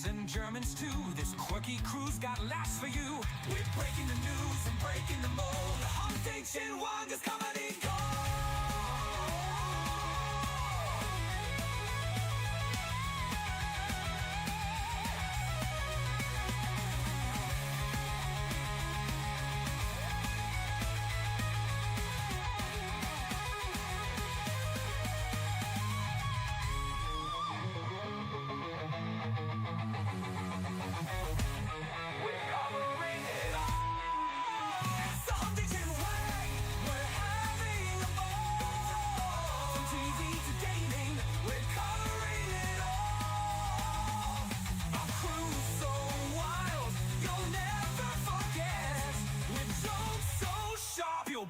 And Germans too. This quirky crew's got laughs for you. We're breaking the news and breaking the mold. Hump and wanker's comedy gold.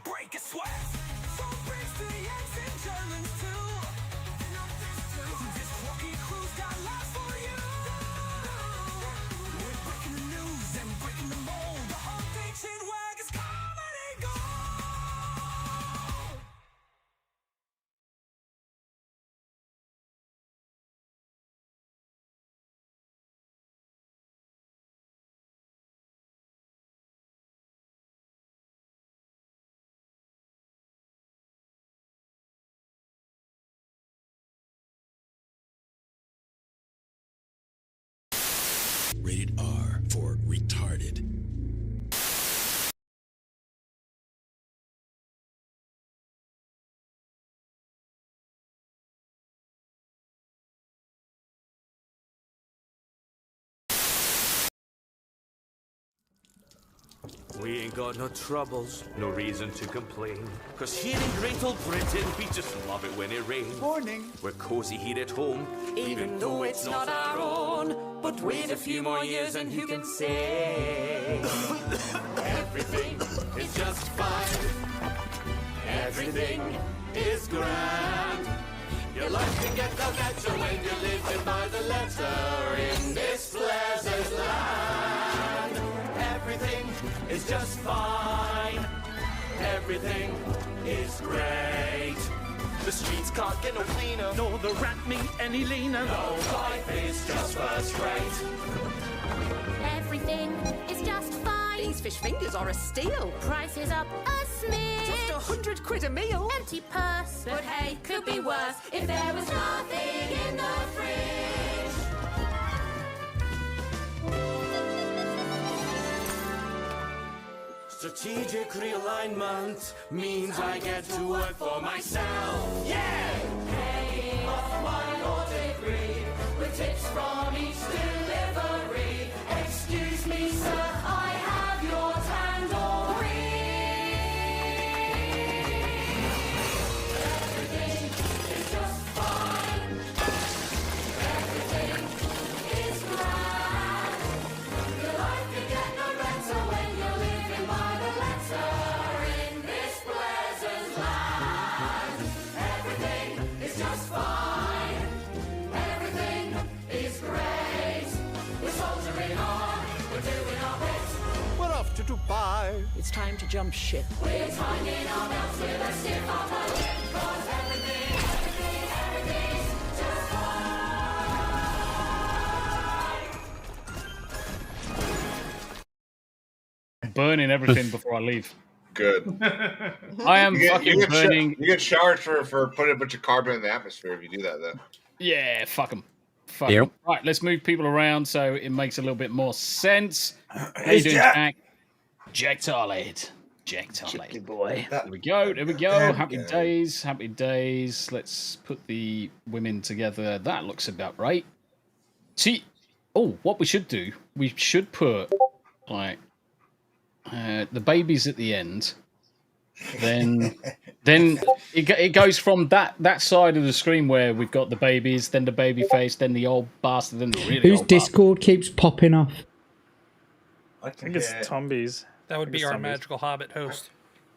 Break a sweat. From Brits to Yanks and Germans too. This quirky crew's got laughs for you. We're breaking the news and breaking the mold. The Hump and wanker's comedy gold. Rated R for retarded. We ain't got no troubles, no reason to complain. Cause here in great old Britain, we just love it when it rains. Morning. We're cozy here at home, even though it's not our own. But wait a few more years and who can say? Everything is just fine. Everything is grand. Your life can get no better when you're living by the letter in this pleasant land. Everything is just fine. Everything is great. The streets can't get no cleaner, nor the rat meat any leaner. No, life is just first rate. Everything is just fine. These fish fingers are a steal. Prices up a smidge. Just £100 a meal. Empty purse, but hey, could be worse if there was nothing in the fridge. Strategic realignment means I get to work for myself. Yeah! Paying off my law degree with tips from each delivery. Excuse me, sir, I have your tandoori. Everything is just fine. Everything is grand. Your life can get no better when you're living by the letter in this pleasant land. Everything is just fine. Everything is great. We're soldiering on. We're doing our bit. We're off to Dubai. It's time to jump ship. We're tightening our belts with a stiff upper lip. 'Cause everything's just fine. Burning everything before I leave. Good. I am fucking burning. You get charged for putting a bunch of carbon in the atmosphere if you do that, though. Yeah, fuck them. Fuck 'em. Right, let's move people around so it makes a little bit more sense. How you doing, Jack? Jack Tarlade. Jack Tarlade. Boy. There we go. There we go. Happy days. Happy days. Let's put the women together. That looks about right. See, oh, what we should do, we should put, like, the babies at the end. Then it goes from that side of the screen where we've got the babies, then the baby face, then the old bastard, then the really Whose old Discord keeps popping off? I think it's Tombi's. That would be our magical Hobbit host.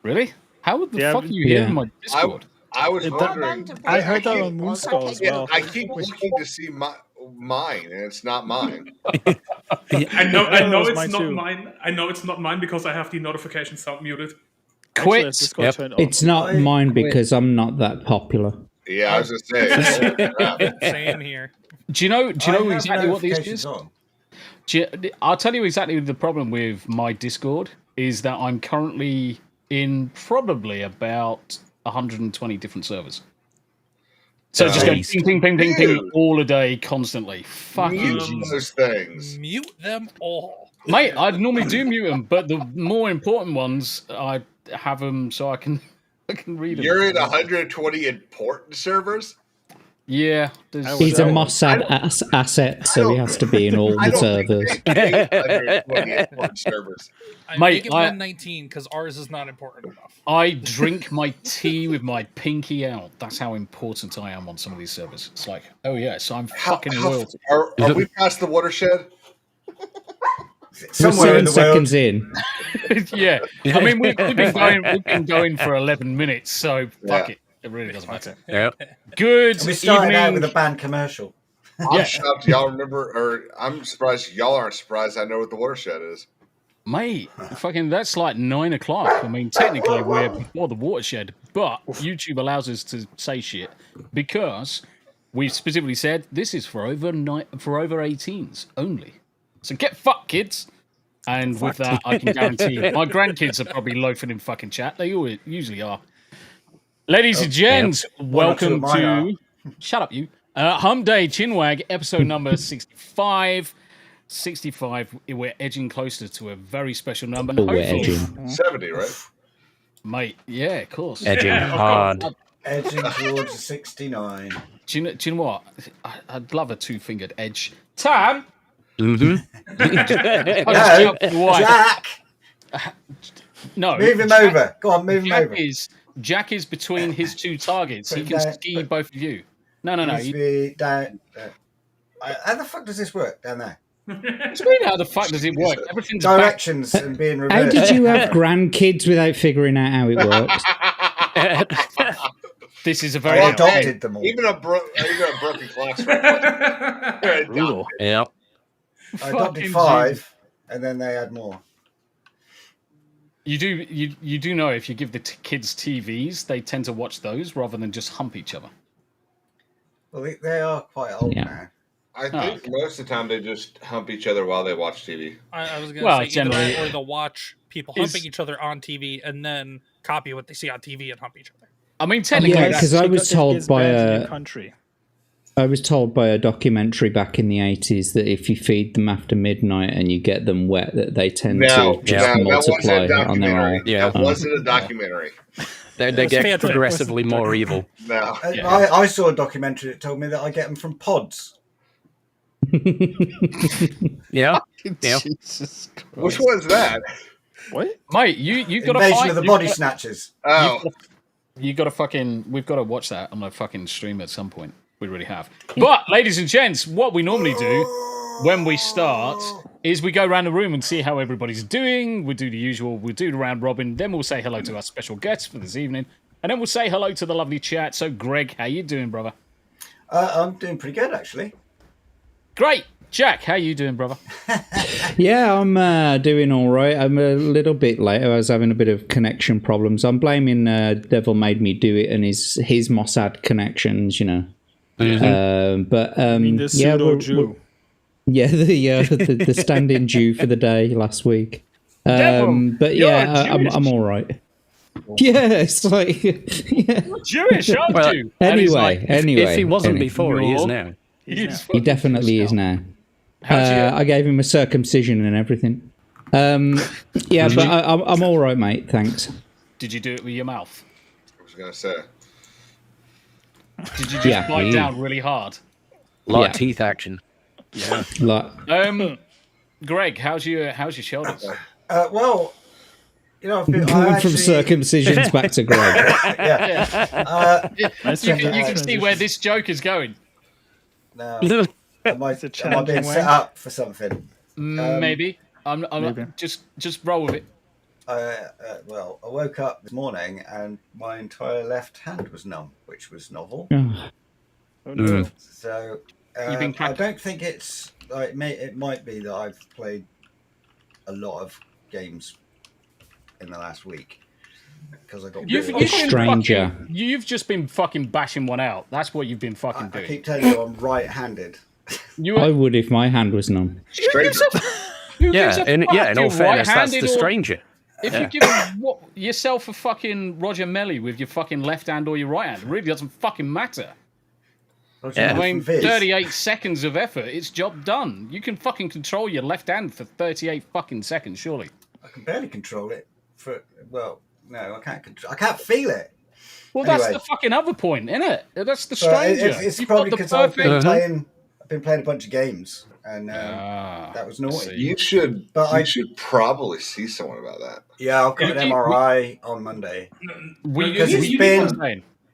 Really? How the fuck are you hearing my Discord? I was wondering. I heard that on Moonskull as well. I keep looking to see mine, and it's not mine. I know it's not mine. I know it's not mine because I have the notification sound muted. Quit. It's not mine because I'm not that popular. Yeah, I was just saying. Same here. Do you know exactly what this notifications is? on. I'll tell you exactly the problem with my Discord is that I'm currently in probably about 120 different servers. So it's just going ping, ping, ping, ping, ping all a day, constantly. Fucking those things. Mute them all. Mate, I'd normally do mute them, but the more important ones, I have them so I can read them. You're in 120 important servers? Yeah. He's a Mossad asset, so he has to be in all the servers. 120 important servers. Make it 119 because ours is not important enough. I drink my tea with my pinky out. That's how important I am on some of these servers. It's like, oh yes, I'm fucking royalty. Are we past the watershed? Somewhere in the seconds in. Yeah. I mean, we've been going for 11 minutes, so fuck it. It really doesn't matter. Yeah. Good And we started evening. out with a band commercial. I'm shocked y'all remember, or I'm surprised y'all aren't surprised I know what the watershed is. Mate, fucking that's like 9 o'clock. I mean, technically we're before the watershed, but YouTube allows us to say shit because we've specifically said this is for over 18s only. So get fucked, kids. And with that, I can guarantee you, my grandkids are probably loafing in fucking chat. They usually are. Ladies and gents, welcome to... Shut up, you. Hump Day Chinwag, episode number 65. 65, we're edging closer to a very special number. Oh, we're edging. 70, right? Mate, yeah, of course. Edging hard. Edging towards 69. Do you know what? I'd love a two-fingered edge. Tam! Jack! No. Move him over. Go on, move him over. Jack is between his two targets. He can ski both of you. No. Down. How the fuck does this work down there? What do you mean, how the fuck does it work? Everything's directions and being reversed. How did you have grandkids without figuring out how it works? This is a very... I adopted them all. Even a broken clock's Brutal. Yeah. I adopted 5, and then they had more. You do know if you give the kids TVs, they tend to watch those rather than just hump each other. Well, they are quite old now. I think most of the time they just hump each other while they watch TV. I was going to say generally, or they'll watch people humping each other on TV and then copy what they see on TV and hump each other. I mean, technically, because I was told by a country. I was told by a documentary back in the 80s that if you feed them after midnight and you get them wet, that they tend to just multiply on their own. Yeah, that wasn't a documentary. They get progressively more evil. No. I saw a documentary that told me that I get them from pods. Yeah. Which one's that? What? Mate, you've got to Invasion find of the Body Snatchers. Oh. We've got to watch that on a fucking stream at some point. We really have. But, ladies and gents, what we normally do when we start is we go around the room and see how everybody's doing. We do the usual. We'll do the round robin. Then we'll say hello to our special guests for this evening. And then we'll say hello to the lovely chat. So, Greg, how you doing, brother? I'm doing pretty good, actually. Great. Jack, how you doing, brother? Yeah, I'm doing all right. I'm a little bit late. I was having a bit of connection problems. I'm blaming Devil Made Me Do It and his Mossad connections, you know. Mm-hmm. The pseudo-Jew. The stand-in Jew for the day last week. But yeah, I'm all right. Yeah, it's like Jewish, aren't you? Anyway, if he wasn't before, he is now. He definitely is now. I gave him a circumcision and everything. Yeah, but I'm all right, mate. Thanks. Did you do it with your mouth? I was going to say. Did you just bite down really hard? A lot of teeth action. Yeah. Greg, how's your shoulders? Well, you know, I've been going from circumcisions back to Greg. You can see where this joke is going. No, am I being set up for something? Maybe. I'm just roll with it. Well, I woke up this morning and my entire left hand was numb, which was novel. Oh, no. So I don't think it's like it might be that I've played a lot of games in the last week. because I got stranger. You've just been fucking bashing one out. That's what you've been fucking doing. I keep telling you, I'm right-handed. I would if my hand was numb. In all fairness, that's the stranger. If you give yourself a fucking Roger Melly with your fucking left hand or your right hand, it really doesn't fucking matter. I mean, 38 seconds of effort, it's job done. You can fucking control your left hand for 38 fucking seconds, surely. I can barely control it. No, I can't. I can't feel it. Well, that's the fucking other point, isn't it? That's the stranger. It's probably because I've been playing a bunch of games, and that was naughty. You should probably see someone about that. Yeah, I've got an MRI on Monday.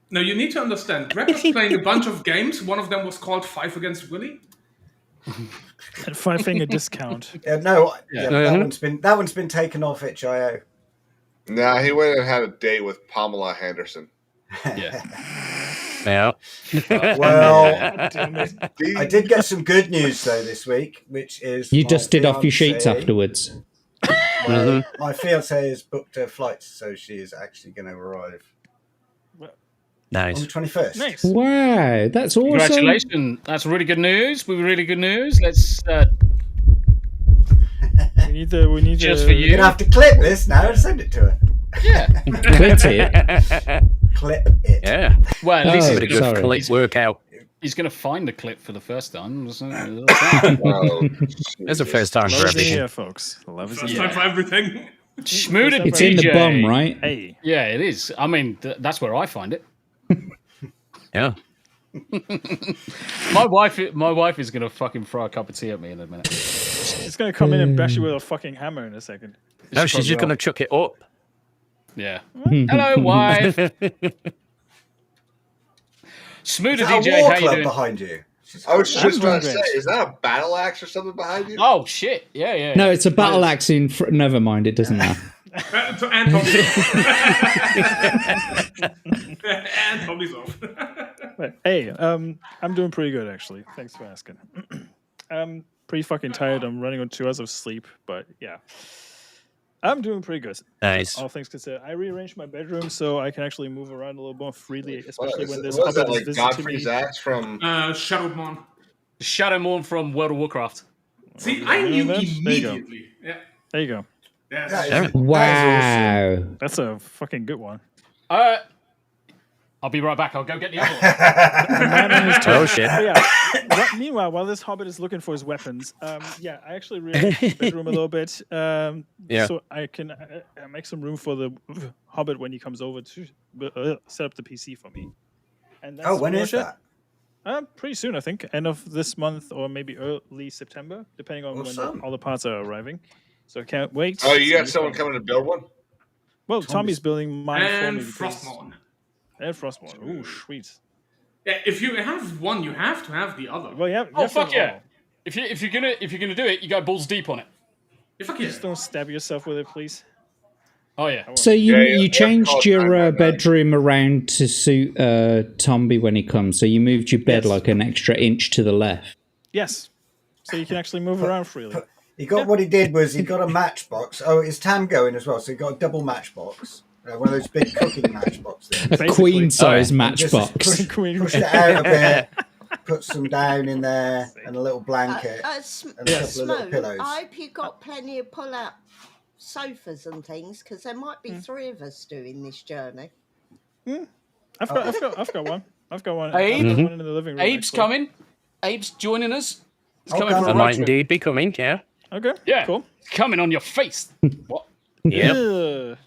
No, you need to understand. Greg was playing a bunch of games. One of them was called 5 Against Willy. And 5 finger discount. That one's been taken off itch.io. Nah, he went and had a date with Pamela Henderson. Yeah. Well, I did get some good news though this week, which is you dusted off your sheets afterwards. My fiance has booked her flights, so she is actually going to arrive. Nice. On the 21st. Nice. Wow, that's awesome. Congratulations. That's really good news. Really good news. Let's we need just for you. You're going to have to clip this now and send it to her. Yeah. Clip it. Clip it. Yeah. Well, at least it's a good clip workout. He's going to find the clip for the first time. There's a first time for everything. Here, folks. Love is First time for everything. Smu the DJ. It's in the bum, right? Hey. Yeah, it is. I mean, that's where I find it. Yeah. My wife is going to fucking throw a cup of tea at me in a minute. It's going to come in and bash you with a fucking hammer in a second. No, she's just going to chuck it up. Yeah. Hello, wife. Smu the DJ, how you doing? Behind you. I was just about to say, is that a battle axe or something behind you? Oh shit! Yeah. No, it's a battle axe in. Never mind, it doesn't matter. And Tommy's off. Hey, I'm doing pretty good actually. Thanks for asking. I'm pretty fucking tired. I'm running on 2 hours of sleep, but yeah. I'm doing pretty good. Nice. All things considered, I rearranged my bedroom so I can actually move around a little more freely, especially when there's what is that, Hobbit like Godfrey's axe from Shadowmourne. Shadowmourne from World of Warcraft. See, I knew immediately. Yeah. There you go. Yeah. Wow. That's a fucking good one. I'll be right back. I'll go get the other one. Oh shit. Meanwhile, while this Hobbit is looking for his weapons, I actually rearranged the bedroom a little bit, so I can make some room for the Hobbit when he comes over to set up the PC for me. And that's when is that? Pretty soon, I think. End of this month or maybe early September, depending on when all the parts are arriving. So I can't wait. Oh, you got someone coming to build one? Well, Tommy's building mine for me. Frostmourne. And Frostmourne. Ooh, sweet. Yeah, if you have one, you have to have the other. Well, yeah. Oh fuck yeah! If you're gonna do it, you go balls deep on it. Just don't stab yourself with it, please. Oh yeah. So you changed your bedroom around to suit Tombi when he comes. So you moved your bed like an extra inch to the left. Yes. So you can actually move around freely. What he did was he got a matchbox. Oh, is Tam going as well? So he got a double matchbox. One of those big cooking matchboxes. A queen-size matchbox. Push it out a bit, put some down in there, and a little blanket, and a couple of little pillows. I hope you got plenty of pull-out sofas and things, because there might be 3 of us doing this journey. I've got one. I've got one. Abe? One in the living room. Abe's coming. Abe's joining us. He's coming I for a road might trip. indeed be coming, yeah. Okay. Yeah. Cool. Coming on your face. What? Yep.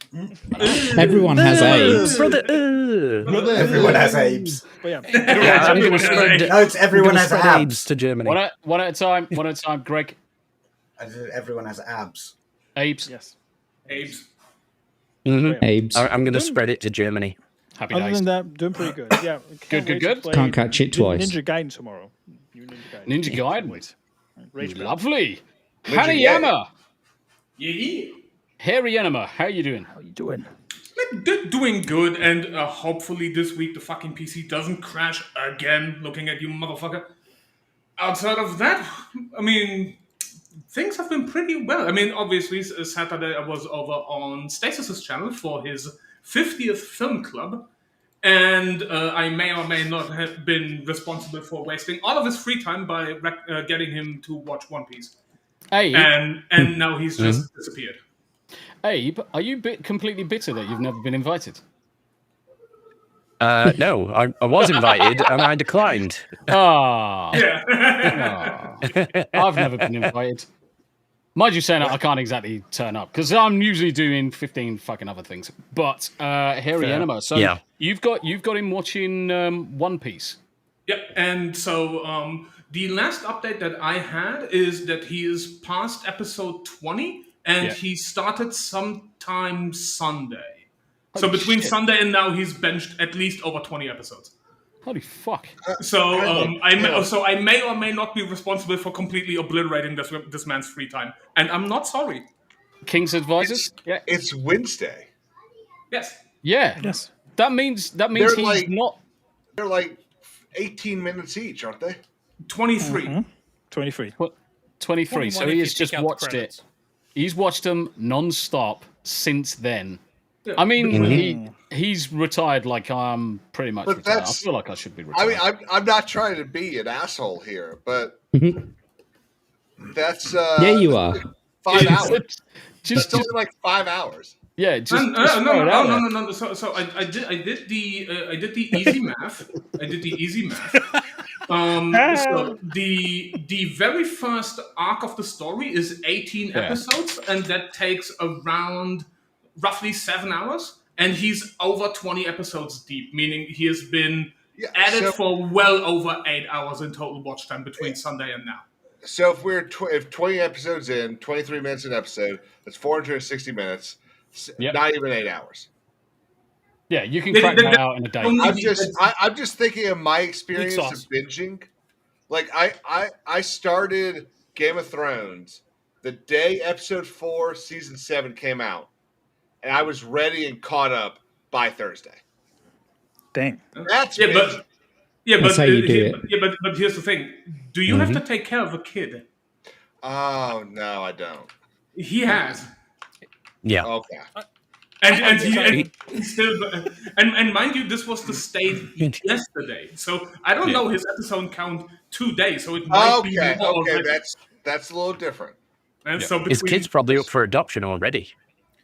Everyone has AIDS. Brother. Everyone has AIDS. But yeah. I'm going to spread. Everyone has abs. to Germany. One at a time. One at a time. Greg. Everyone has abs. Abes. Yes. Abes. Mm-hmm. Abes. I'm going to spread it to Germany. Happy Other days. than that, doing pretty good. Yeah. Good. Can't catch it twice. Ninja Gaiden tomorrow. Ninja Gaiden. Rage Lovely. Hanayama. Yeah. Hanayama, how you doing? How you doing? Doing good, and hopefully this week the fucking PC doesn't crash again. Looking at you, motherfucker. Outside of that, I mean, things have been pretty well. I mean, obviously, Saturday I was over on Stasis's channel for his 50th film club, and I may or may not have been responsible for wasting all of his free time by getting him to watch One Piece. Abe, and now he's just disappeared. Abe, are you completely bitter that you've never been invited? No, I was invited and I declined. Ah, I've never been invited. Mind you saying that I can't exactly turn up because I'm usually doing 15 fucking other things. But Harry Enema, so you've got him watching One Piece. Yep, and so the last update that I had is that he is past episode 20, and he started sometime Sunday. So between Sunday and now, he's benched at least over 20 episodes. Holy fuck! So I may or may not be responsible for completely obliterating this man's free time, and I'm not sorry. KingsAdvisors? It's Wednesday. Yes. Yeah. Yes. That means he's not. They're like 18 minutes each, aren't they? 23. Mm-hmm. 23. 23. So he has just watched it. He's watched them non-stop since then. Yeah. I mean, he's retired like I'm pretty much retired. I That's- feel like I should be retired. I mean, I'm not trying to be an asshole here, but that's yeah, you are. 5 hours. Just only like 5 hours. Yeah, just No. So I did the easy math. So the very first arc of the story is 18 episodes, and that takes around roughly 7 hours. And he's over 20 episodes deep, meaning he has been at it for well over 8 hours in total watch time between Sunday and now. So if we're if 20 episodes in, 23 minutes an episode, that's 460 minutes. Not even 8 hours. Yeah, you can crack that out in a day. I'm just thinking of my experience of binging. Like I started Game of Thrones the day episode 4, season 7 came out, and I was ready and caught up by Thursday. Dang. That's but That's how you do it. but here's the thing: do you have to take care of a kid? Oh no, I don't. He has. Yeah. Okay. And mind you, this was the state yesterday. So I don't know his episode count today. So it might be more already. That's a little different. And so His kid's probably up for adoption already.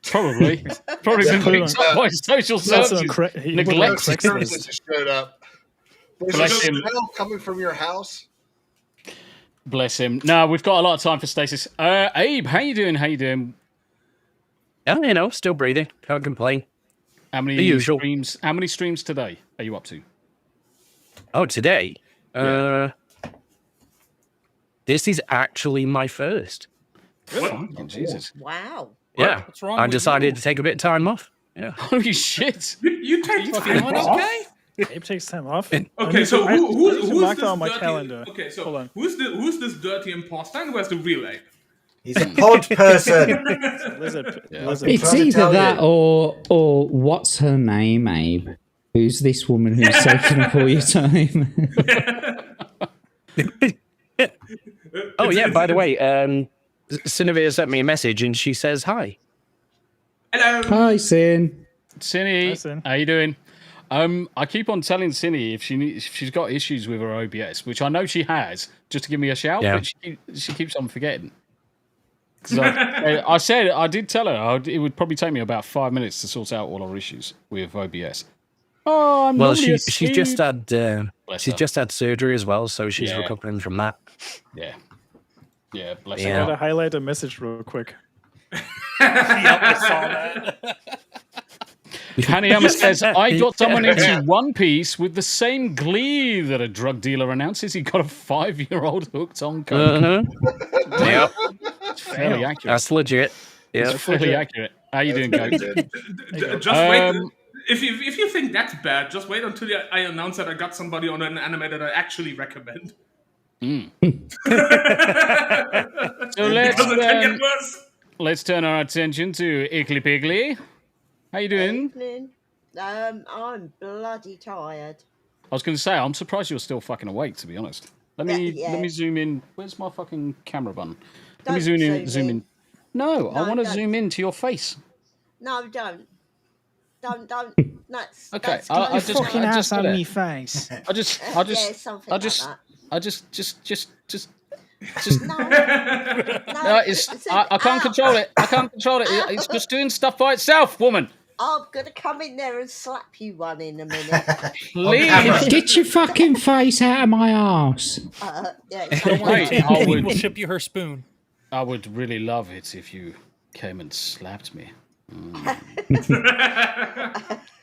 Probably been picked up by social services. Neglected. Just showed up. There's Bless a him. smell coming from your house. Bless him. No, we've got a lot of time for Stasis. Abe, how you doing? Yeah, still breathing. Can't complain. How many The usual. streams? How many streams today are you up to? Oh, today? This is actually my first. Fucking Jesus. Wow. Yeah. What's wrong I with decided you? to take a bit of time off. Yeah. Holy shit. You take Feeling time off? okay? Abe takes time off. Okay, so I need who's to mark this that on my dirty, calendar. Okay, so Hold on. who's this dirty imposter and where's the real Abe? He's a pod person. Lizard. It's trying to either tell that you. or what's her name, Abe? Who's this woman who's taking up all your time? Oh, yeah, by the way, Cinevere sent me a message and she says hi. Hello. Hi, Sin. Cinny, Hi, Sin. how you doing? I keep on telling Cinny if she's got issues with her OBS, which I know she has, just to give me a shout, Yeah. but she keeps on forgetting. 'Cause I did tell her it would probably take me about 5 minutes to sort out all our issues with OBS. Oh, I'm Well, normally she's just asleep. had Bless she's her. just had surgery as well, so she's Yeah. recovering from that. Yeah, bless Yeah. I her. gotta highlight a message real quick. Yep, I saw that. Hanayama says, I got someone into One Piece with the same glee that a drug dealer announces he got a 5-year-old hooked on coke. Yep. It's fairly accurate. That's legit. Yeah. It's fairly accurate. How you doing, guys? Just wait. If you think that's bad, just wait until I announce that I got somebody on an anime that I actually recommend. So Because it can get worse. let's turn our attention to IcklePickle. How you doing? Evening. I'm bloody tired. I was going to say, I'm surprised you're still fucking awake, to be honest. Let me zoom in. Where's my fucking camera button? Let me zoom in. No, I want to zoom in to your face. No, don't. don't. Okay, That's I close just- fucking enough. ass on me face. I just, Yeah, something like that. No, No, I can't control it. I can't control it. It's just doing stuff by itself, woman. I'm gonna come in there and slap you one in a minute. Please. Get your fucking face out of my ass. Yeah, Don't worry, Wait, I we'll would, ship you her spoon. I would really love it if you came and slapped me.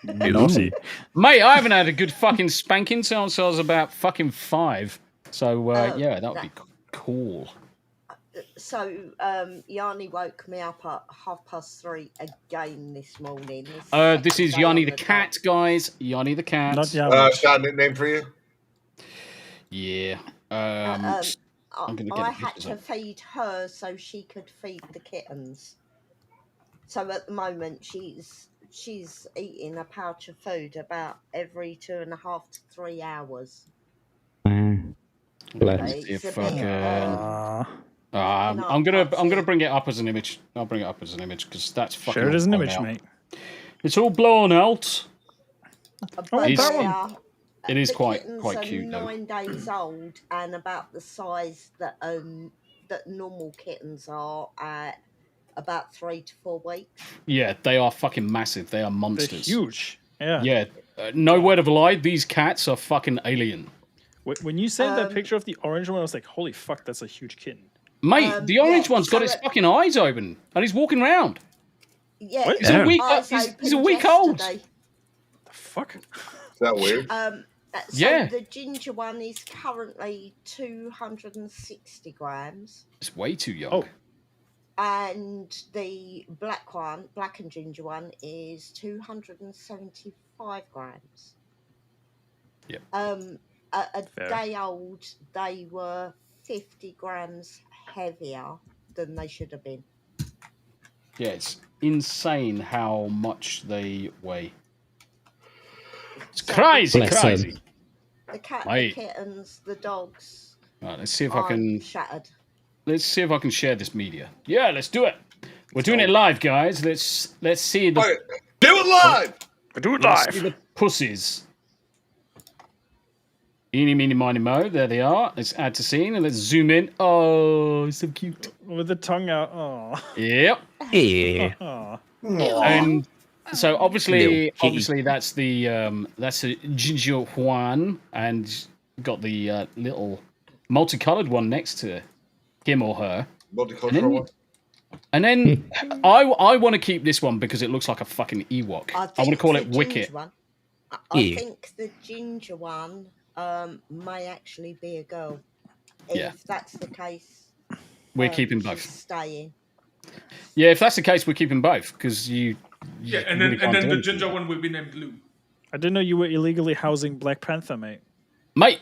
Naughty. Mate, I haven't had a good fucking spanking since I was about fucking 5. So, yeah, that would be cool. So, Yanni woke me up at 3:30 again this morning. This is Yanni the cat, guys. Yanni the cat. Not got a nickname for you? Yeah. I gonna had to feed her so she could feed the kittens. So at the moment, she's eating a pouch of food about every 2.5 to 3 hours. Bless. It's a If bit, I'm gonna bring it up as an image. I'll bring it up as an image because that's fucking. Share it as an all image, blown out. mate. It's all blown out. but It's- they are- It is the quite kittens quite are cute though. 9 days old and about the size that normal kittens are at about 3 to 4 weeks. Yeah, they are fucking massive. They are They're monsters. huge. Yeah. Yeah, no word of a lie. These cats are fucking alien. When you sent that picture of the orange one, I was like, holy fuck, that's a huge kitten. Mate, the orange yeah, one's got so his fucking eyes open and he's walking around. Yeah, What? He's a week. eyes He's a opened week old. yesterday. The fuck? Is that weird? So Yeah. the ginger one is currently 260 grams. It's way too young. Oh. And the black and ginger one, is 275 grams. Yep. A Fair. day old, they were 50 grams heavier than they should have been. Yeah, it's insane how much they weigh. It's crazy, Bless crazy. them. The cat, Mate. the kittens, the dogs. Right, let's see if I I'm can. shattered. Let's see if I can share this media. Yeah, let's do it. We're doing it live, guys. Let's see the. Okay, do it live! Do it Let's see live. the pussies. Eeny, meeny, miny, mo. There they are. Let's add to scene and let's zoom in. Oh, so cute. With the tongue out. Oh. Yep. Yeah. Oh. And so Little obviously kitty. that's a ginger Juan, and got the little multicolored one next to him or her. Multicultural one. And then I want to keep this one because it looks like a fucking Ewok. I want to call the it Wicket. ginger one- I Yeah. think the ginger one may actually be a girl. Yeah. If that's the case, We're keeping she's both. staying. Yeah, if that's the case, we're keeping both because you. Yeah, and really then can't do the anything. ginger one will be named Lou. I didn't know you were illegally housing Black Panther, mate. Mate,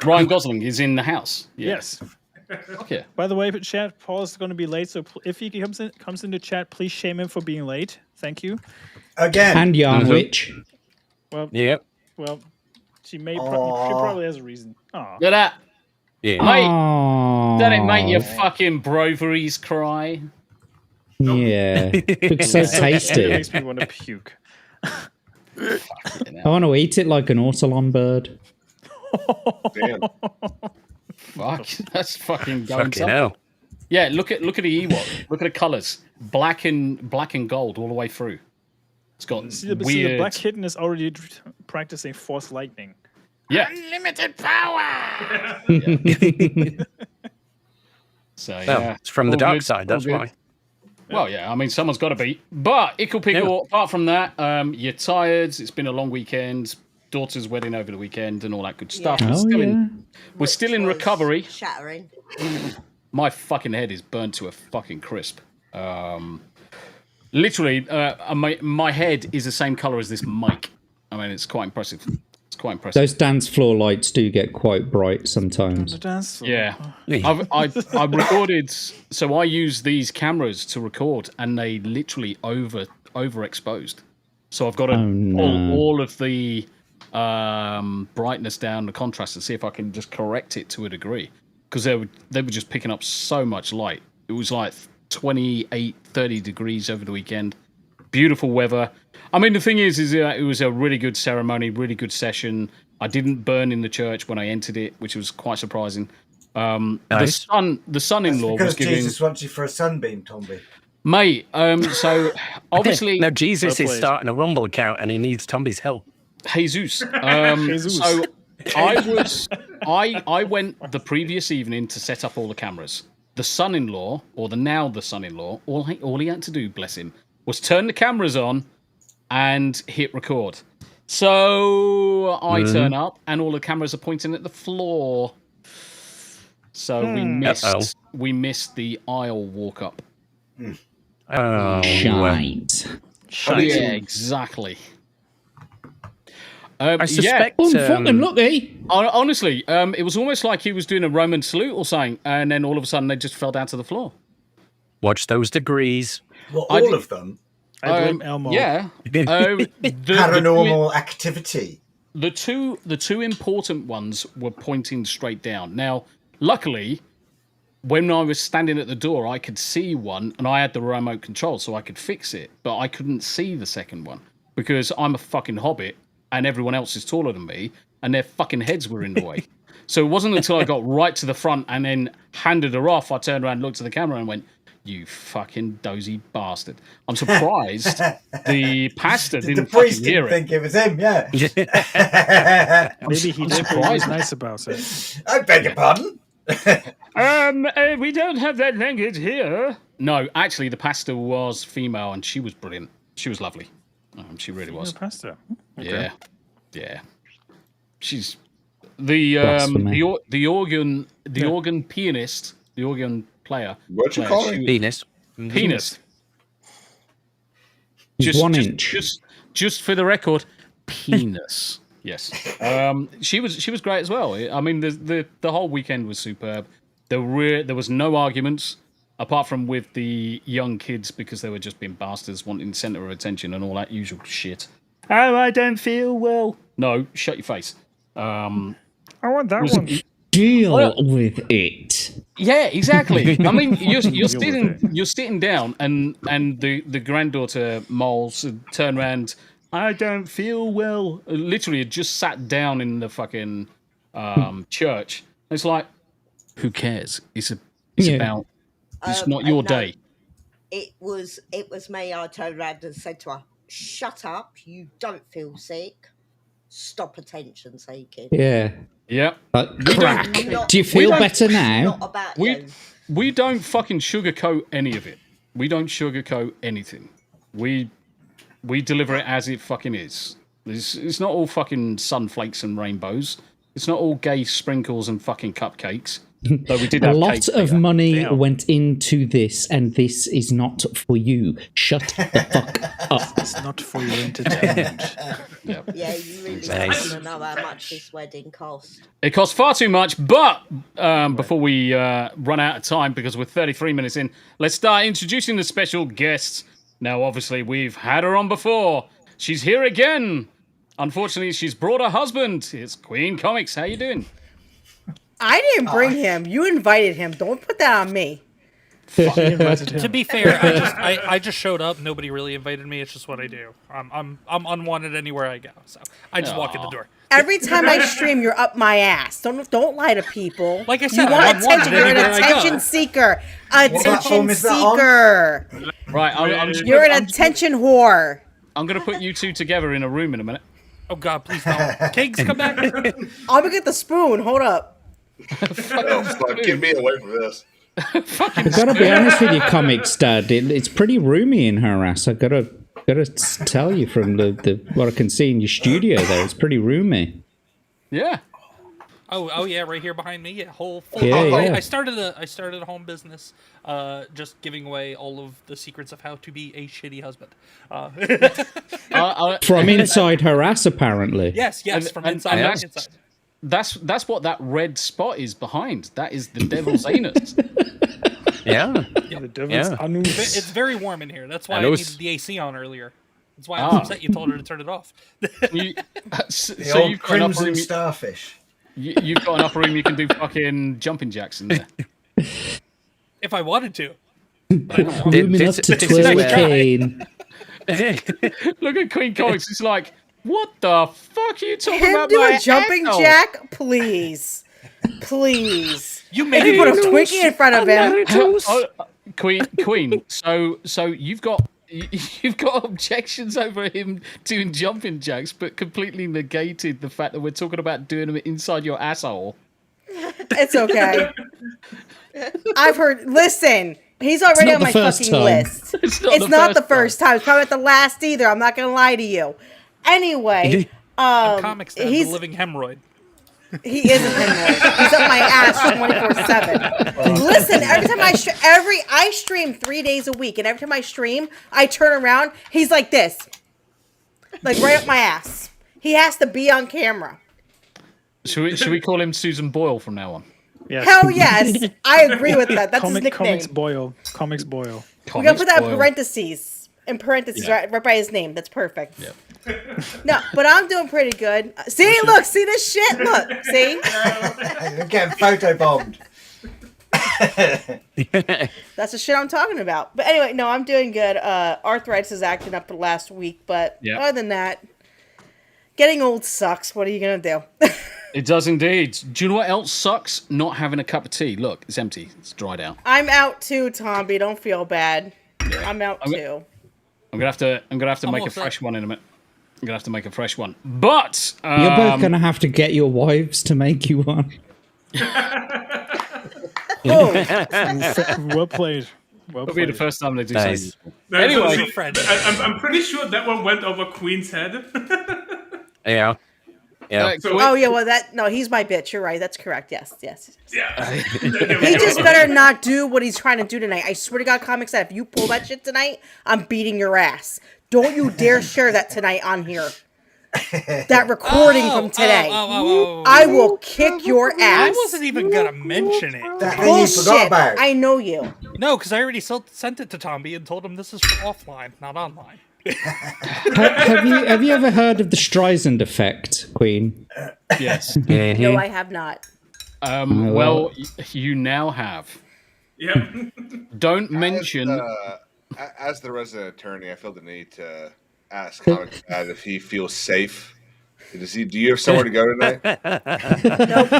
Ryan Gosling is in the house. Yeah. Yes. Okay. By the way, chat, Paul is going to be late, so if he comes into chat, please shame him for being late. Thank you. Again. And Yarn Witch. Well, Yep. well, she probably has a reason. Aw. Look at that. Yeah. Mate, that ain't make your fucking broveries cry. Yeah. Looks so It tasty. makes me want to puke. I want to eat it like an ortolan bird. Damn. Fuck, that's fucking going Fucking something. hell. Yeah, look at the Ewok. Look at the colours, black and gold all the way through. It's got See, the weird. Black Kitten is already practicing Force Lightning. Yeah. Unlimited power! So Well, yeah, it's from the all dark good, side, that's all good. why. Well, yeah, I mean, someone's got to be. But IcklePickle, apart from that, you're tired. It's been a long weekend. Daughter's wedding over the weekend and all that good stuff. Yeah. We're still in was recovery. Shattering. My fucking head is burnt to a fucking crisp. Literally, my head is the same color as this mic. I mean, it's quite impressive. It's quite impressive. Those dance floor lights do get quite bright sometimes. Yeah, I've recorded. So I use these cameras to record, and they literally overexposed. So I've got to pull all of the brightness down, the contrast, and see if I can just correct it to a degree, because they were just picking up so much light. It was like 28, 30 degrees over the weekend. beautiful weather. I mean, the thing is it was a really good ceremony, really good session. I didn't burn in the church when I entered it, which was quite surprising. Nice. The son-in-law Because was giving Jesus wants you for a sunbeam, Tombi. mate. So obviously, now Jesus is starting a Rumble account and he needs Tombi's help. Jesus. So I went the previous evening to set up all the cameras. The son-in-law, or the son-in-law, all he had to do, bless him, was turn the cameras on and hit record. So I turn up and all the cameras are pointing at the floor. So we missed the aisle walk up. Oh, Shite. Yeah, exactly. I suspect. Fucking lucky. Honestly, it was almost like he was doing a Roman salute or something, and then all of a sudden they just fell down to the floor. Watch those degrees. Well, all of them. I blame Elmo. Yeah. Paranormal activity. The two important ones were pointing straight down. Now, luckily, when I was standing at the door, I could see one, and I had the remote control, so I could fix it. But I couldn't see the second one because I'm a fucking hobbit, and everyone else is taller than me, and their fucking heads were in the way. So it wasn't until I got right to the front and then handed her off, I turned around, looked at the camera, and went, "You fucking dozy bastard!" I'm surprised the pastor didn't fucking hear it. Think it was him, yeah. Maybe he did, but he was nice about it. I beg your pardon. We don't have that language here. No, actually, the pastor was female, and she was brilliant. She was lovely. She really was. Pastor. Okay. Yeah. She's the organ pianist, the organ player. What'd you call it? Penis. Penis. Just for the record, penis. Yes. She was great as well. I mean, the whole weekend was superb. There was no arguments apart from with the young kids because they were just being bastards, wanting center of attention and all that usual shit. Oh, I don't feel well. No, shut your face. I want that one. Deal with it. Yeah, exactly. I mean, you're sitting down, and the granddaughter moles turn around. I don't feel well. Literally, had just sat down in the fucking church. It's like, who cares? It's about. It's not your day. It was me. I turned around and said to her, "Shut up! You don't feel sick. Stop attention seeking." Yeah. Yeah. Crack. Do you feel better now? Not about We don't fucking sugarcoat any of it. We don't sugarcoat anything. We deliver it as it fucking is. It's not all fucking sunflakes and rainbows. It's not all gay sprinkles and fucking cupcakes. Though we did a have lot cake of later. money went into this, and this is not for you. Shut the fuck up. It's not for your entertainment. Yeah, you really want to know how much this wedding cost. It costs far too much, but before we run out of time, because we're 33 minutes in, let's start introducing the special guests. Now, obviously, we've had her on before. She's here again. Unfortunately, she's brought her husband. It's QueenComix. How you doing? I didn't bring him. You invited him. Don't put that on me. To be fair, I just showed up. Nobody really invited me. It's just what I do. I'm unwanted anywhere I go. So I just walk in the door. Every time I stream, you're up my ass. Don't lie to people. Like I said, you want I'm unwanted attention. You're an anywhere I go. attention seeker. Attention seeker. Right, You're an attention whore. I'm going to put you two together in a room in a minute. Oh, God, please don't. Kings, come back. I'm going to get the spoon. Hold up. Get me away from this. I've got to be honest with you, ComixDad. It's pretty roomy in her ass. I've got to tell you from the what I can see in your studio there. It's pretty roomy. Yeah. Oh yeah, right here behind me. Yeah, full. Yeah. I started a home business, just giving away all of the secrets of how to be a shitty husband. From inside her ass, apparently. Yes, from inside. That's what that red spot is behind. That is the devil's anus. Yeah. The devil's anus. It's very warm in here. That's why I needed the AC on earlier. That's why I was upset you told her to turn it off. The old crimson starfish. You've got an upper room you can do fucking jumping jacks in there. If I wanted to. Room enough to twerking. Look at QueenComix. It's like, what the fuck are you talking Him about? do my a jumping asshole? jack, please, please. You If made you it put a into Twinkie in front of him. Queen. So you've got objections over him doing jumping jacks, but completely negated the fact that we're talking about doing them inside your asshole. It's okay. I've heard. Listen, he's already on my fucking list. It's not the first time. It's probably not the last either. I'm not gonna lie to you. Anyway, ComixDad, he's the living hemorrhoid. He is a hemorrhoid. He's up my ass 24/7. Listen, every time I stream 3 days a week, and every time I stream, I turn around. He's like this, like right up my ass. He has to be on camera. Should we call him Susan Boyle from now on? Yes. Hell yes, I agree with that. That's his nickname. Comics Boyle. We're gonna put that in parentheses. Right by his name. That's perfect. Yep. No, but I'm doing pretty good. See, look, see this shit. Look, see. You're getting photobombed. That's the shit I'm talking about. But anyway, no, I'm doing good. Arthritis is acting up the last week, but other than that, getting old sucks. What are you gonna do? It does indeed. Do you know what else sucks? Not having a cup of tea. Look, it's empty. It's dried out. I'm out too, Tombi. Don't feel bad. Yeah. I'm out too. I'm gonna have to make a fresh one in a minute. I'm gonna have to make a fresh one. But you're both gonna have to get your wives to make you one. Well played. It'll be the first time they do Nice. something. Anyway, Anyway, I'm pretty sure that one went over Queen's head. Yeah. Yeah. Oh yeah, well he's my bitch. You're right. That's correct. Yes. Yeah. He just better not do what he's trying to do tonight. I swear to God, ComixDad, if you pull that shit tonight, I'm beating your ass. Don't you dare share that tonight on here. That recording from today. I will kick your ass. I wasn't even gonna mention it. That thing you forgot about. I know you. No, because I already sent it to Tombi and told him this is for offline, not online. Have you ever heard of the Streisand effect, Queen? yes. No, I have not. Well, you now have. Yep. Don't mention. As the resident attorney, I feel the need to ask ComixDad if he feels safe. Do you have somewhere to go tonight? Nope.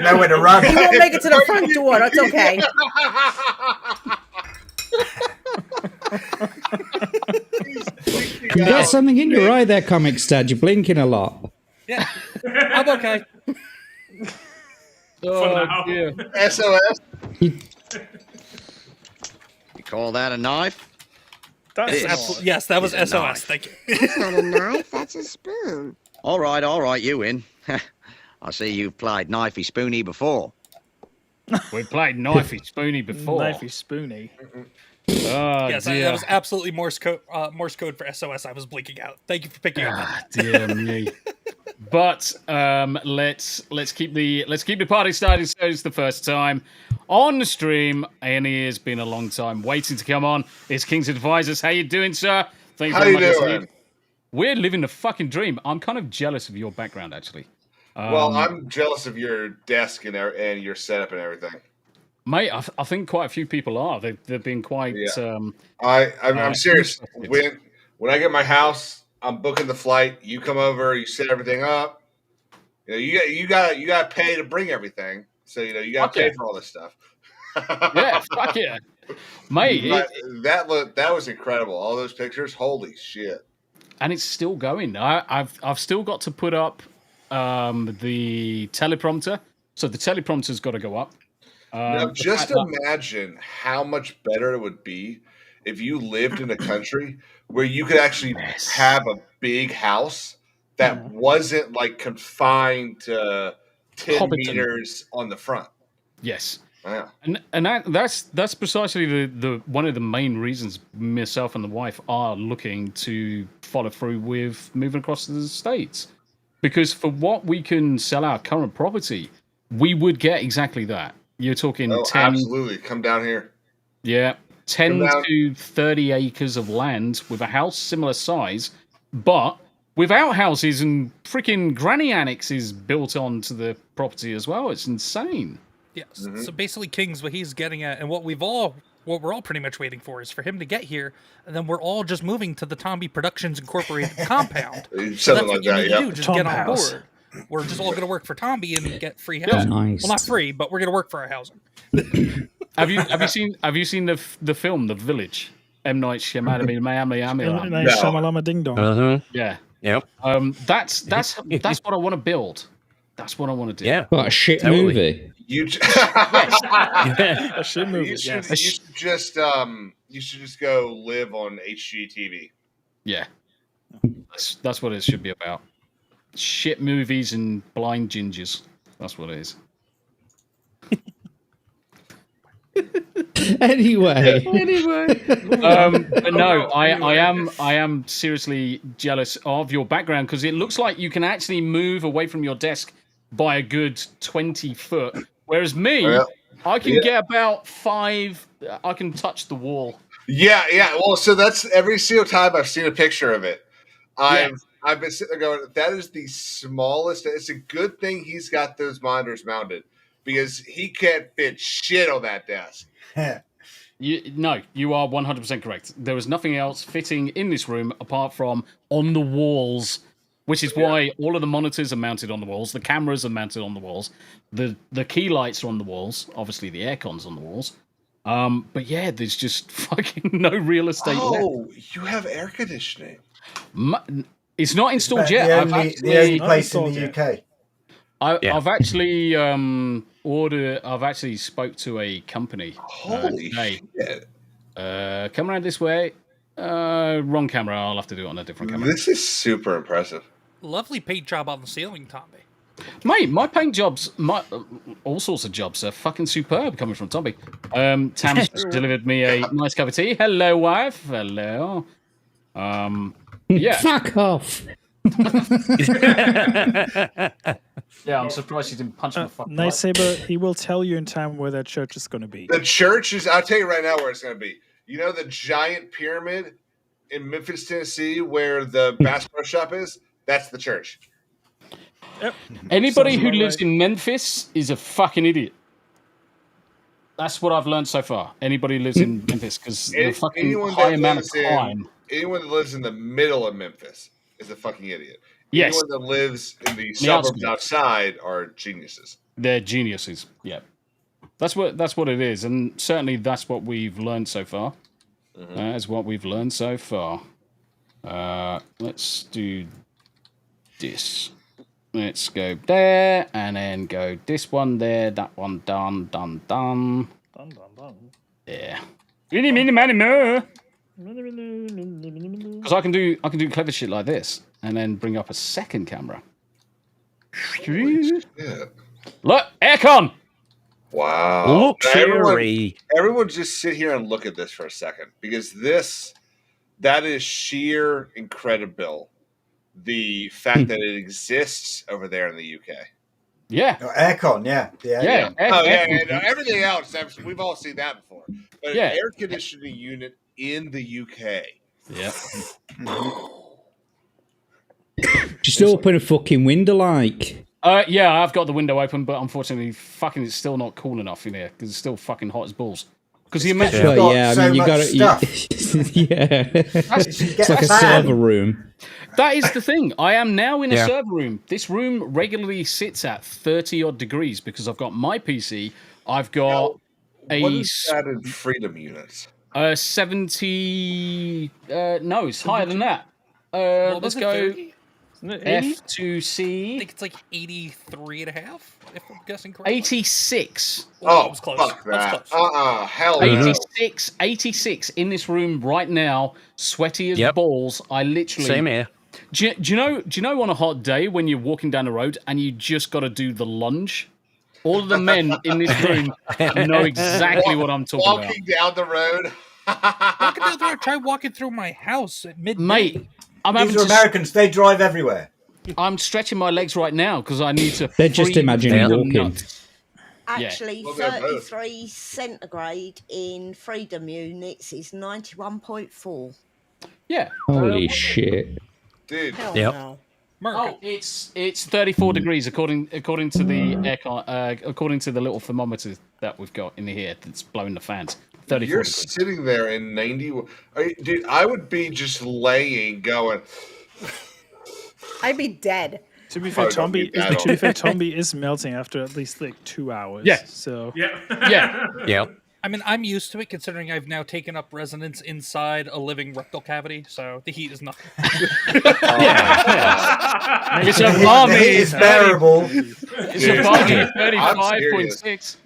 Nowhere to run. He won't make it to the front door. That's okay. You got something in your eye there, ComixDad. You're blinking a lot. Yeah, I'm okay. Oh, dear. SOS. You call that a knife? Yes, that was SOS. Knife. Thank you. That's not a knife, that's a spoon. All right, you win. I see you've played knifey spoony before. We played knifey spoony before. Knifey spoony. Oh, Yes, dear. that was absolutely Morse code for SOS. I was blinking out. Thank you for picking up. Ah, dear me. But let's keep the party started. So it's the first time on the stream, and it has been a long time waiting to come on. It's KingsAdvisors. How you doing, sir? Thank you How very you much. doing? We're living the fucking dream. I'm kind of jealous of your background, actually. Well, I'm jealous of your desk and your setup and everything. Mate, I think quite a few people are. They've been quite. Yeah. I'm serious. interested. When I get my house, I'm booking the flight. You come over, you set everything up. You got to pay to bring everything. So you got to pay for all this stuff. Yeah, fuck yeah, mate. That was incredible. All those pictures, holy shit! And it's still going. I've still got to put up the teleprompter. So the teleprompter's got to go up. Now, just imagine how much better it would be if you lived in a country where you could actually have a big house that wasn't like confined to 10 Hobbiton. meters on the front. Yes. Yeah. And that's precisely the one of the main reasons myself and the wife are looking to follow through with moving across to the States. Because for what we can sell our current property, we would get exactly that. You're talking 10... absolutely. Come down here. Yeah. 10 to 30 acres of land with a house similar size, but without houses and freaking granny annexes built onto the property as well. It's insane. Yes. So basically, Kings, what he's getting at, and what we've all what we're all pretty much waiting for is for him to get here, and then we're all just moving to the Tombi Productions Incorporated compound. So that's what you need to do. Just get on board. We're just all going to work for Tombi and get free housing. Nice. Well, not free, but we're going to work for our housing. Have you seen the film The Village? M. Night Shyamalan. Shamalama Ding Dong. Yeah. Yep. That's what I want to build. That's what I want to do. Yeah. What a shit movie. You A shit movie. you should just go live on HGTV. Yeah. That's what it should be about. Shit movies and blind gingers. That's what it is. Anyway. But no, I am seriously jealous of your background because it looks like you can actually move away from your desk by a good 20 foot, whereas me, I can get about 5. I can touch the wall. Yeah. Well, so that's every single time I've seen a picture of it. I've been sitting there going, that is the smallest. It's a good thing he's got those monitors mounted because he can't fit shit on that desk. You are 100% correct. There was nothing else fitting in this room apart from on the walls, which is why all of the monitors are mounted on the walls, the cameras are mounted on the walls, the key lights are on the walls, obviously the aircon's on the walls. But yeah, there's just fucking no real estate left. Oh, you have air conditioning. It's not installed yet. The only place in the UK. I've actually I've actually spoke to a company. Holy shit! Come around this way. Wrong camera. I'll have to do it on a different camera. This is super impressive. Lovely paint job on the ceiling, Tombi. Mate, my paint jobs, all sorts of jobs are fucking superb coming from Tombi. Tam's delivered me a nice cup of tea. Hello, wife. Hello. Yeah. Fuck off. Yeah, I'm surprised she didn't punch him in the fucking Night Saber, he will tell you in time where that church is going to be. The church is, I'll tell you right now where it's going to be. You know the giant pyramid in Memphis, Tennessee, where the Bass Pro Shop is? That's the church. Yep. Anybody who lives in Memphis is a fucking idiot. That's what I've learned so far. Anybody who lives in Memphis, because the fucking high amount of crime. Anyone that lives in the middle of Memphis is a fucking idiot. Yes. Anyone that lives in the suburbs outside are geniuses. They're geniuses. Yeah. That's what it is, and certainly that's what we've learned so far. That's what we've learned so far. Let's do this. Let's go there, and then go this one there, that one done. Yeah. Really, many more. Because I can do clever shit like this, and then bring up a second camera. Look, aircon. Wow. Luxury. Everyone just sit here and look at this for a second, because that is sheer incredible. The fact that it exists over there in the UK. Yeah. Oh, aircon, yeah. No, everything else, we've all seen that before. But an air conditioning unit in the UK. Yeah. Just open a fucking window, like. Yeah, I've got the window open, but unfortunately, fucking, it's still not cool enough in here because it's still fucking hot as balls. Because you mentioned, I mean, you got it. Yeah, it's like a server room. That is the thing. I am now in a server room. This room regularly sits at 30 odd degrees because I've got my PC. I've got what is that in freedom units? 70. No, it's higher than that. Let's go. F2C. I think it's like 83 and a half, if I'm guessing correctly. 86. Oh, that was close. Fuck that. Hell no. 86 in this room right now, sweaty as balls. I literally... Same here. Do you know on a hot day when you're walking down the road and you just got to do the lunge? All of the men in this room know exactly what I'm talking about. Walking down the road. Walking down the road, try walking through my house at midnight. Mate, these are Americans. They drive everywhere. I'm stretching my legs right now because I need to... They're just imagining walking. Actually, 33 centigrade in freedom units is 91.4. Yeah. Holy shit. Dude. Hell Yep. no. Oh, it's 34 degrees according to the aircon, according to the little thermometer that we've got in here that's blowing the fans. 30, You're 40 quid. sitting there in 90. Dude, I would be just laying, going. I'd be dead. To be fair, Tombi is melting after at least like 2 hours. Yeah. So yeah. I mean, I'm used to it considering I've now taken up residence inside a living rectal cavity, so the heat is nothing. It's a balmy. It's bearable. It's a balmy 35.6.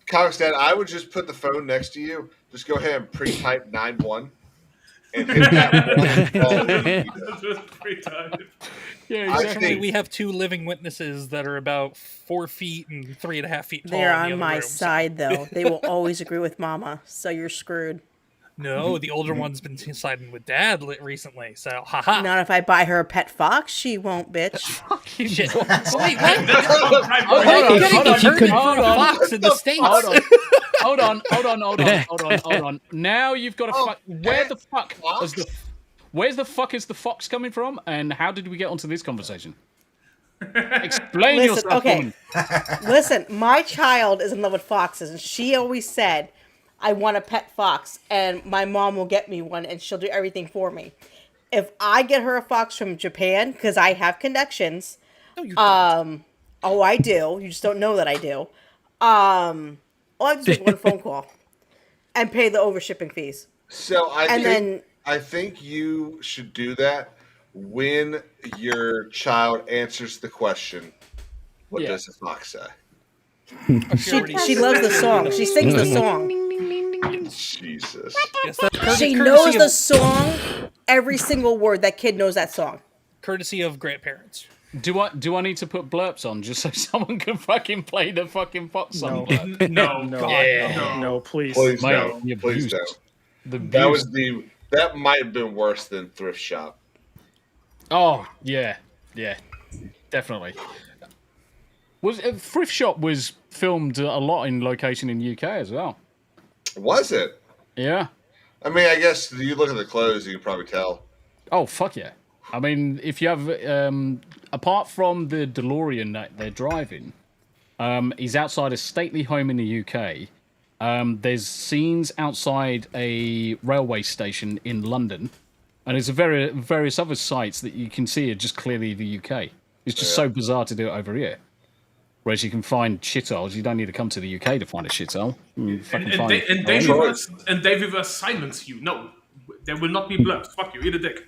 ComixDad, I would just put the phone next to you. Just go ahead and pre-type 9-1 and hit that one. Just pre-type. Yeah, exactly. We have 2 living witnesses that are about 4 feet and 3.5 feet tall. They're in the on other my room, side, though. They will always agree with Mama, so you're screwed. No, the older one's been siding with Dad recently, so haha. Not if I buy her a pet fox, she won't, bitch. Shit. Wait, what? Fox in the States. Hold on. Now you've got to where the fuck is the fox coming from, and how did we get onto this conversation? Explain yourself. Okay. Listen, my child is in love with foxes, and she always said, I want a pet fox, and my mom will get me one, and she'll do everything for me. If I get her a fox from Japan, because I have connections, I do. You just don't know that I do. I'll have to make one phone call and pay the over-shipping fees. So I think you should do that when your child answers the question, what does a fox say? She loves the song. She sings the song. Jesus. She knows the song, every single word. That kid knows that song. Courtesy of grandparents. Do I need to put blurps on just so someone can fucking play the fucking fox song? No, please. Please Mate, don't. you Please abused. don't. That might have been worse than Thrift Shop. Oh yeah, definitely. Thrift Shop was filmed a lot in location in UK as well. Was it? Yeah. I mean, I guess you look at the clothes, you can probably tell. Oh fuck yeah! I mean, if you have apart from the DeLorean that they're driving, he's outside a stately home in the UK. There's scenes outside a railway station in London, and there's various other sites that you can see are just clearly the UK. It's just so bizarre to do it over here. Whereas you can find shitholes, you don't need to come to the UK to find a shithole. And they reverse silence you. No, there will not be blood. Fuck you, eat a dick.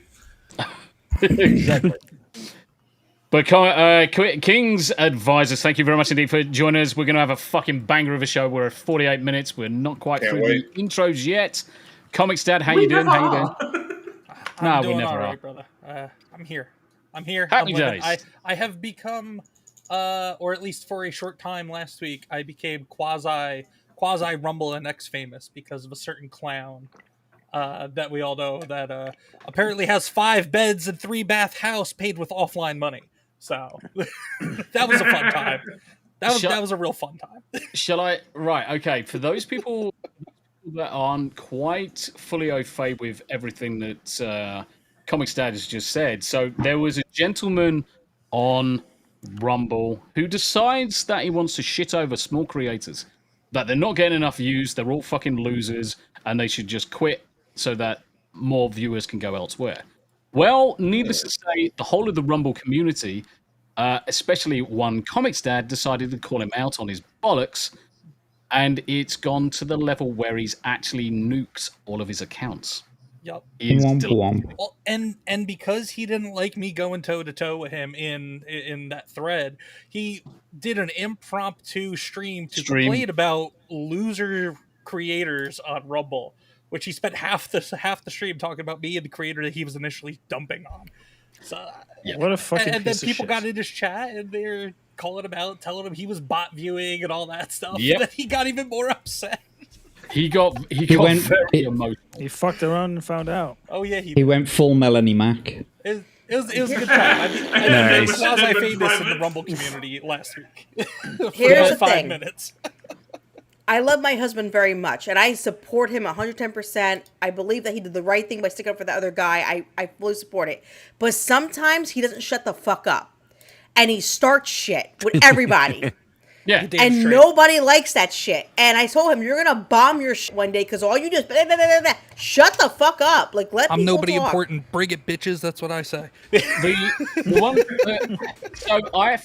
Exactly. But KingsAdvisors, thank you very much indeed for joining us. We're going to have a fucking banger of a show. We're at 48 minutes. We're not quite through the intros yet. ComixDad, how you doing? I'm doing all right, brother. I'm here. Happy days. I have become, or at least for a short time last week, I became quasi Rumble and X famous because of a certain clown that we all know that apparently has 5 beds and 3 bath house paid with offline money. So that was a fun time. That was a real fun time. Shall I? Right. Okay. For those people that aren't quite fully au fait with everything that ComixDad has just said, so there was a gentleman on Rumble who decides that he wants to shit over small creators, that they're not getting enough views, they're all fucking losers, and they should just quit so that more viewers can go elsewhere. Well, needless to say, the whole of the Rumble community, especially one ComixDad, decided to call him out on his bollocks, and it's gone to the level where he's actually nuked all of his accounts. Yep. Well, and because he didn't like me going toe to toe with him in that thread, he did an impromptu stream to complain about loser creators on Rumble, which he spent half the stream talking about me and the creator that he was initially dumping on. So what a fucking and then piece of people shit. got in his chat and they're calling him out, telling him he was bot viewing and all that stuff. Yep. And then he got even more upset. He got went- very emotional. He fucked around and found out. Oh yeah, He went full Melanie Mac. It was a good time. I became quasi-famous in the Rumble community last week. Here's For the 5 thing. minutes. I love my husband very much, and I support him 110%. I believe that he did the right thing by sticking up for the other guy. I fully support it. But sometimes he doesn't shut the fuck up. And he starts shit with everybody. Yeah. And nobody likes that shit. And I told him, you're gonna bomb your shit one day because all you do is blah, blah, blah, blah, blah. Shut the fuck up. Like, let I'm people nobody talk. important. Bring it, bitches. That's what I say. The one, so I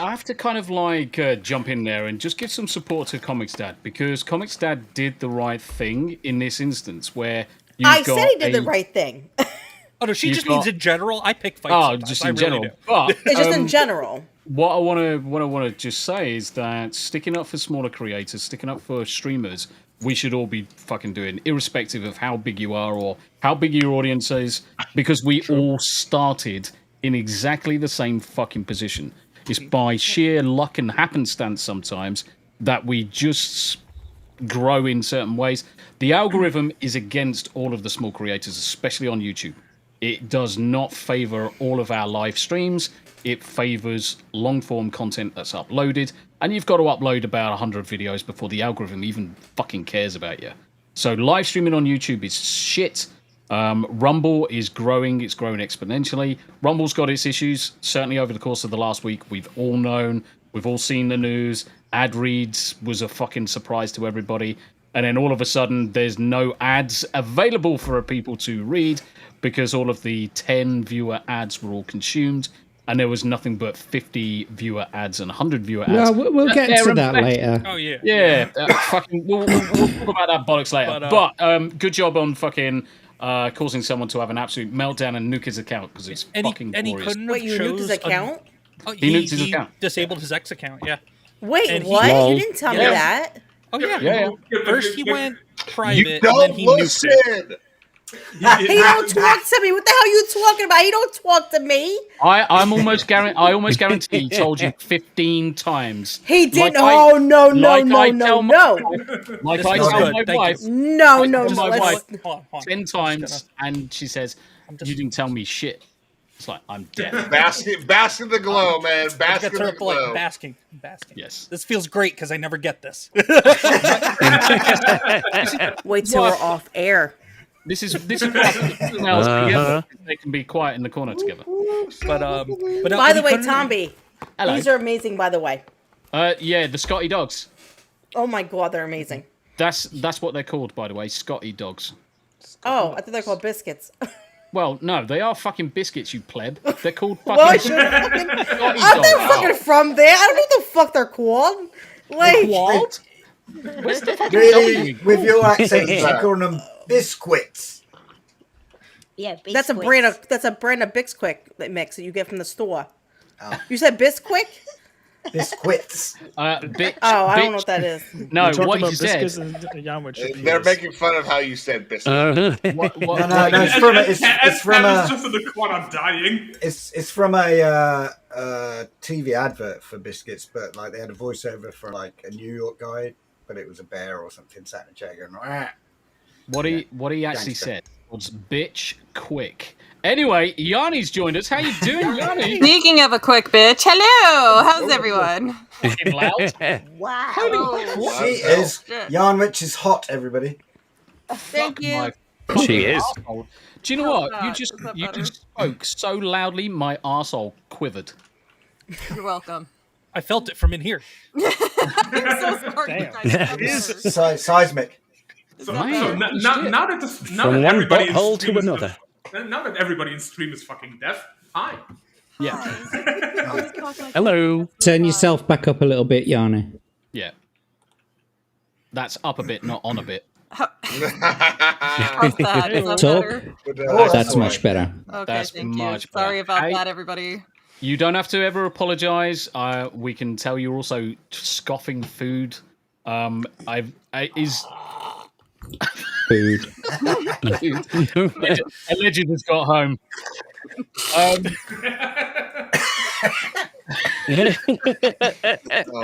have to kind of like jump in there and just give some support to ComixDad, because ComixDad did the right thing in this instance where I said he did the right thing. Oh, no, she You've just got- means in general. I pick fights. Oh, sometimes. just I in really general. do. But, It's just in general. What I want to just say is that sticking up for smaller creators, sticking up for streamers, we should all be fucking doing, irrespective of how big you are or how big your audience is, because we all started in exactly the same fucking position. It's by sheer luck and happenstance sometimes that we just grow in certain ways. The algorithm is against all of the small creators, especially on YouTube. It does not favor all of our live streams. It favors long-form content that's uploaded, and you've got to upload about 100 videos before the algorithm even fucking cares about you. So live streaming on YouTube is shit. Rumble is growing. It's growing exponentially. Rumble's got its issues, certainly over the course of the last week. We've all known. We've all seen the news. Ad reads was a fucking surprise to everybody. And then all of a sudden, there's no ads available for people to read because all of the 10 viewer ads were all consumed. And there was nothing but 50 viewer ads and 100 viewer ads. Well, we'll get to that later. Oh, yeah. Yeah, fucking. We'll talk about that bollocks later. But good job on fucking causing someone to have an absolute meltdown and nuke his account because it's fucking and he glorious. couldn't have Wait, you nuked his chose account? He nuked his account. Disabled his ex account. Yeah. Wait, And what? Lol. You didn't tell me that. Oh yeah. Yeah. First he went private, You and don't then he nuked listen. it. He don't talk to me. What the hell are you talking about? He don't talk to me. I almost guarantee he told you 15 times. He didn't. Like Oh, no, no, like no, I no, tell no. Like This I is tell good, my thank you. wife. No, I no, tell no. my Let's, wife Hold on. 10 times, and she says, "You didn't tell me shit." It's like I'm dead. Bask in the glow, man. Bask in the Like glow. basking. Yes. This feels great because I never get this. wait till we're off air. This is why females together, they can be quiet in the corner together. But By the way, Tombi, Hello. these are amazing. By the way, Yeah, the Scotty dogs. oh my god, they're amazing. That's what they're called, by the way, Scotty dogs. Oh, I thought they're called biscuits. Well, no, they are fucking biscuits, you pleb. They're called Well, I fucking should fucking. Scotty I'm not dogs. fucking from there. I don't know what the fuck they're called. Like, What? Where's the fucking Really, W? with your accent, you should call them biscuits. Yeah, that's a brand of Bisquick mix that you get from the store. You said Bisquick? Biscuits. Bitch, Oh, I don't know what that is. No, We're talking what about he said. biscuits and Yanwich should be They're his. making fun of how you said biscuit. No, it's from a, it's from a, just in the corner dying. it's from a TV advert for biscuits, but like they had a voiceover for like a New York guy, but it was a bear or something sat in a chair going. Rah. What he actually Gangster. said was bitch quick. Anyway, Yanni's joined us. How you doing, Yanni? Speaking of a quick bitch, hello. How's everyone? Fucking loud. Wow. She is. Yanwich is hot, everybody. Thank you. She is. Arsehole. Do you know what? that? You just Is that you better? just spoke so loudly, my arsehole quivered. You're welcome. I felt it from in here. I'm so sorry. You guys. It is. Seismic. So Man, now that From one everybody in butthole to stream is- another. Now that everybody in stream is fucking deaf, hi. Yeah. Hello. Turn yourself back up a little bit, Yanni. Yeah. That's up a bit, not on a bit. How's that? Is that Talk. better? That's much better. Okay, That's thank much you. Sorry better. about Hey. that, everybody. You don't have to ever apologize. We can tell you're also scoffing food. Is Food. Alleged has got home. Oh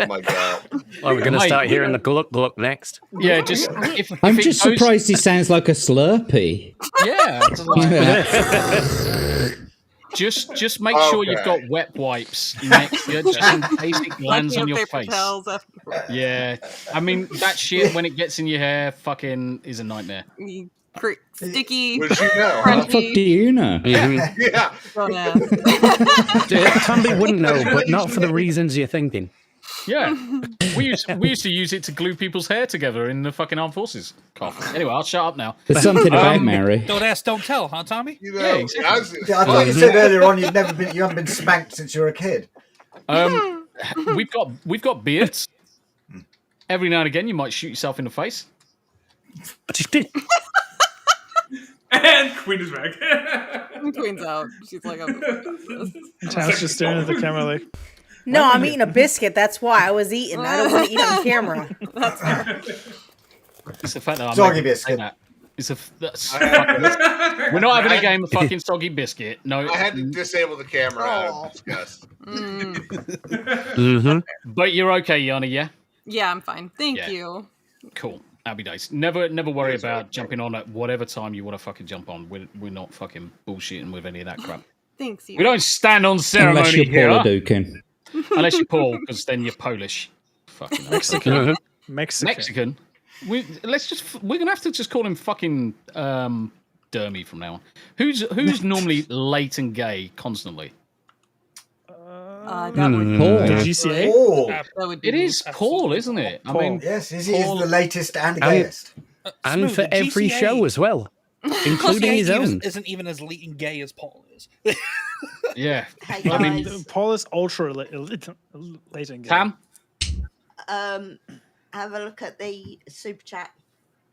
my god. Are we going to Mate. start hearing the gluck gluck next? Yeah, just I'm if it just goes- surprised he sounds like a Slurpee. Yeah, it's like- just make sure you've got Okay. wet wipes next to you, just in case it lands Lucky on your paper face. towels after- Yeah, I mean that shit when it gets in your hair, fucking is a nightmare. Sticky, What did you know? How the fuck do you know? Mhm. Yeah. Oh, yeah. Tombi wouldn't know, but not for the reasons you're thinking. Yeah, we used to use it to glue people's hair together in the fucking armed forces. Cough. Anyway, I'll shut up now. There's something about Mary. Don't ask, don't tell, huh, Tommy? You know, Yeah, exactly. Yeah, I thought you said earlier on you haven't been spanked since you were a kid. We've got beards. Every now and again, you might shoot yourself in the face. And Queen is back. Queen's out. She's like, Child's just staring at the camera like. No, I'm eating a biscuit. That's why I was eating. I don't want to eat on camera. It's the fact that Soggy biscuit. We're not having a game of fucking soggy biscuit. No, I had to disable the camera out of disgust. But you're okay, Yana. Yeah. yeah, I'm fine. Thank Yeah. you. Cool. Happy days. Never worry about jumping on at whatever time you want to fucking jump on. We're not fucking bullshitting with any of that crap. Thanks, you. We don't stand on ceremony Unless you're here. Paul Hadouken. Unless you're Paul, because then you're Polish. Fucking Mexican. Mexican. We're gonna have to just call him fucking Dermy from now on. Who's normally late and gay constantly? That would Paul. The GCA? Oh, that would be It is Paul, isn't it? I mean, yes, he is the latest and gayest. And Smooth, for the every GCA show as well, including his own. Isn't even as late and gay as Paul is. yeah. Hey I guys, mean, Paul is ultra late and gay. Pam? have a look at the super chat.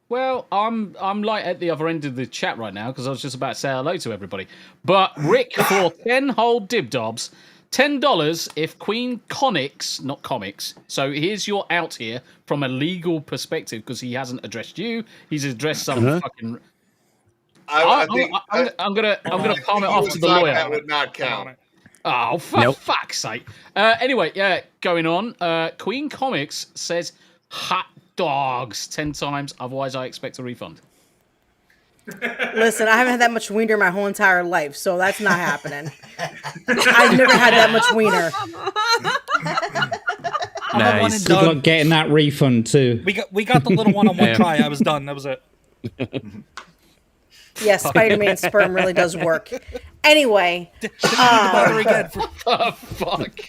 Well, I'm like at the other end of the chat right now because I was just about to say hello to everybody. But Rick for 10 whole dibdobs, $10 if QueenComix, not comics. So here's your out here from a legal perspective because he hasn't addressed you. He's addressed some fucking. I'm gonna palm it off to the lawyer. That would not count. Oh, for fuck's sake. Anyway, yeah, going on. QueenComix says hot dogs 10 times, otherwise I expect a refund. Listen, I haven't had that much wiener my whole entire life, so that's not happening. I've never had that much wiener. Nice. Good luck getting that refund too. We got the little one on one try. I was done. That was it. Yes, Spider-Man sperm really does work. Anyway, Oh, fuck.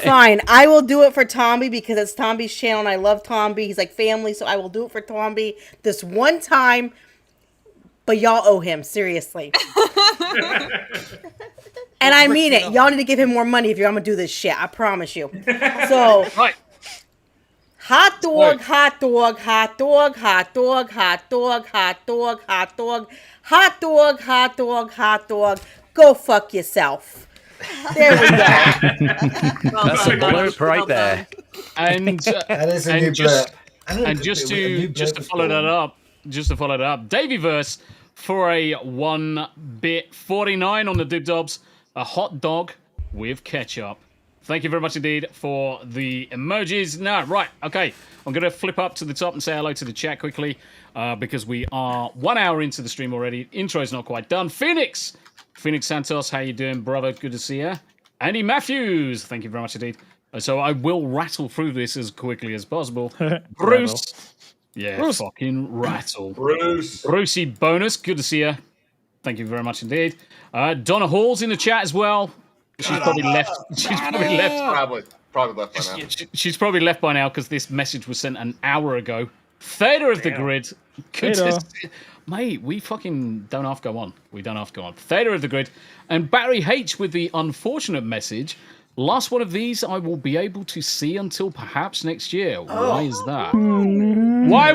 fine. I will do it for Tombi because it's Tombi's channel and I love Tombi. He's like family, so I will do it for Tombi this one time. But y'all owe him, seriously. And I mean it. Y'all need to give him more money if you're going to do this shit. I promise you. So, right. Hot dog, hot dog, hot dog, hot dog, hot dog, hot dog, hot dog, hot dog, hot dog, hot dog. Go fuck yourself. There we go. That's a blurb right there. And That is a and new just blurb. and just to follow that up, Davyverse for a 1-bit 49 on the dibdobs, a hot dog with ketchup. Thank you very much indeed for the emojis. Now, right, okay. I'm going to flip up to the top and say hello to the chat quickly because we are 1 hour into the stream already. Intro's not quite done. Phoenix Santos, how you doing, brother? Good to see you. Andy Matthews, thank you very much indeed. So I will rattle through this as quickly as possible. Bruce. Yeah, Bruce. Fucking rattle. Brucey Bonus, good to see you. Thank you very much indeed. Donna Hall's in the chat as well. She's probably left. Probably left by now. She's probably left by now because this message was sent an hour ago. Theta of the Grid. Good to see. Mate, we fucking don't have to go on. We don't have to go on. Theta of the Grid. And Barry H with the unfortunate message. Last one of these I will be able to see until perhaps next year. Why is that? Why?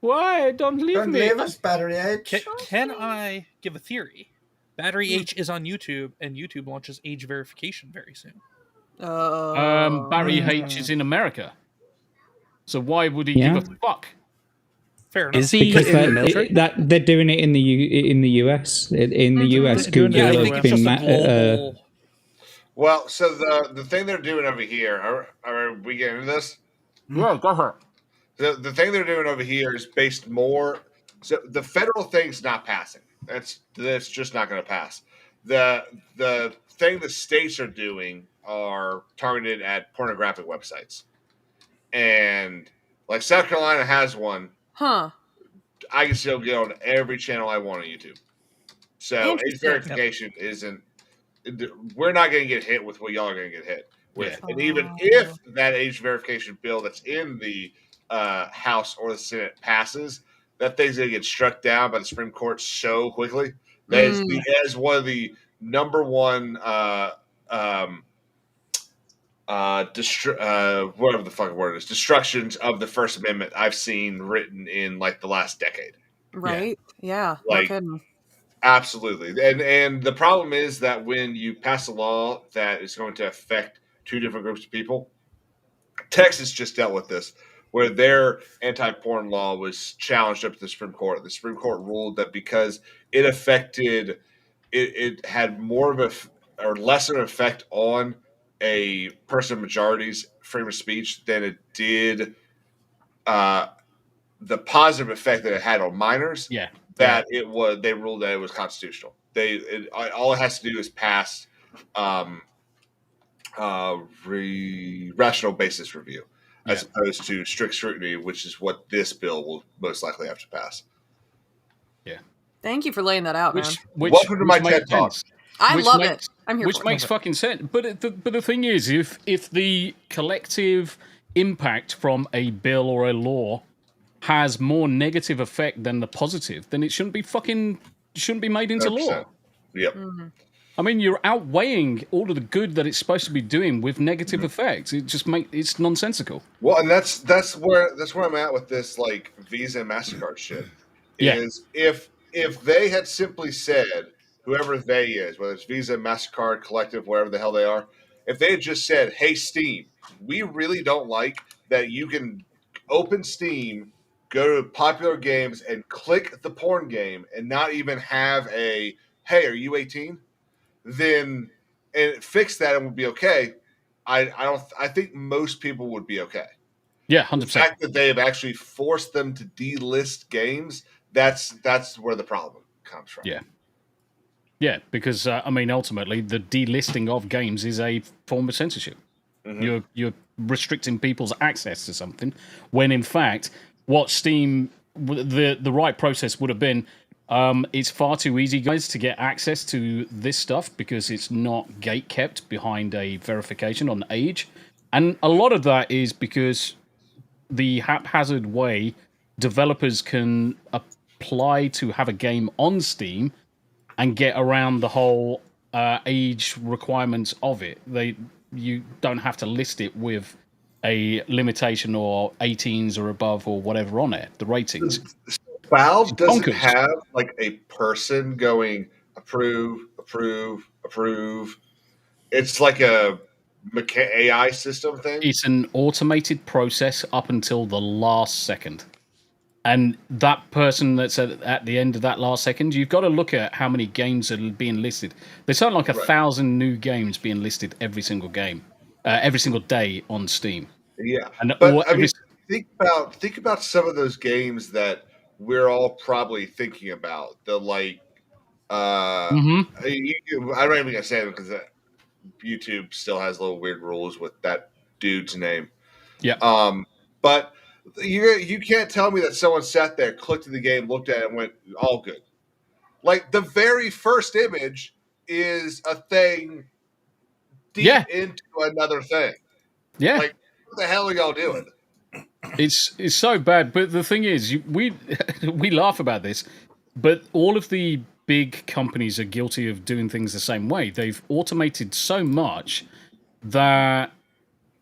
Why? Don't leave me. Leave us, Battery H. Can I give a theory? Battery H is on YouTube, and YouTube launches age verification very soon. Barry H is in America. So why would he give a fuck? Fair enough. Is he in the military? They're doing it in the US. In the US, Google have been Well, so the thing they're doing over here, are we getting into this? Yeah, go for it. The thing they're doing over here is based more. So the federal thing's not passing. That's just not going to pass. The thing the states are doing are targeted at pornographic websites, and like South Carolina has one. Huh. I can still get on every channel I want on YouTube. So age verification isn't. We're not going to get hit with what y'all are going to get hit. with. And even if that age verification bill that's in the House or the Senate passes, that thing's going to get struck down by the Supreme Court so quickly. That is one of the number one whatever the fucking word is, destructions of the First Amendment I've seen written in like the last decade. Right? Yeah. Like, no kidding. absolutely. And the problem is that when you pass a law that is going to affect two different groups of people, Texas just dealt with this, where their anti-porn law was challenged up to the Supreme Court. The Supreme Court ruled that because it affected, it had more of a or less of an effect on a person of majority's freedom of speech than it did the positive effect that it had on minors. Yeah, that it was. They ruled that it was constitutional. All it has to do is pass rational basis review, as opposed to strict scrutiny, which is what this bill will most likely have to pass. Yeah. Thank you for laying that out, man. Welcome to my TED Talk. I love it. I'm here Which for it. makes fucking sense. But the thing is, if the collective impact from a bill or a law has more negative effect than the positive, then it shouldn't be made into 100%. law. Yep. I mean, you're outweighing all of the good that it's supposed to be doing with negative effects. It just it's nonsensical. Well, and that's where I'm at with this, like, Visa and MasterCard shit. Is if they had simply said, whoever they is, whether it's Visa, MasterCard, Collective, wherever the hell they are, if they had just said, hey, Steam, we really don't like that you can open Steam, go to popular games, and click the porn game and not even have a, hey, are you 18? Then, and fix that and would be okay. I think most people would be okay. Yeah, 100%. The fact that they have actually forced them to delist games, that's where the problem comes from. Yeah. Yeah, because, I mean, ultimately, the delisting of games is a form of censorship. You're restricting people's access to something, when, in fact, what Steam, the right process would have been, it's far too easy, guys, to get access to this stuff because it's not gate-kept behind a verification on age. And a lot of that is because the haphazard way developers can apply to have a game on Steam and get around the whole age requirements of it. You don't have to list it with a limitation or 18s or above or whatever on it, the ratings. Valve doesn't have like a person going approve. It's like a AI system thing. It's an automated process up until the last second. And that person that's at the end of that last second, you've got to look at how many games are being listed. There's something like 1,000 new games being listed every single day on Steam. Yeah, and but I mean, think about some of those games that we're all probably thinking about. The like, I'm not even gonna say them because YouTube still has little weird rules with that dude's name. Yeah. But you can't tell me that someone sat there, clicked the game, looked at it, and went, all good. Like, the very first image is a thing deep into another thing. Yeah. Like, what the hell are y'all doing? It's so bad. But the thing is, we laugh about this, but all of the big companies are guilty of doing things the same way. They've automated so much that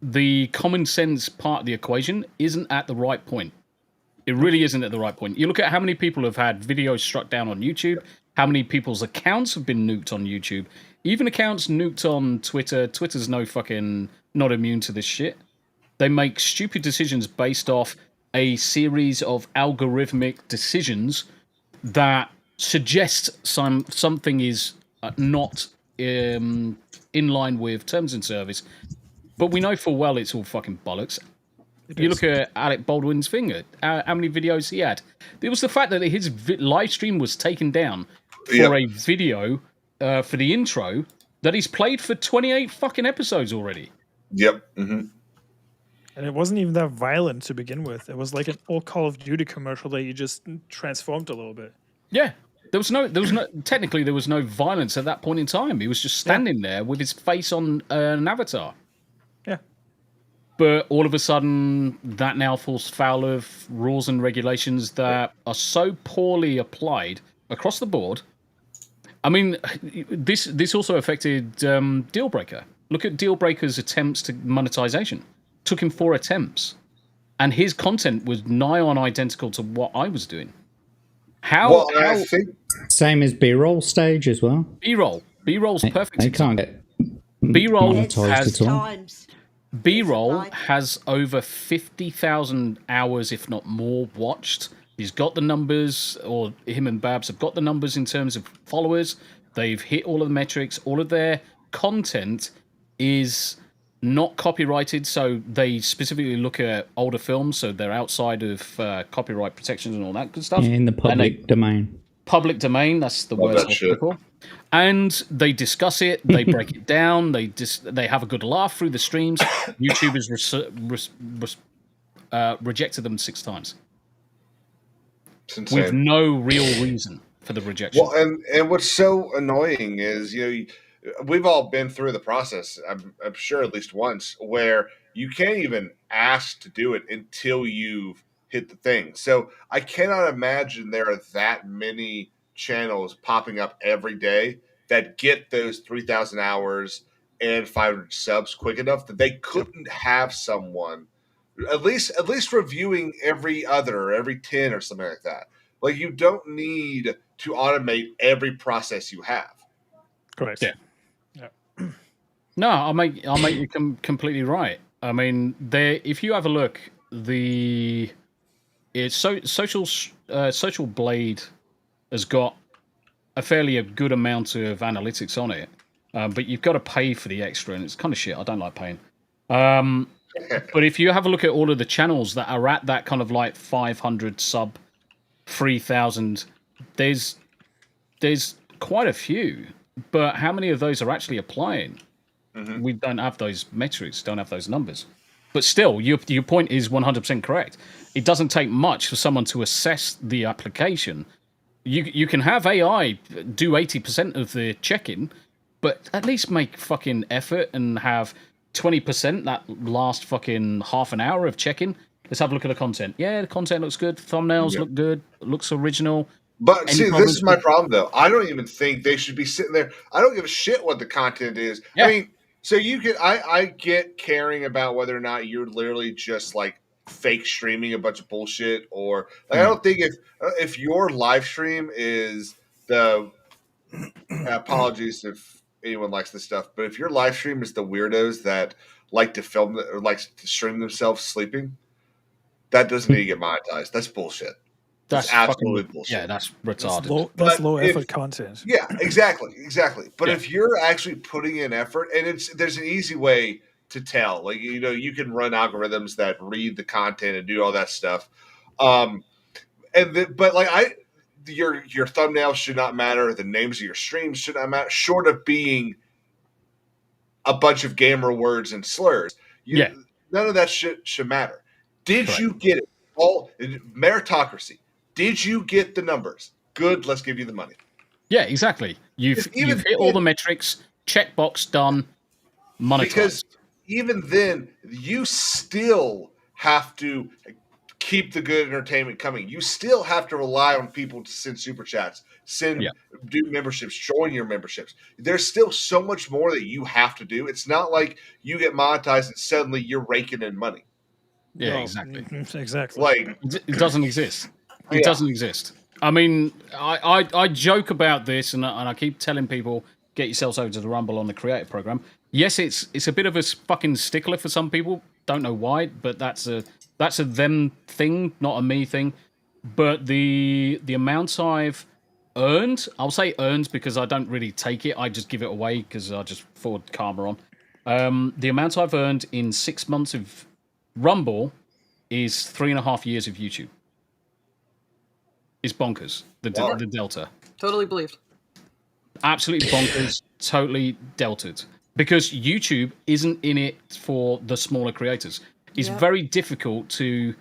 the common sense part of the equation isn't at the right point. It really isn't at the right point. You look at how many people have had videos struck down on YouTube, how many people's accounts have been nuked on YouTube, even accounts nuked on Twitter. Twitter's not immune to this shit. They make stupid decisions based off a series of algorithmic decisions that suggest something is not in line with terms and service. But we know full well it's all fucking bollocks. You look at Alec Baldwin's finger, how many videos he had. It was the fact that his live stream was taken down for a video for the intro that he's played for 28 fucking episodes already. Yep. And it wasn't even that violent to begin with. It was like an old Call of Duty commercial that you just transformed a little bit. Yeah. Technically there was no violence at that point in time. He was just standing there with his face on an avatar. Yeah. But all of a sudden, that now falls foul of rules and regulations that are so poorly applied across the board. I mean, this also affected Dealbreaker. Look at Dealbreaker's attempts to monetization. Took him 4 attempts, and his content was nigh on identical to what I was doing. How I think same as B-roll stage as well. B-roll's perfect. They can't get B-roll monetized at all. B-roll has over 50,000 hours, if not more, watched. He's got the numbers, or him and Babs have got the numbers in terms of followers. They've hit all of the metrics. All of their content is not copyrighted, so they specifically look at older films, so they're outside of copyright protections and all that good stuff. Yeah, in the public domain. Public domain, that's the word I was looking for. And they discuss it, they break it down, they have a good laugh through the streams. YouTube has rejected them 6 times. With no real reason for the rejection. Well, and what's so annoying is, we've all been through the process, I'm sure at least once, where you can't even ask to do it until you've hit the thing. So I cannot imagine there are that many channels popping up every day that get those 3,000 hours and 500 subs quick enough that they couldn't have someone at least reviewing every 10 or something like that. Like, you don't need to automate every process you have. Correct. Yeah. No, I'll make you completely right. I mean, if you have a look, Social Blade has got a fairly good amount of analytics on it, but you've got to pay for the extra, and it's kind of shit. I don't like paying. But if you have a look at all of the channels that are at that kind of like 500 sub, 3,000, there's quite a few. But how many of those are actually applying? Mm-hmm. We don't have those metrics, don't have those numbers. But still, your point is 100% correct. It doesn't take much for someone to assess the application. You can have AI do 80% of the check-in, but at least make fucking effort and have 20% that last fucking half an hour of check-in. Let's have a look at the content. Yeah, the content looks good. Thumbnails look good. It looks original. But see, this is my problem, though. I don't even think they should be sitting there. I don't give a shit what the content is. Yeah. I mean, so you can. I get caring about whether or not you're literally just like fake streaming a bunch of bullshit, or like, I don't think if your live stream is the apologies if anyone likes this stuff, but if your live stream is the weirdos that like to film or like to stream themselves sleeping, that doesn't need to get monetized. That's bullshit. That's absolutely bullshit. Yeah, that's retarded. That's low effort content. Yeah, exactly. But if you're actually putting in effort, and there's an easy way to tell. Like, you can run algorithms that read the content and do all that stuff. But your thumbnails should not matter. The names of your streams should not matter. Short of being a bunch of gamer words and slurs, none of that should matter. Did you get it? All meritocracy. Did you get the numbers? Good. Let's give you the money. Yeah, exactly. You've hit all the metrics. Checkbox done. Monetized. Because even then, you still have to keep the good entertainment coming. You still have to rely on people to send super chats, do memberships, join your memberships. There's still so much more that you have to do. It's not like you get monetized and suddenly you're raking in money. Yeah, exactly. Exactly. Like, it doesn't exist. It doesn't exist. I mean, I joke about this, and I keep telling people, get yourselves over to the Rumble on the Creative Program. Yes, it's a bit of a fucking stickler for some people. Don't know why, but that's a them thing, not a me thing. But the amount I've earned, I'll say earned because I don't really take it. I just give it away because I just forward karma on. The amount I've earned in 6 months of Rumble is 3.5 years of YouTube. It's bonkers. The delta. Totally believed. Absolutely bonkers. Totally delted. Because YouTube isn't in it for the smaller creators. It's very difficult to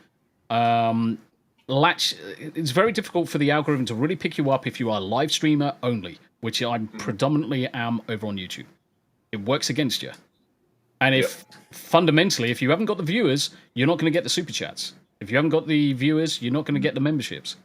latch. It's very difficult for the algorithm to really pick you up if you are a live streamer only, which I predominantly am over on YouTube. It works against you. And if fundamentally, if you haven't got the viewers, you're not going to get the super chats. If you haven't got the viewers, you're not going to get the memberships.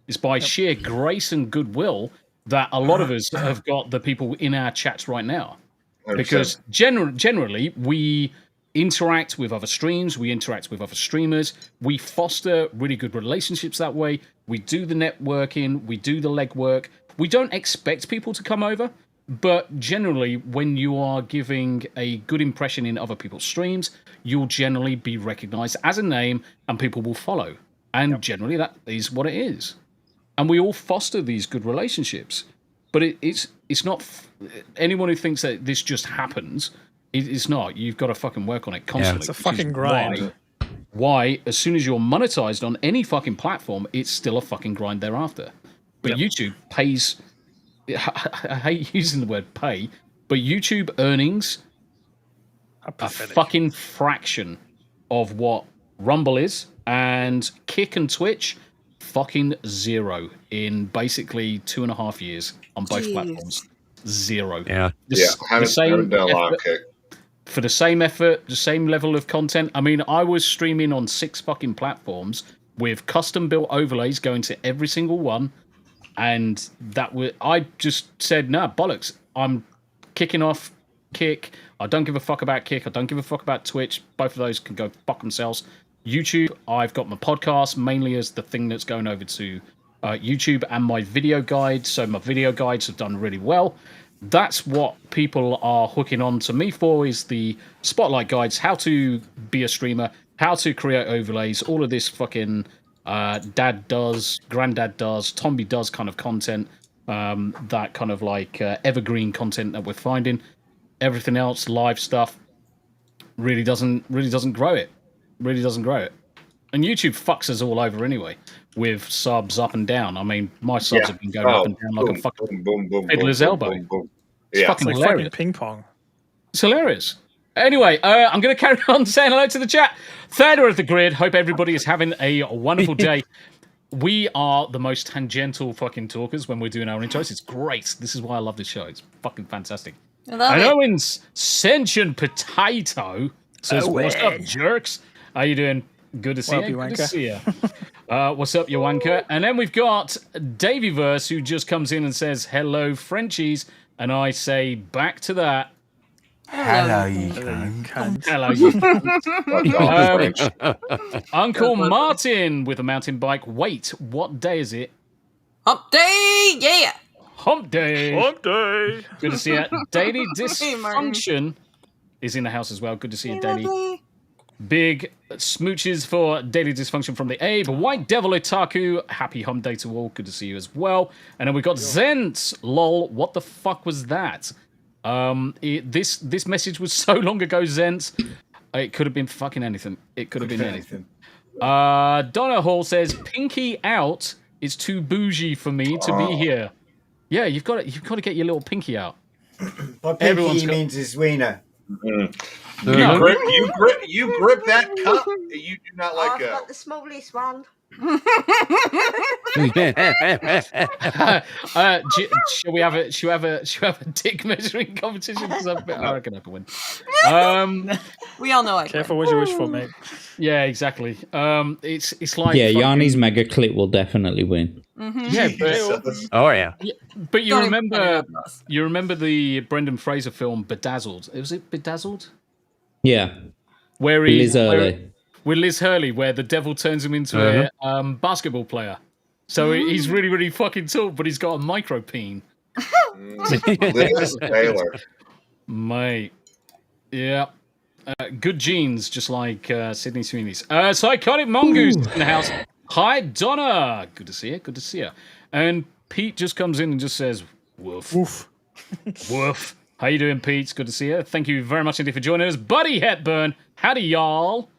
It's by sheer grace and goodwill that a lot of us have got the people in our chats right now. 100%. Because generally, we interact with other streams, we interact with other streamers, we foster really good relationships that way, we do the networking, we do the legwork. We don't expect people to come over, but generally, when you are giving a good impression in other people's streams, you'll generally be recognized as a name and people will follow. And generally, that is what it is. And we all foster these good relationships. But it's not anyone who thinks that this just happens. It's not. You've got to fucking work on it constantly. It's a fucking grind. Why, as soon as you're monetized on any fucking platform, it's still a fucking grind thereafter. But YouTube pays. I hate using the word pay, but YouTube earnings a fucking fraction of what Rumble is, and Kick and Twitch fucking zero in basically 2.5 years on both platforms. Zero. Yeah. Haven't done a lot of Kick. For the same effort, the same level of content. I mean, I was streaming on 6 fucking platforms with custom built overlays going to every single one. And I just said, nah, bollocks. I'm kicking off Kick. I don't give a fuck about Kick. I don't give a fuck about Twitch. Both of those can go fuck themselves. YouTube, I've got my podcast mainly as the thing that's going over to YouTube and my video guides. So my video guides have done really well. That's what people are hooking on to me for, is the spotlight guides, how to be a streamer, how to create overlays, all of this fucking dad does, granddad does, Tombi does kind of content, that kind of like evergreen content that we're finding. Everything else, live stuff, really doesn't grow it. Really doesn't grow it. And YouTube fucks us all over anyway, with subs up and down. I mean, my subs have been going up and down like a fucking fiddler's elbow. It's fucking hilarious. Ping pong. It's hilarious. Anyway, I'm going to carry on saying hello to the chat. Third of the grid. Hope everybody is having a wonderful day. We are the most tangential fucking talkers when we're doing our intros. It's great. This is why I love this show. It's fucking fantastic. And Owen's Sentient Potato says, what's up, jerks? How you doing? Good to see you. Good to see you. What's up, you wanker? And then we've got Davyverse, who just comes in and says, hello, Frenchies. And I say back to that. Hello, you cunt. Hello, you cunt. Uncle Martin with a mountain bike. Wait, what day is it? Hump day, yeah. Hump day. Hump day. Good to see you. Daily Dysfunction is in the house as well. Good to see you, Daily. Big smooches for Daily Dysfunction from the Abe. White Devil Otaku. Happy Hump Day to all. Good to see you as well. And then we got Zent. Lol, what the fuck was that? This message was so long ago, Zent. It could have been fucking anything. It could have been anything. Donna Hall says, pinky out is too bougie for me to be here. Yeah, you've got to get your little pinky out. By pinky, he means his wiener. You grip that cup. You do not let I've go. got the smallest one. Shall we have a dick measuring competition? I reckon I can win. We all know I Careful what you wish for, mate. Yeah, exactly. It's like Yanni's mega clip will definitely win. Yeah, but you remember the Brendan Fraser film Bedazzled? Was it Bedazzled? Yeah. Where with Liz Hurley, where the devil turns him into a basketball player. So he's really, really fucking tall, but he's got a micro peen. Liz Taylor. Mate. Yeah. Good genes, just like Sydney Sweeney's. Psychotic Mongoose in the house. Hi, Donna. Good to see you. Good to see you. And Pete just comes in and just says, woof. Woof. Woof. How you doing, Pete? It's good to see you. Thank you very much indeed for joining us. Buddy Hepburn. Howdy, y'all.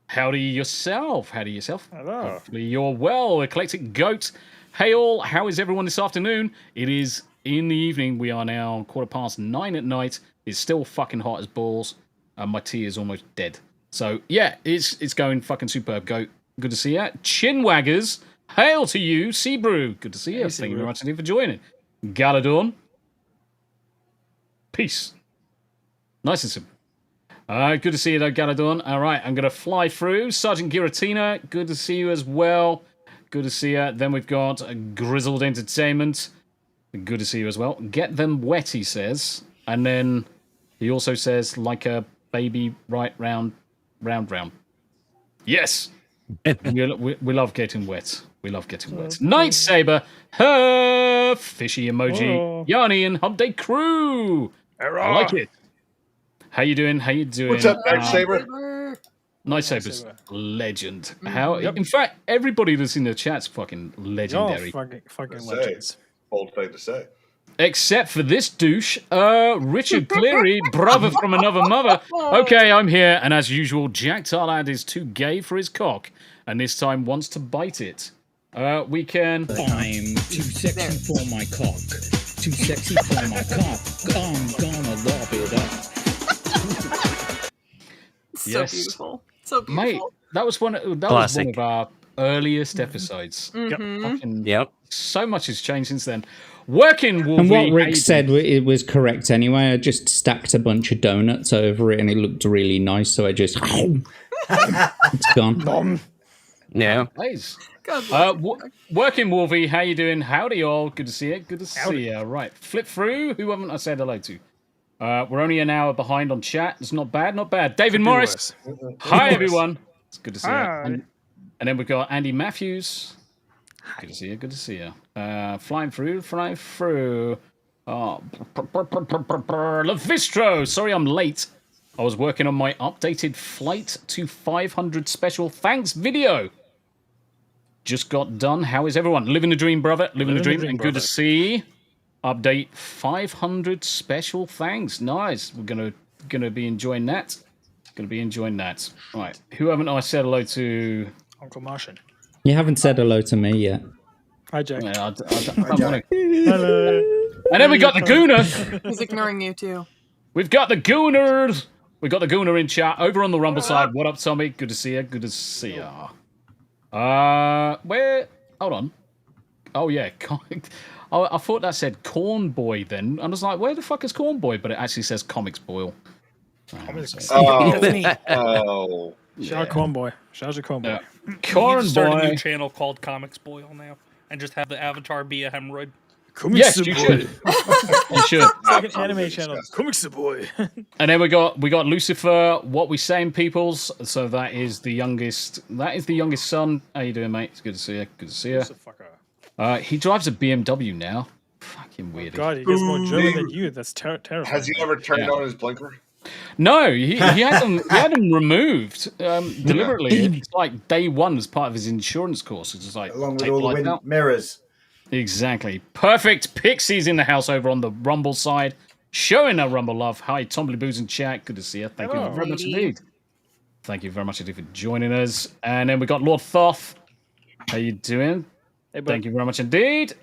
Howdy yourself. Howdy yourself. Hello. Hopefully you're well. Eclectic Goat. Hey all, how is everyone this afternoon? It is in the evening. We are now 9:15 at night. It's still fucking hot as balls. My tea is almost dead. So yeah, it's going fucking superb. Goat. Good to see you. Chinwaggers. Hail to you. Seabrew. Good to see you. Thank you very much indeed for joining. Galadorn. Peace. Nice and simple. Good to see you, though, Galadorn. All right, I'm going to fly through. Sergeant Giratina, good to see you as well. Good to see you. Then we've got Grizzled Entertainment. Good to see you as well. Get them wet, he says. And then he also says, like a baby, right round. Yes. we love getting wet. We love getting wet. Night Saber, her fishy emoji, Yanni and Hump Day Crew. I like it. How you doing? What's up, Night Saber? Night Saber's legend. How? In fact, everybody that's in the chat's fucking legendary. Fucking legends. Bold thing to say. Except for this douche, Richard Cleary, brother from another mother. Okay, I'm here, and as usual, Jack Tarlad is too gay for his cock, and this time wants to bite it. We can... I'm too sexy for my cock. Too sexy for my cock. I'm gonna lob it up. So beautiful. So beautiful. Mate, that was one of our earliest episodes. Yep. So much has changed since then. Working Wolvie. And what Rick said, it was correct anyway. I just stacked a bunch of donuts over it and it looked really nice, so I just... it's gone. Yeah. Nice. Working Wolvie, how you doing? Howdy all. Good to see you. Good to see you. Right. Flip through. Who haven't I said hello to? We're only an hour behind on chat. It's not bad, not bad. David Morris. Hi, everyone. It's good to see you. And then we've got Andy Matthews. Good to see you. Good to see you. Flying through. Levistro. Sorry I'm late. I was working on my updated Flight to 500 special thanks video. Just got done. How is everyone? Living the dream, brother. Living the dream. And good to see. Update 500 special thanks. Nice. We're gonna be enjoying that. Right. Who haven't I said hello to? Uncle Martian. You haven't said hello to me yet. Hi, Jack. Yeah, Hello. And then we got the Gooner. He's ignoring you too. We've got the Gooners. We got the Gooner in chat over on the Rumble side. What up, Tommy? Good to see you. Good to see ya. Where? Hold on. Oh yeah. I thought that said Corn Boy then. And I was like, where the fuck is Corn Boy? But it actually says Comics Boil. That's me. Shout out Corn Boy. Shout out Corn Boy. Corn Boy. Start a new channel called Comics Boil now, and just have the avatar be a hemorrhoid. Yes, you should. You should. It's like an anime channel. Comics Boy. And then we got Lucifer. What we saying, peoples? So that is the youngest. Son. How you doing, mate? It's good to see you. Good to see you. He drives a BMW now. Fucking weird. God, he gets more German than you. That's terrible. Has he ever turned on his blinker? No, he had them removed deliberately. It's like day one as part of his insurance course. It's just like along with all the wind mirrors. Exactly. Perfect. Pixies in the house over on the Rumble side, showing our Rumble love. Hi, Tombi Booze in chat. Good to see you. Thank you very much indeed. Thank you very much indeed for joining us. And then we got Lord Thoth. How you doing? Hey, thank you very much indeed.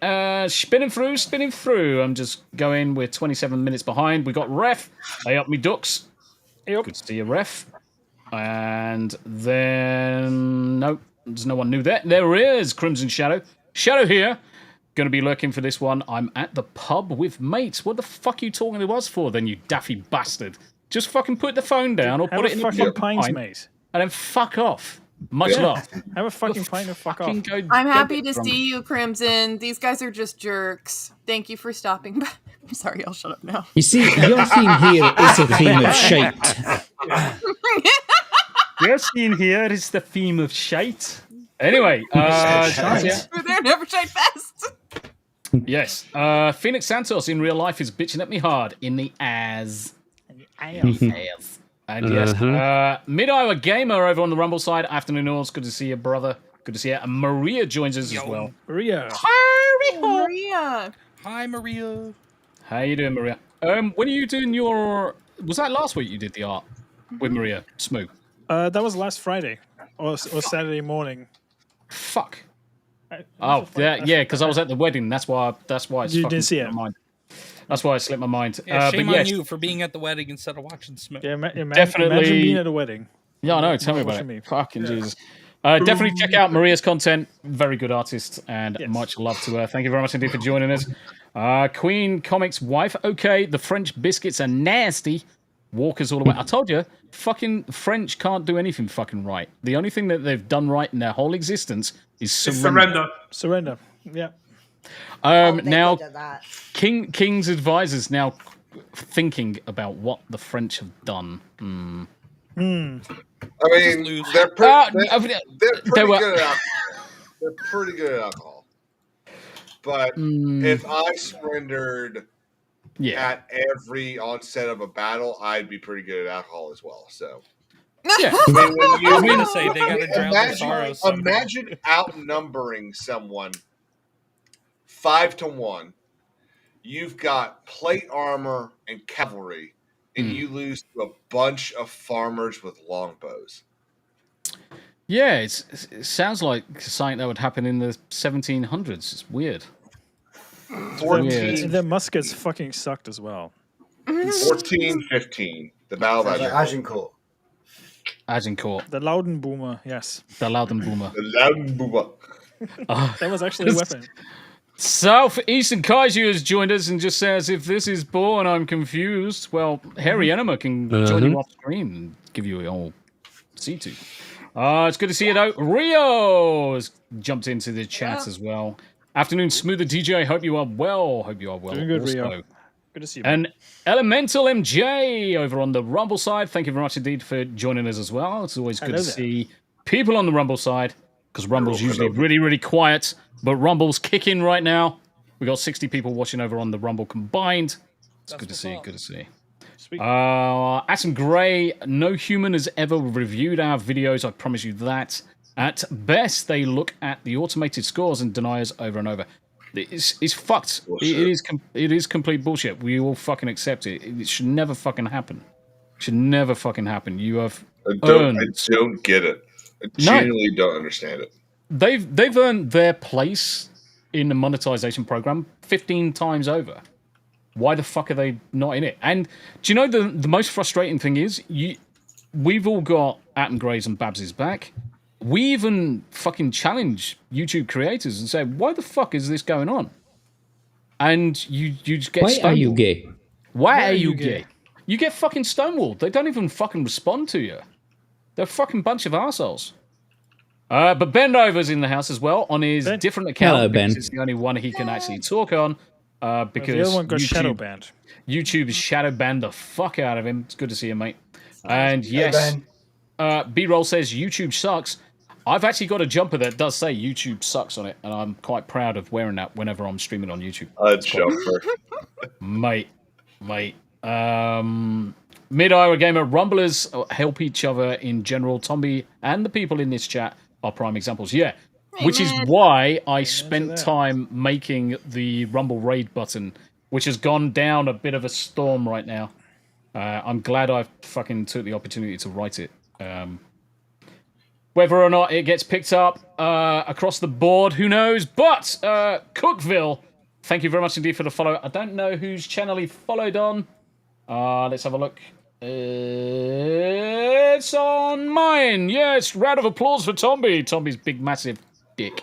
Spinning through. I'm just going. We're 27 minutes behind. We got Ref. Hey up, me ducks. Hey up. Good to see you, Ref. And then nope, there's no one new there. There is Crimson Shadow. Shadow here. Going to be lurking for this one. I'm at the pub with mates. What the fuck are you talking to us for? Then you daffy bastard. Just fucking put the phone down or put it in the fucking pints, mate. And then fuck off. Much love. Have a fucking pint and fuck off. I'm happy to see you, Crimson. These guys are just jerks. Thank you for stopping by. I'm sorry, I'll shut up now. You see, your theme here is a theme of shite. Your theme here is the theme of shite. Anyway, We're there, never shite fest. Yes. Phoenix Santos in real life is bitching at me hard in the ass. And yes, Mid-Iowa Gamer over on the Rumble side. Afternoon, all. Good to see you, brother. Good to see you. And Maria joins us as well. Maria. Hi, Maria. Hi, Maria. How you doing, Maria? When are you doing your... Was that last week you did the art with Maria Smu? That was last Friday or Saturday morning. Fuck. Oh, yeah, because I was at the wedding. That's why it's you didn't see it. Mind. That's why it slipped my mind. Yeah, shame on you for being at the wedding instead of watching Smith. Yeah, definitely. Imagine being at a wedding. Yeah, I know. Tell me about it. Fucking Jesus. Definitely check out Maria's content. Very good artist, and much love to her. Thank you very much indeed for joining us. QueenComix wife. Okay, the French biscuits are nasty. Walkers all the way. I told you, fucking French can't do anything fucking right. The only thing that they've done right in their whole existence is surrender. Surrender. Yeah. Now, good at that. KingsAdvisors now thinking about what the French have done. I mean, they're pretty good at alcohol. They're pretty good at alcohol. But if I surrendered at every onset of a battle, I'd be pretty good at alcohol as well. So, Yeah. I mean, when you, I was gonna say they gotta drown their sorrows somehow. Imagine outnumbering someone 5-1. You've got plate armor and cavalry, and you lose to a bunch of farmers with longbows. Yeah, it sounds like something that would happen in the 1700s. It's weird. 14. The muskets fucking sucked as well. 14-15. The Battle of Agincourt. Agincourt. The Laudenboomer, yes. The Laudenboomer. The Laudenboomer. That was actually a weapon. Southeastern Kaiju has joined us and just says, if this is born, I'm confused. Well, Harry Enema can join you off screen and give you a whole C2. It's good to see you, though. Rio has jumped into the chat as well. Afternoon, Smu the DJ. Hope you are well. Hope you are well. Doing good, also. Rio. Good to see you. And Elemental MJ over on the Rumble side. Thank you very much indeed for joining us as well. It's always good to see people on the Rumble side because Rumble's usually really, really quiet. But Rumble's kicking right now. We got 60 people watching over on the Rumble combined. It's good to see. Good to see. Atom Gray, no human has ever reviewed our videos. I promise you that. At best, they look at the automated scores and deny us over and over. It's fucked. It is complete bullshit. We all fucking accept it. It should never fucking happen. It should never fucking happen. You have I don't get it. I genuinely don't understand it. They've earned their place in the monetization program 15 times over. Why the fuck are they not in it? And do you know the most frustrating thing is we've all got Atom Grays and Babs's back. We even fucking challenge YouTube creators and say, why the fuck is this going on? And you just get Why are you gay? Why are you gay? You get fucking stonewalled. They don't even fucking respond to you. They're a fucking bunch of arseholes. But Ben Rover's in the house as well on his different account. Hello, Ben. It's the only one he can actually talk on. Because the other one got shadow banned. YouTube has shadow banned the fuck out of him. It's good to see you, mate. And yes, B-Roll says YouTube sucks. I've actually got a jumper that does say YouTube sucks on it, and I'm quite proud of wearing that whenever I'm streaming on YouTube. A jumper. Mate. Mid-Iowa Gamer, Rumblers help each other in general. Tombi and the people in this chat are prime examples. Yeah. Which is why I spent time making the Rumble Raid button, which has gone down a bit of a storm right now. I'm glad I fucking took the opportunity to write it. Whether or not it gets picked up across the board, who knows? But Cookville, thank you very much indeed for the follow. I don't know whose channel he followed on. Let's have a look. It's on mine. Yes, round of applause for Tombi. Tombi's big, massive dick.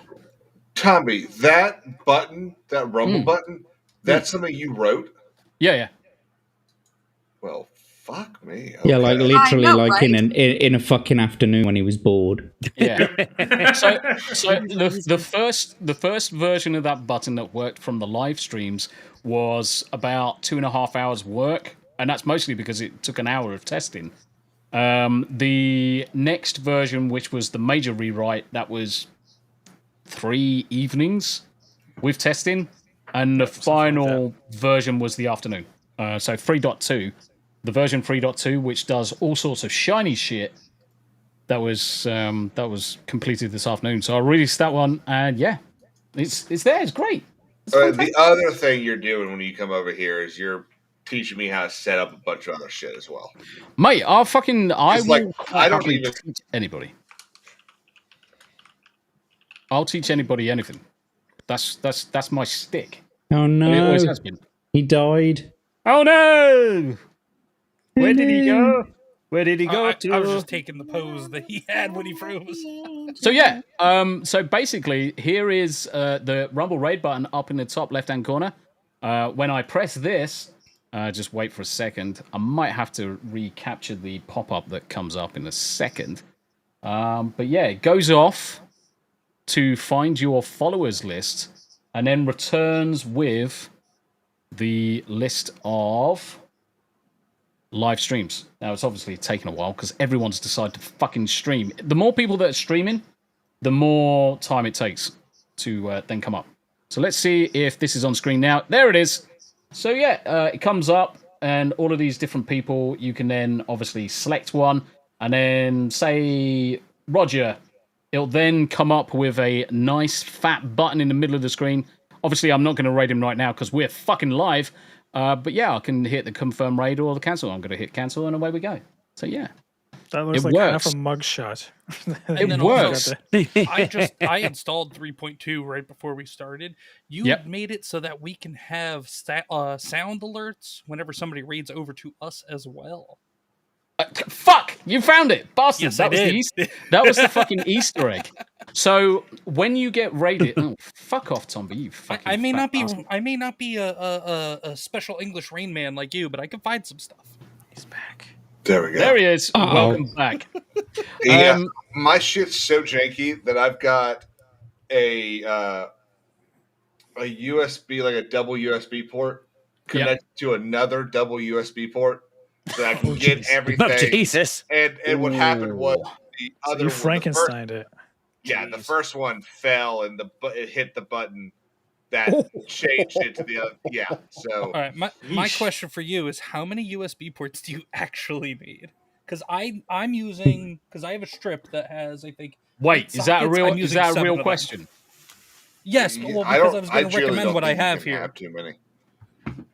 Tombi, that button, that Rumble button, that's something you wrote? Yeah. Well, fuck me. Okay. Yeah, like literally, in a fucking afternoon when he was bored. Yeah. so the first version of that button that worked from the live streams was about 2.5 hours work, and that's mostly because it took an hour of testing. The next version, which was the major rewrite, that was 3 evenings with testing, and the final version was the afternoon. So 3.2, the version 3.2, which does all sorts of shiny shit, that was completed this afternoon. So I released that one, and yeah, it's there. It's great. The other thing you're doing when you come over here is you're teaching me how to set up a bunch of other shit as well, mate. I don't even teach anybody. I'll teach anybody anything. That's my stick. Oh no! It always has been. He died. Oh no! Where did he go? Where did he go to? I was just taking the pose that he had when he froze. So yeah, so basically, here is the Rumble Raid button up in the top left-hand corner. When I press this, Just wait for a second. I might have to recapture the pop-up that comes up in a second. But yeah, it goes off to find your followers list and then returns with the list of live streams. Now, it's obviously taken a while because everyone's decided to fucking stream. The more people that are streaming, the more time it takes to then come up. So let's see if this is on screen now. There it is. So yeah, it comes up and all of these different people, you can then obviously select one and then say Roger. It'll then come up with a nice fat button in the middle of the screen. Obviously, I'm not going to raid him right now because we're fucking live. But yeah, I can hit the confirm raid or the cancel. I'm going to hit cancel and away we go. So yeah. That looks like half a mugshot. It works. I installed 3.2 right before we started. You had made it so that we can have sound alerts whenever somebody raids over to us as well. Fuck! You found it, bastard. Yes, that was the fucking Easter egg. So when you get raided, fuck off, Tombi. You fucking. I may fat not be. bastard. I may not be a special English Rain Man like you, but I can find some stuff. He's back. There we go. There he is. Welcome back. Yeah, my shit's so janky that I've got a USB, like a double USB port, connected to another double USB port, so that I can get everything. Oh, Jesus. And what happened was the So other you one, Frankensteined it. Yeah, the first one fell and it hit the button that changed it to the other. Yeah, so. All right, my question for you is, how many USB ports do you actually need? Because I'm using, because I have a strip that has, I think. Wait, is that a real question? question? Yes, well, because I was going to recommend what I have here. Have too many.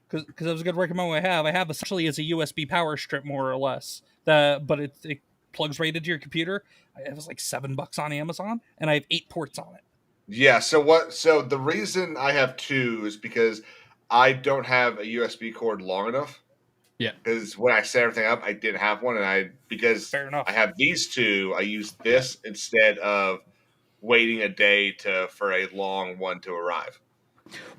Because I was going to recommend what I have. I have essentially as a USB power strip, more or less. But it plugs right into your computer. It was like $7 on Amazon, and I have 8 ports on it. Yeah. So the reason I have 2 is because I don't have a USB cord long enough. Yeah. Because when I set everything up, I didn't have one, and because fair enough. I have these 2, I use this instead of waiting a day for a long one to arrive.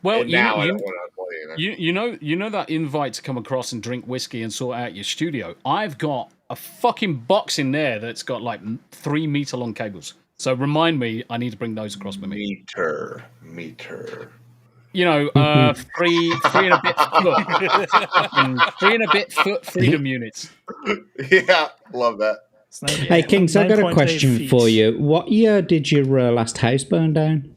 Well, and now I don't want to play it. You know that invite to come across and drink whiskey and sort out your studio. I've got a fucking box in there that's got like 3 meter long cables. So remind me, I need to bring those across with me. Meter. You know, 3 and a bit foot. Fucking 3 and a bit foot freedom units. Yeah, love that. Hey, Kings, I got a question for you. What year did your last house burn down?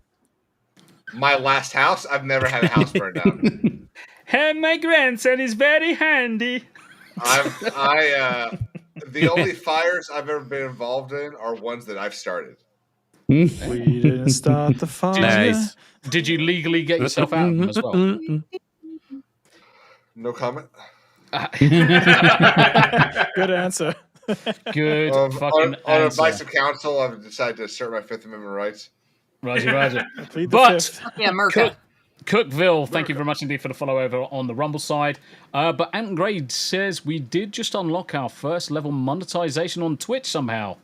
My last house? I've never had a house burn down. And my grandson is very handy. The only fires I've ever been involved in are ones that I've started. We didn't start the fire. Nice. Did you legally get yourself out of them as well? No comment. Good answer. Good on answer. advice of counsel, I've decided to assert my Fifth Amendment rights. Roger. Plead the But fifth. Yeah, Merca. Cookville, thank you very much indeed for the follow over on the Rumble side. But Ant Grade says we did just unlock our first level monetization on Twitch somehow.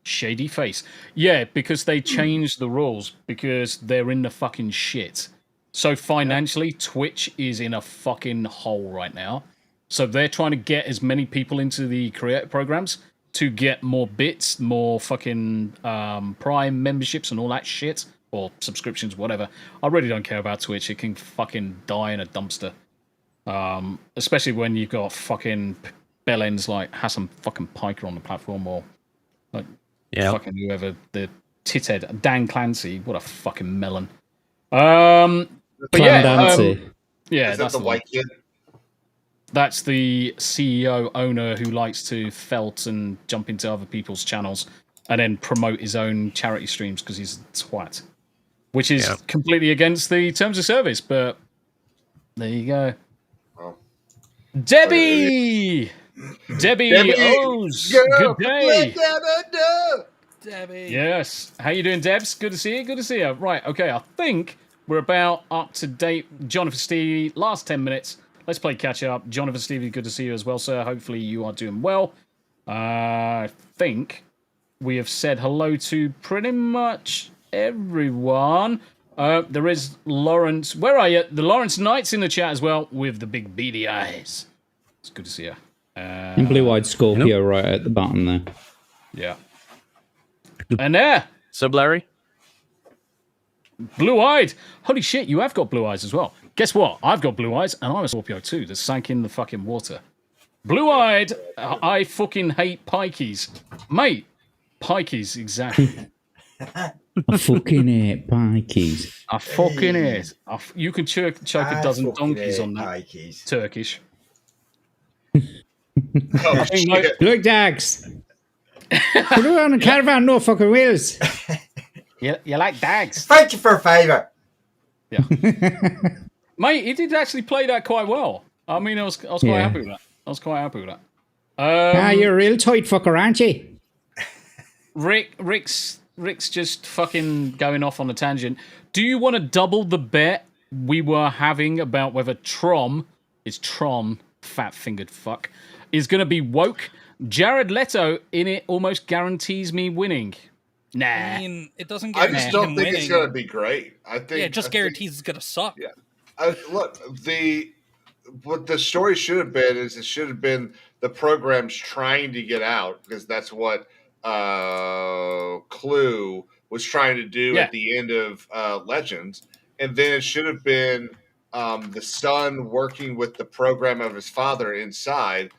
Shady face. Yeah, because they changed the rules because they're in the fucking shit. So financially, Twitch is in a fucking hole right now. So they're trying to get as many people into the creator programs to get more bits, more fucking Prime memberships and all that shit. Or subscriptions, whatever. I really don't care about Twitch. It can fucking die in a dumpster. Especially when you've got fucking bellends like Hassan fucking Piker on the platform or like fucking whoever, the tithead, Dan Clancy. What a fucking melon. But Is that the white kid? That's the CEO owner who likes to felt and jump into other people's channels and then promote his own charity streams because he's a twat. Which is completely against the terms of service, but there you go. Oh. Debbie O's, good day. Debbie. Yes. How you doing, Debs? Good to see you. Good to see you. Right, okay, I think we're about up to date. Jonathan Stevie, last 10 minutes. Let's play catch up. Jonathan Stevie, good to see you as well, sir. Hopefully you are doing well. I think we have said hello to pretty much everyone. There is Lawrence. Where are you? The Lawrence Knight's in the chat as well with the big beady eyes. It's good to see you. And blue-eyed Scorpio right at the bottom there. Yeah. And there. Sub Larry. Blue-eyed. Holy shit, you have got blue eyes as well. Guess what? I've got blue eyes, and I'm a Scorpio too that sank in the fucking water. Blue-eyed. I fucking hate pikeys. Mate, pikeys, exactly. I fucking hate pikeys. I fucking hate. You can choke a dozen donkeys on that. Pikeys. Turkish. Oh, shit. Look, Dags. Put it on a caravan, no fucking wheels. You like Dags? Thank you for a favour. Yeah. Mate, he did actually play that quite well. I mean, I was quite happy with that. I was quite happy with that. You're a real tight fucker, aren't you? Rick's just fucking going off on a tangent. Do you want to double the bet we were having about whether Tron, fat-fingered fuck, is going to be woke? Jared Leto in it almost guarantees me winning. Nah. I mean, it doesn't I guarantee just don't him think winning. it's going to be great. I think it just guarantees it's going to suck. Yeah. Look, what the story should have been is it should have been the program's trying to get out, because that's what Clue was trying to do at the end of Legends, and then it should have been the son working with the program of his father inside,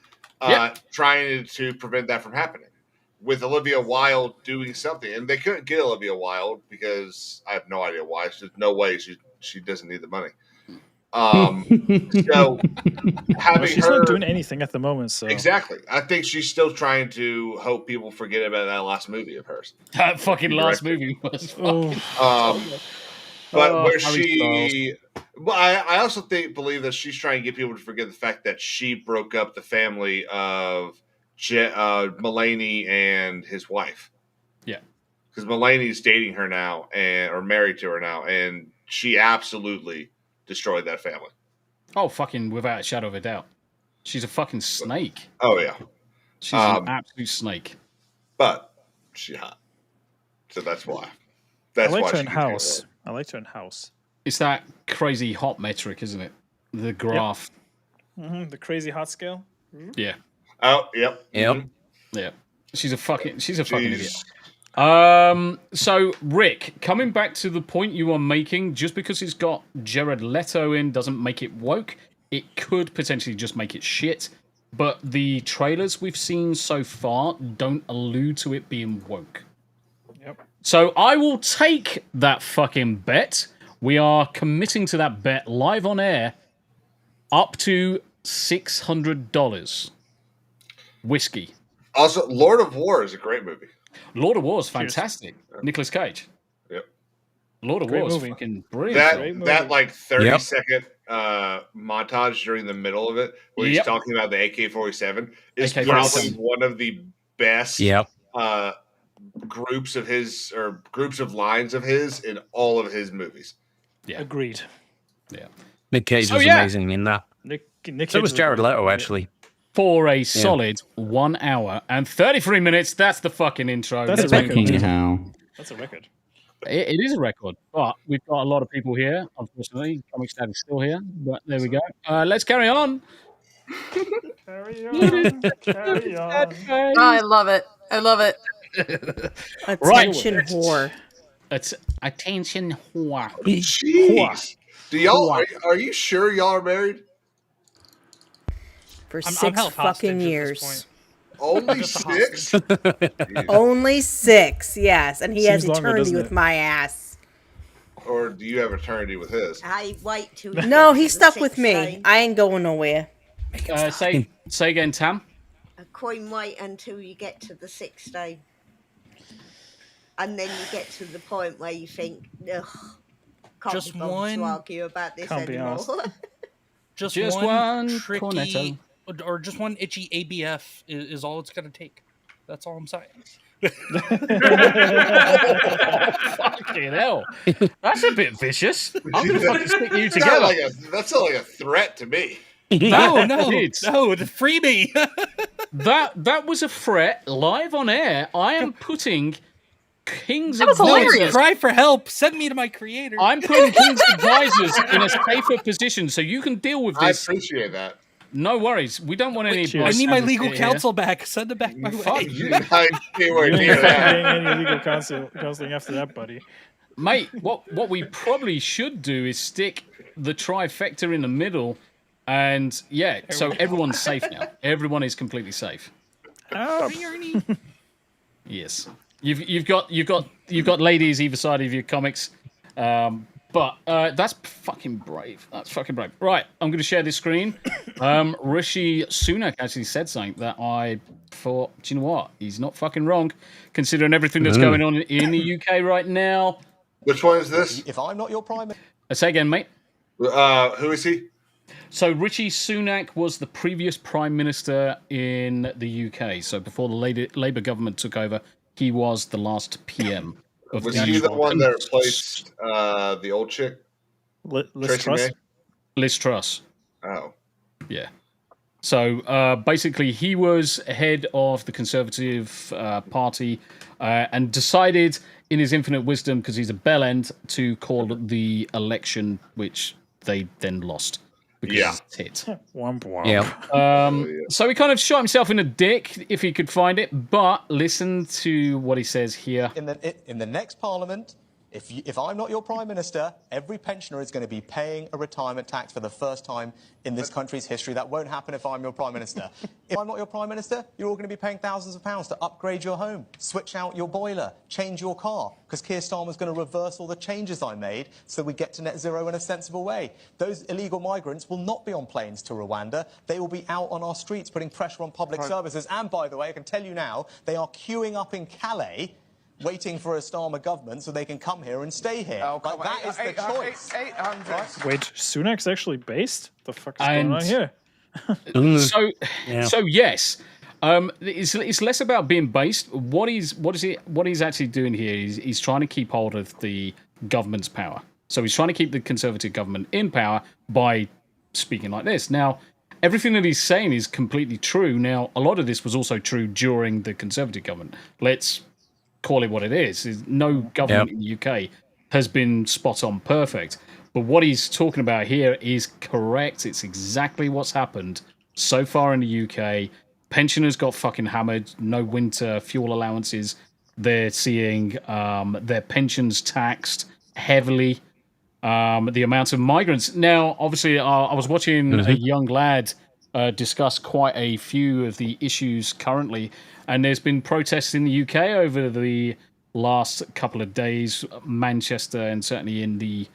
trying to prevent that from happening, with Olivia Wilde doing something. And they couldn't get Olivia Wilde because I have no idea why. There's no way she doesn't need the money. So having she's her not doing anything at the moment. So exactly, I think she's still trying to hope people forget about that last movie of hers. That fucking last movie was fucking. But where she, well, I also believe that she's trying to get people to forget the fact that she broke up the family of Mulaney and his wife. Yeah, because Mulaney's dating her now or married to her now, and she absolutely destroyed that family. Oh, fucking without a shadow of a doubt. She's a fucking snake. Oh, yeah. She's an absolute snake. But she's hot. So that's why. I liked her in House. It's that crazy hot metric, isn't it? The graph. Yep. The crazy hot scale. Yeah. Oh, yep. Yep. Yeah. She's a fucking idiot. So Rick, coming back to the point you are making, just because it's got Jared Leto in doesn't make it woke. It could potentially just make it shit. But the trailers we've seen so far don't allude to it being woke. Yep. So I will take that fucking bet. We are committing to that bet live on air up to $600. Whiskey. Also, Lord of War is a great movie. Lord of War is fantastic. Nicolas Cage. Yep. Lord of War is fucking brilliant. That like 30-second montage during the middle of it, where he's talking about the AK-47, is probably one of the best groups of lines of his in all of his movies. Yeah, agreed. Yeah, Nick Cage was amazing in that. Nick so was Jared Leto, actually. For a solid 1 hour and 33 minutes. That's the fucking intro. That's a record. That's a record. It is a record, but we've got a lot of people here. Unfortunately, ComixDad is still here, but there we go. Let's carry on. Carry on. Carry on. Oh, I love it. I love it. Attention whore. It's attention whore. Jeez. Do y'all are you sure y'all are married? For 6 fucking years. Only 6? Only 6, yes. And he has Seems longer, eternity doesn't with it? my ass. Or do you have eternity with his? I wait till. No, he's stuck with me. I ain't going nowhere. Say again, Tam. A queen wait until you get to the 6th day. And then you get to the point where you think, ugh, can't Just be bothered one- to argue about this Can't be anymore. Just one one cornetto. tricky, or just one itchy ABF is all it's going to take. That's all I'm saying. Fucking hell. That's a bit vicious. I'm going to fucking stick you together. That's not like a threat to me. No, the freebie. That was a threat live on air. I am putting King's No, Advisors. cry for help. Send me to my creator. I'm putting King's Advisors in a safer position so you can deal with I this. appreciate that. No worries. We don't want any. I need my legal here. counsel back. Send it back my way. You I anywhere You near ain't that. getting any legal counseling after that, buddy. Mate, what we probably should do is stick the trifecta in the middle, and so everyone's safe now. Everyone is completely safe. Yes, you've got ladies either side of your comics, but that's fucking brave. That's fucking brave. Right, I'm going to share this screen. Rishi Sunak actually said something that I thought, do you know what? He's not fucking wrong, considering everything that's going on in the UK right now. Which one is this? If I'm not your prime minister. Say again, mate. Who is he? So Rishi Sunak was the previous prime minister in the UK. So before the Labour government took over, he was the last PM. Was he the one that replaced the old chick? Liz Truss? Liz Truss. Oh. Yeah. So basically, he was head of the Conservative Party and decided, in his infinite wisdom, because he's a bellend, to call the election, which they then lost. Because it's hit. Womp womp. Yeah. So he kind of shot himself in the dick, if he could find it. But listen to what he says here. In the next parliament, if I'm not your prime minister, every pensioner is going to be paying a retirement tax for the first time in this country's history. That won't happen if I'm your prime minister. If I'm not your prime minister, you're all going to be paying thousands of pounds to upgrade your home, switch out your boiler, change your car, because Keir Starmer's going to reverse all the changes I made so we get to net zero in a sensible way. Those illegal migrants will not be on planes to Rwanda. They will be out on our streets putting pressure on public services. And by the way, I can tell you now, they are queuing up in Calais waiting for a Starmer government so they can come here and stay here. Like, that is the choice. 800. Wait, Sunak's actually based? The fuck is going on here? So yes, it's less about being based. What he's actually doing here is he's trying to keep hold of the government's power. So he's trying to keep the Conservative government in power by speaking like this. Now, everything that he's saying is completely true. Now, a lot of this was also true during the Conservative government. Let's call it what it is. No government in the UK has been spot on perfect. But what he's talking about here is correct. It's exactly what's happened so far in the UK. Pensioners got fucking hammered. No winter fuel allowances. They're seeing their pensions taxed heavily. The amount of migrants. Now, obviously, I was watching a young lad discuss quite a few of the issues currently, and there's been protests in the UK over the last couple of days. Manchester and certainly in the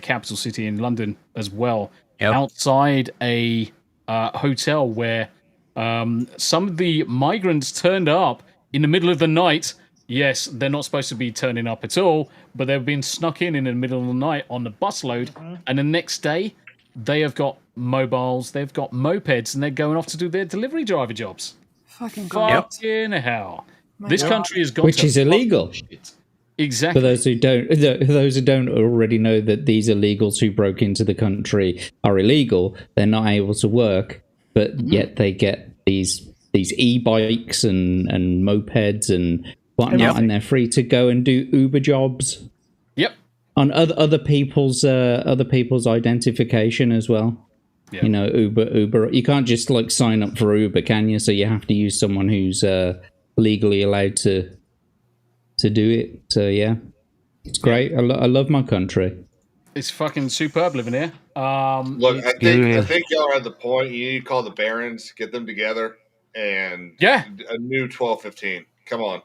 capital city in London as well. Outside a hotel where some of the migrants turned up in the middle of the night. Yes, they're not supposed to be turning up at all, but they've been snuck in the middle of the night on the busload, and the next day they have got mobiles, they've got mopeds, and they're going off to do their delivery driver jobs. Fucking hell. This country has got which is illegal. Exactly. For those who don't already know that these illegals who broke into the country are illegal, they're not able to work, but yet they get these e-bikes and mopeds and whatnot, and they're free to go and do Uber jobs. Yep. On other people's identification as well. Yep. You know, Uber. You can't just like sign up for Uber, can you? So you have to use someone who's legally allowed to do it. So yeah, it's great. I love my country. It's fucking superb living here. Look, I think y'all are at the point you need to call the Barons, get them together, and a new 1215. Come on.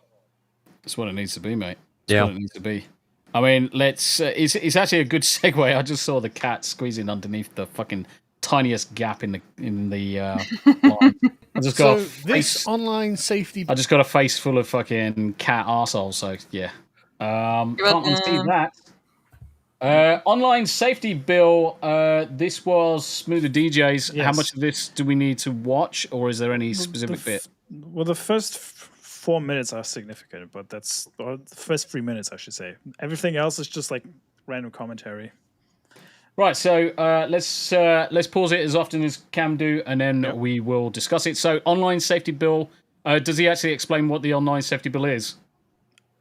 That's what it needs to be, mate. That's what it needs to be. I mean, let's. It's actually a good segue. I just saw the cat squeezing underneath the fucking tiniest gap in the line. I just got this online safety. I just got a face full of fucking cat arsehole. So yeah, can't unsee that. Online safety bill. This was Smu the DJs. Yes. How much of this do we need to watch, or is there any specific bit? Well, the first 4 minutes are significant, but that's the first 3 minutes, I should say. Everything else is just like random commentary. Right, so let's pause it as often as Cam do, and then we will discuss it. So, online safety bill. Does he actually explain what the online safety bill is?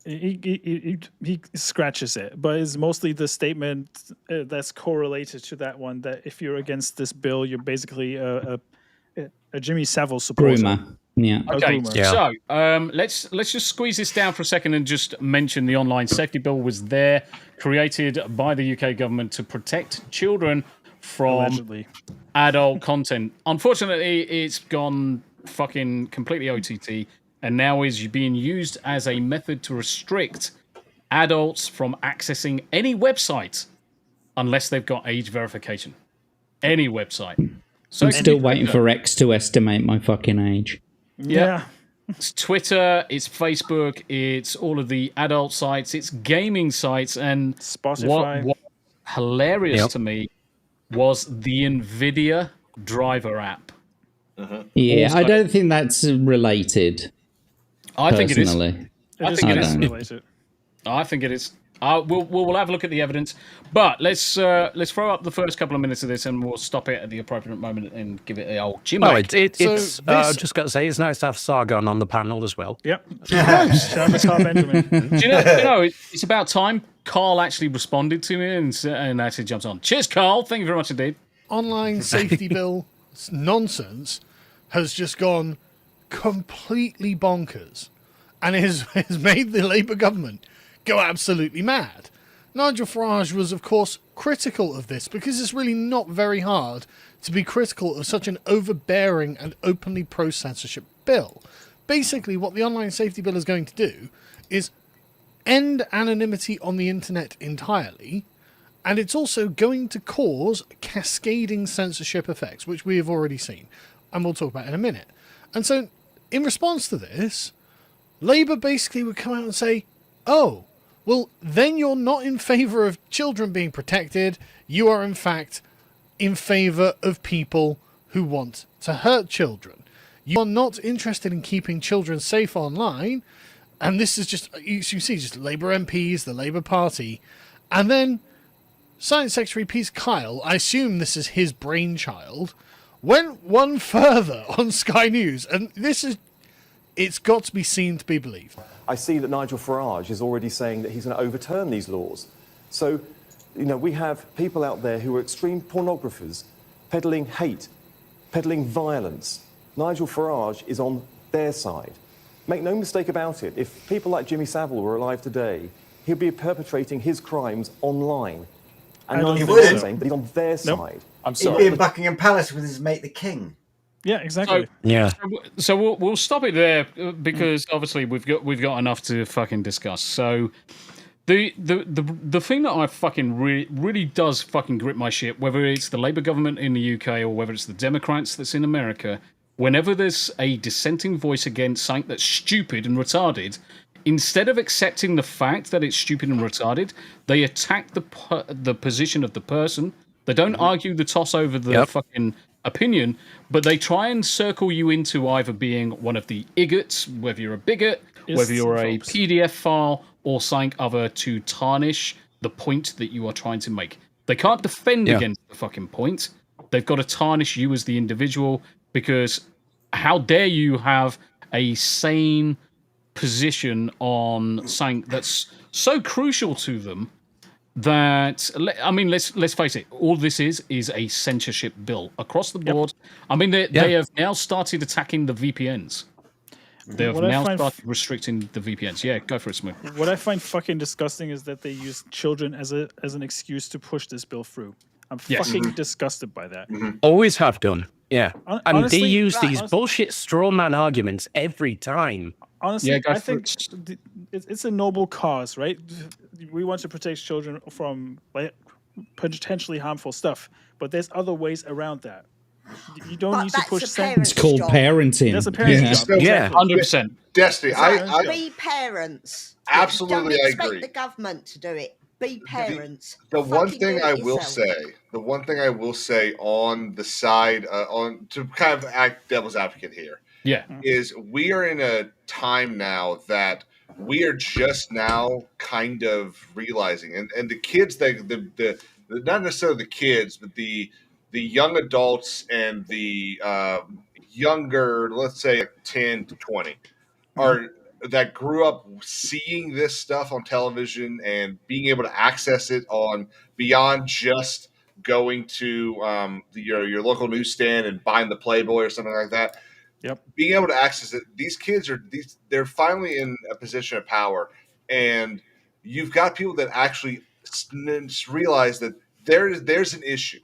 he scratches it, but it's mostly the statement that's correlated to that one, that if you're against this bill, you're basically a Jimmy Savile supporter. Groomer. Yeah. Okay, groomer. so let's just squeeze this down for a second and just mention the online safety bill was there, created by the UK government to protect children from Allegedly. adult content. Unfortunately, it's gone fucking completely OTT and now is being used as a method to restrict adults from accessing any website unless they've got age verification. Any website. So I'm still waiting for X to estimate my fucking age. Yeah. It's Twitter, it's Facebook, it's all of the adult sites, it's gaming sites, and Spotify. What hilarious to me was the NVIDIA driver app. Yeah, Also- I don't think that's related. I think it is. personally. I think it is. Related. I think it is. We'll have a look at the evidence, but let's throw up the first couple of minutes of this, and we'll stop it at the appropriate moment and give it the old Jim. Well, it's just got to say, it's nice to have Sargon on the panel as well. Yep. Shout out to Carl Benjamin. Do you know, it's about time Carl actually responded to me and actually jumped on. Cheers, Carl. Thank you very much indeed. Online safety bill nonsense has just gone completely bonkers and has made the Labour government go absolutely mad. Nigel Farage was, of course, critical of this because it's really not very hard to be critical of such an overbearing and openly pro-censorship bill. Basically, what the online safety bill is going to do is end anonymity on the internet entirely, and it's also going to cause cascading censorship effects, which we have already seen, and we'll talk about in a minute. And so, in response to this, Labour basically would come out and say, oh, well, then you're not in favour of children being protected. You are, in fact, in favour of people who want to hurt children. You are not interested in keeping children safe online. And this is just, you see, just Labour MPs, the Labour Party. And then Science Secretary Peter Kyle, I assume this is his brainchild, went one further on Sky News. And this is, it's got to be seen to be believed. I see that Nigel Farage is already saying that he's going to overturn these laws. So, we have people out there who are extreme pornographers, peddling hate, peddling violence. Nigel Farage is on their side. Make no mistake about it, if people like Jimmy Savile were alive today, he'd be perpetrating his crimes online. And Nigel Farage is saying that he's on their side. I'm sorry. He'd be in Buckingham Palace with his mate the King. Yeah, exactly. So we'll stop it there because obviously we've got enough to fucking discuss. So the thing that I fucking really does fucking grip my shit, whether it's the Labour government in the UK or whether it's the Democrats that's in America, whenever there's a dissenting voice against something that's stupid and retarded, instead of accepting the fact that it's stupid and retarded, they attack the position of the person. They don't argue the toss over the fucking opinion, but they try and circle you into either being one of the igots, whether you're a bigot, whether you're a PDF file, or something other to tarnish the point that you are trying to make. They can't defend against the fucking point. They've got to tarnish you as the individual, because how dare you have a sane position on something that's so crucial to them that, I mean, let's face it, all this is a censorship bill across the board. I mean, they have now started attacking the VPNs. They have now started restricting the VPNs. Yeah, go for it, Smu. What I find fucking disgusting is that they use children as an excuse to push this bill through. I'm fucking disgusted by that. Always have done. Yeah. And they use these honestly, bullshit straw man arguments every time. Honestly, I think it's a noble cause, right? We want to protect children from potentially harmful stuff, but there's other ways around that. You don't need to push. It's called parenting. That's a parenting job. Yeah, 100%. Destiny, Be parents. Absolutely, Don't I expect agree. the government to do it. Be parents. The one Fucking thing do I it will yourself. say on the side, on to kind of act devil's advocate here, is we are in a time now that we are just now kind of realizing, and the kids, the not necessarily the kids, but the young adults and the younger, let's say 10 to 20, are that grew up seeing this stuff on television and being able to access it on beyond just going to your local newsstand and buying the Playboy or something like that. Yep. Being able to access it, these kids they're finally in a position of power, and you've got people that actually realize that there's an issue,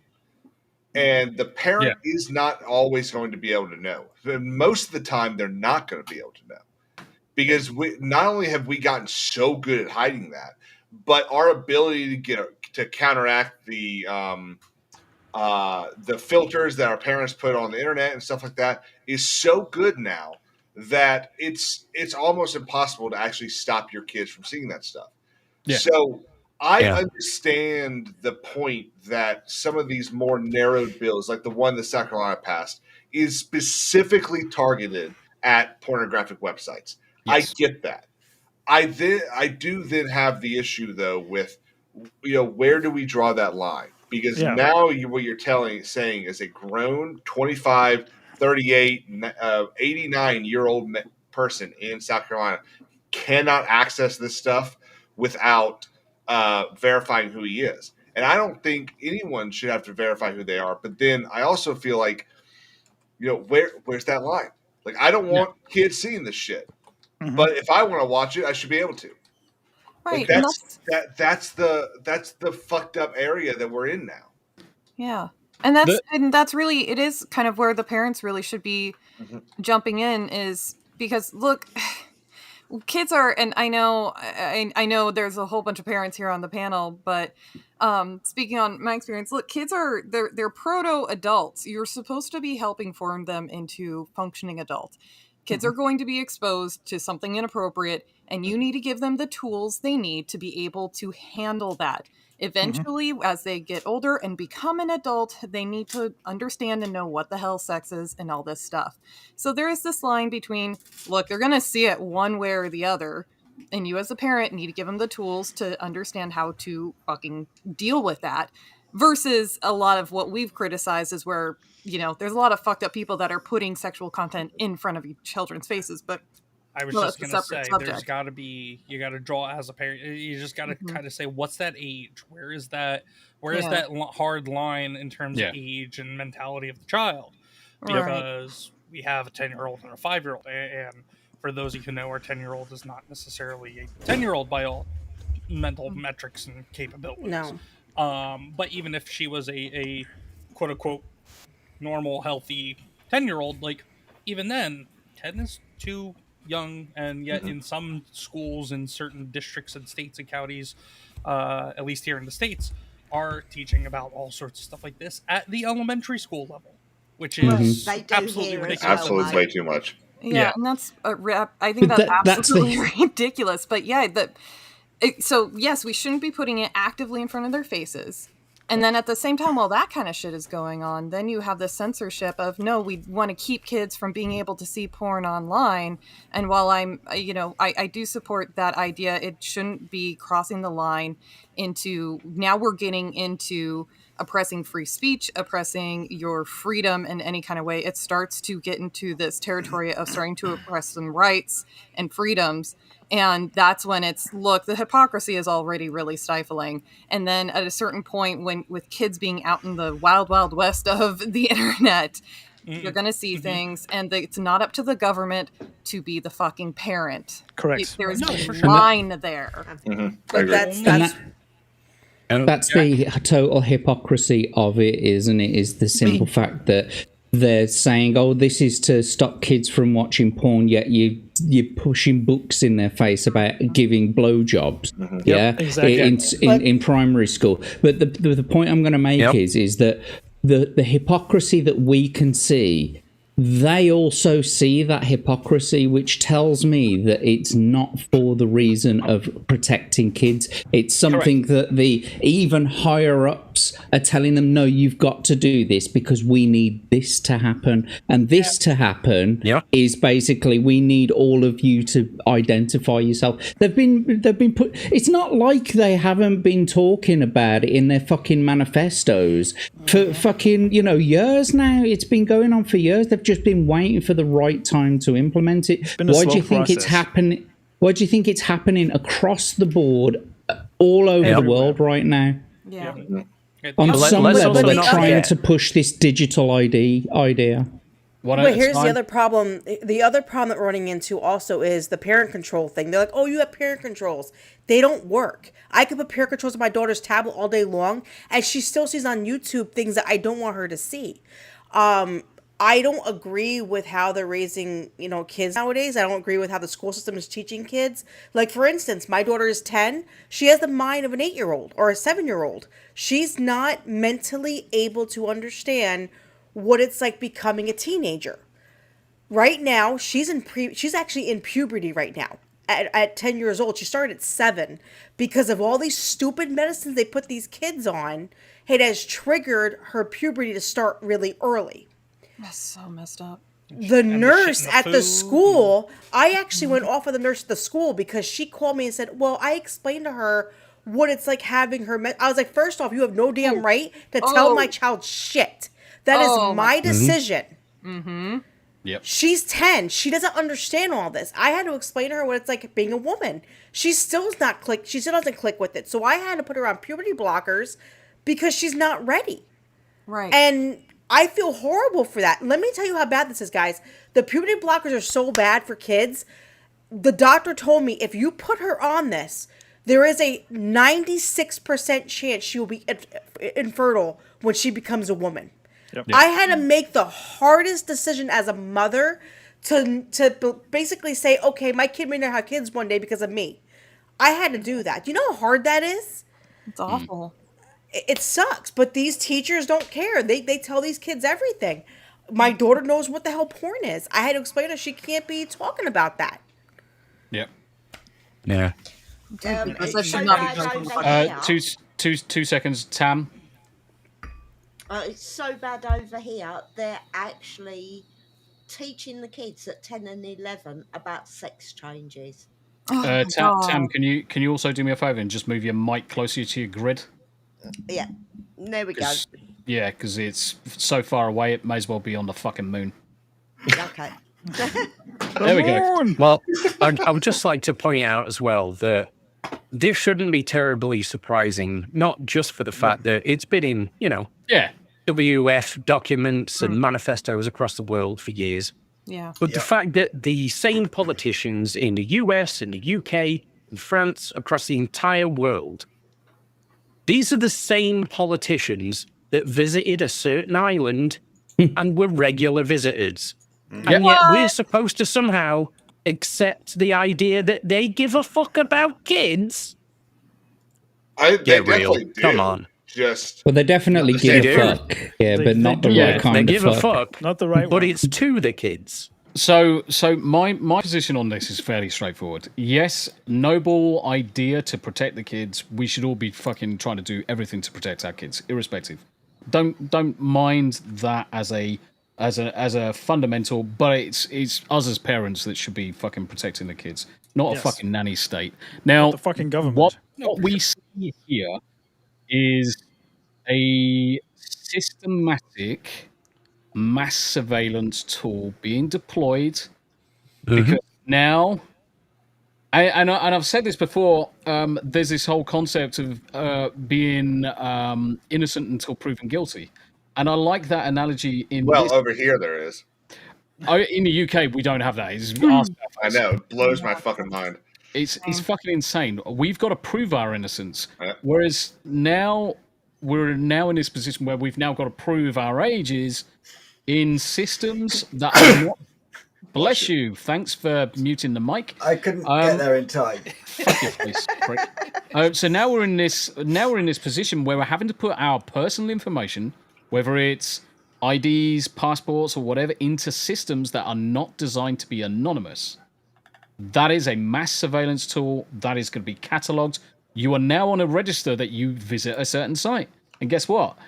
and the parent is not always going to be able to know. Most of the time, they're not going to be able to know, because not only have we gotten so good at hiding that, but our ability to counteract the filters that our parents put on the internet and stuff like that is so good now that it's almost impossible to actually stop your kids from seeing that stuff. Yeah. So I understand the point that some of these more narrowed bills, like the one that South Carolina passed, is specifically targeted at pornographic websites. Yes. I get that. I do then have the issue though with, where do we draw that line? Because now what you're saying is a grown 25, 38, 89-year-old person in South Carolina cannot access this stuff without verifying who he is. And I don't think anyone should have to verify who they are. But then I also feel like, where's that line? Like, I don't want kids seeing this shit. Mm-hmm. But if I want to watch it, I should be able to. Right. Like that's the fucked up area that we're in now. Yeah. And that's really, it is kind of where the parents really should be jumping in, is because look, kids are, and I know there's a whole bunch of parents here on the panel, but speaking on my experience, look, kids are, they're proto-adults. You're supposed to be helping form them into functioning adults. Kids are going to be exposed to something inappropriate, and you need to give them the tools they need to be able to handle that. Eventually, as they get older and become an adult, they need to understand and know what the hell sex is and all this stuff. So there is this line between, look, they're going to see it one way or the other, and you as a parent need to give them the tools to understand how to fucking deal with that, versus a lot of what we've criticized is where, there's a lot of fucked up people that are putting sexual content in front of children's faces, but I was just going to say, there's got to be, you got to draw as a parent. You just got to kind of say, what's that age? Where is that hard line in terms of age and mentality of the child? Because we have a 10-year-old and a 5-year-old. And for those of you who know, our 10-year-old is not necessarily a 10-year-old by all mental metrics and capabilities. No. But even if she was a quote unquote normal, healthy 10-year-old, like, even then, 10 is too young, and yet in some schools in certain districts and states and counties, at least here in the States, are teaching about all sorts of stuff like this at the elementary school level, which is absolutely ridiculous. Absolutely way too much. Yeah, and that's I think that's absolutely ridiculous. But so yes, we shouldn't be putting it actively in front of their faces. And then at the same time, while that kind of shit is going on, then you have the censorship of, no, we want to keep kids from being able to see porn online. And while I do support that idea, it shouldn't be crossing the line into, now we're getting into oppressing free speech, oppressing your freedom in any kind of way. It starts to get into this territory of starting to oppress some rights and freedoms. And that's when it's, look, the hypocrisy is already really stifling. And then at a certain point, when with kids being out in the wild, wild west of the internet, you're going to see things, and it's not up to the government to be the fucking parent. Correct. There's a line there. But that's the total hypocrisy of it, isn't it? Is the simple fact that they're saying, oh, this is to stop kids from watching porn, yet you're pushing books in their face about giving blowjobs, exactly. in primary school. But the point I'm going to make is that the hypocrisy that we can see, they also see that hypocrisy, which tells me that it's not for the reason of protecting kids. It's something that the even higher ups are telling them, no, you've got to do this because we need this to happen. And this to happen is basically, we need all of you to identify yourself. They've been put, it's not like they haven't been talking about it in their fucking manifestos for fucking, years now. It's been going on for years. They've just been waiting for the right time to implement it. Been a Why slow do you think it's process. happening? Why do you think it's happening across the board, all over the world right now? Yeah. On some level, they're trying forget. to push this digital ID idea. But here's the other problem. The other problem that we're running into also is the parent control thing. They're like, oh, you have parent controls. They don't work. I could put parent controls on my daughter's tablet all day long, and she still sees on YouTube things that I don't want her to see. I don't agree with how they're raising, kids nowadays. I don't agree with how the school system is teaching kids. Like, for instance, my daughter is 10. She has the mind of an 8-year-old or a 7-year-old. She's not mentally able to understand what it's like becoming a teenager. Right now, she's actually in puberty right now. At 10 years old, she started at 7 because of all these stupid medicines they put these kids on. It has triggered her puberty to start really early. That's so messed up. The nurse at the school, I actually went off of the nurse at the school because she called me and said, well, I explained to her what it's like having her. I was like, first off, you have no damn right to tell my child shit. That is my decision. Mm-hmm. Yep. She's 10. She doesn't understand all this. I had to explain to her what it's like being a woman. She still doesn't click with it. So I had to put her on puberty blockers because she's not ready. Right. And I feel horrible for that. Let me tell you how bad this is, guys. The puberty blockers are so bad for kids. The doctor told me if you put her on this, there is a 96% chance she will be infertile when she becomes a woman. Yep. I had to make the hardest decision as a mother to basically say, okay, my kid may not have kids one day because of me. I had to do that. You know how hard that is? It's awful. It sucks, but these teachers don't care. They tell these kids everything. My daughter knows what the hell porn is. I had to explain to her she can't be talking about that. Yep. Yeah. Because that should not be done. 2 seconds, Tam. It's so bad over here. They're actually teaching the kids at 10 and 11 about sex changes. Tam, can you also do me a favour and just move your mic closer to your grid? Yeah, there we go. Yeah, because it's so far away, it may as well be on the fucking moon. Okay. There we go. Well, I would just like to point out as well that this shouldn't be terribly surprising, not just for the fact that it's been in, WF documents and manifestos across the world for years. Yeah. But the fact that the same politicians in the US, in the UK, in France, across the entire world, these are the same politicians that visited a certain island and were regular visitors. And yet we're supposed to somehow accept the idea that they give a fuck about kids? Get real. Come on. Well, they definitely give a fuck. Yeah, but not the right kind they of give a fuck. fuck. Not the right But one. it's to the kids. So my position on this is fairly straightforward. Yes, noble idea to protect the kids. We should all be fucking trying to do everything to protect our kids, irrespective. Don't mind that as a fundamental, but it's us as parents that should be fucking protecting the kids, not a fucking nanny state. Now, the fucking government. What we see here is a systematic mass surveillance tool being deployed because now, and I've said this before, there's this whole concept of being innocent until proven guilty, and I like that analogy. Over here there is. In the UK, we don't have that. It's I know, it blows my fucking mind. It's fucking insane. We've got to prove our innocence, whereas now we're in this position where we've now got to prove our ages in systems that are not. Bless you. Thanks for muting the mic. I couldn't get there in time. Fuck your face, prick. So now we're in this position where we're having to put our personal information, whether it's IDs, passports, or whatever, into systems that are not designed to be anonymous. That is a mass surveillance tool that is going to be catalogued. You are now on a register that you visit a certain site. And guess what?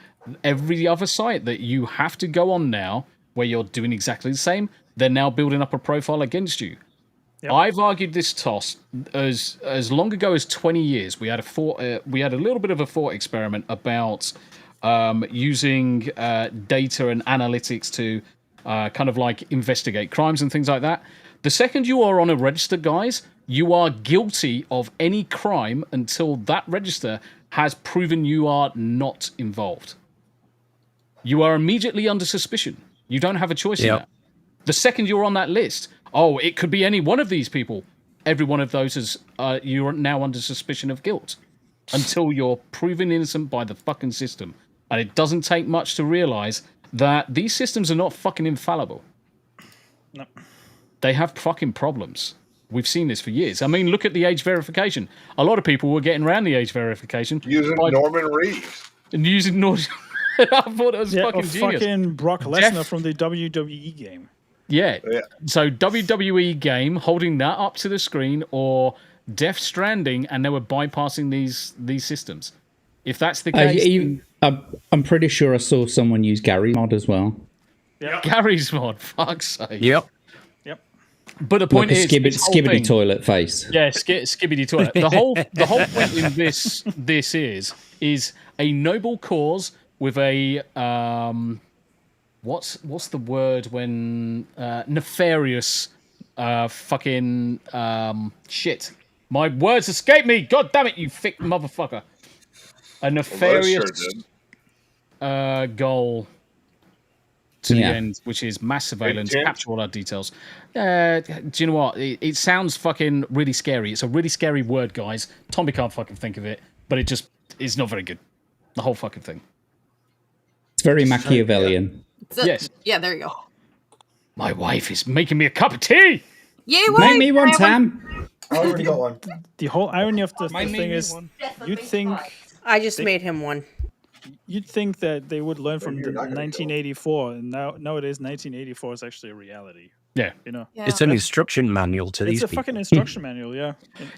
Every other site that you have to go on now, where you're doing exactly the same, they're now building up a profile against you. Yep. I've argued this toss as long ago as 20 years. We had a little bit of a thought experiment about using data and analytics to kind of like investigate crimes and things like that. The second you are on a register, guys, you are guilty of any crime until that register has proven you are not involved. You are immediately under suspicion. You don't have a choice in that. The second you're on that list, it could be any one of these people. Every one of those is you're now under suspicion of guilt until you're proven innocent by the fucking system. And it doesn't take much to realize that these systems are not fucking infallible. No. They have fucking problems. We've seen this for years. I mean, look at the age verification. A lot of people were getting around the age verification using Norman Reeves. And using Norman. I thought it was fucking or genius. fucking Brock Lesnar from the WWE game. Yeah. So WWE game holding that up to the screen, or Death Stranding, and they were bypassing these systems. If that's the case, I'm pretty sure I saw someone use Gary mod as well. Gary's mod, fuck's sake. Yep. But the point is, Skibbity toilet face. Yeah, skibbity toilet. The whole point in this is a noble cause with a what's the word when nefarious fucking shit. My words escape me. God damn it, you thick motherfucker. A nefarious goal to the end, which is mass surveillance, capture all our details. Do you know what? It sounds fucking really scary. It's a really scary word, guys. Tombi can't fucking think of it, but it just is not very good. The whole fucking thing. It's very Machiavellian. Yes. Yeah, there you go. My wife is making me a cup of tea. Yay, Make me one, Tam. I already got one. The whole irony of the thing is, you'd think I just made him one. You'd think that they would learn from the 1984, and nowadays 1984 is actually a reality. Yeah, you know, it's an instruction manual to these It's a people. fucking instruction manual, yeah.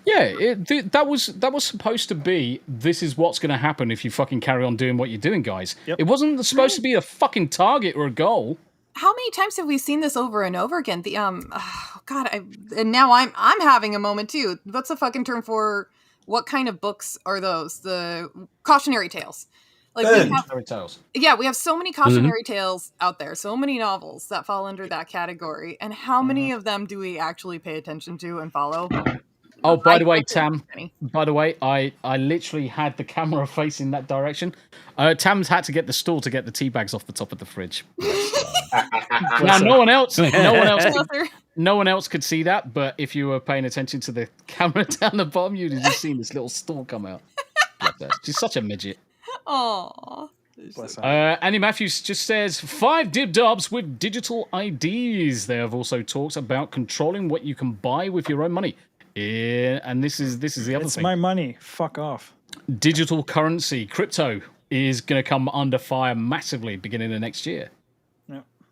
Yeah, that was supposed to be. This is what's going to happen if you fucking carry on doing what you're doing, guys. It wasn't supposed to be a fucking target or a goal. How many times have we seen this over and over again? The and now I'm having a moment too. What's the fucking term for what kind of books are those? The cautionary tales. Like we have so many cautionary tales out there, so many novels that fall under that category, and how many of them do we actually pay attention to and follow? Oh, by the way, Tam. By the way, I literally had the camera facing that direction. Tam's had to get the stool to get the tea bags off the top of the fridge. Now, no one else could see that, but if you were paying attention to the camera down the bottom, you'd have just seen this little stool come out. She's such a midget. Aww. Annie Matthews just says 5 dibs with digital IDs. They have also talked about controlling what you can buy with your own money. Yeah, and this is the other It's thing. my money. Fuck off. Digital currency, crypto, is going to come under fire massively beginning of next year.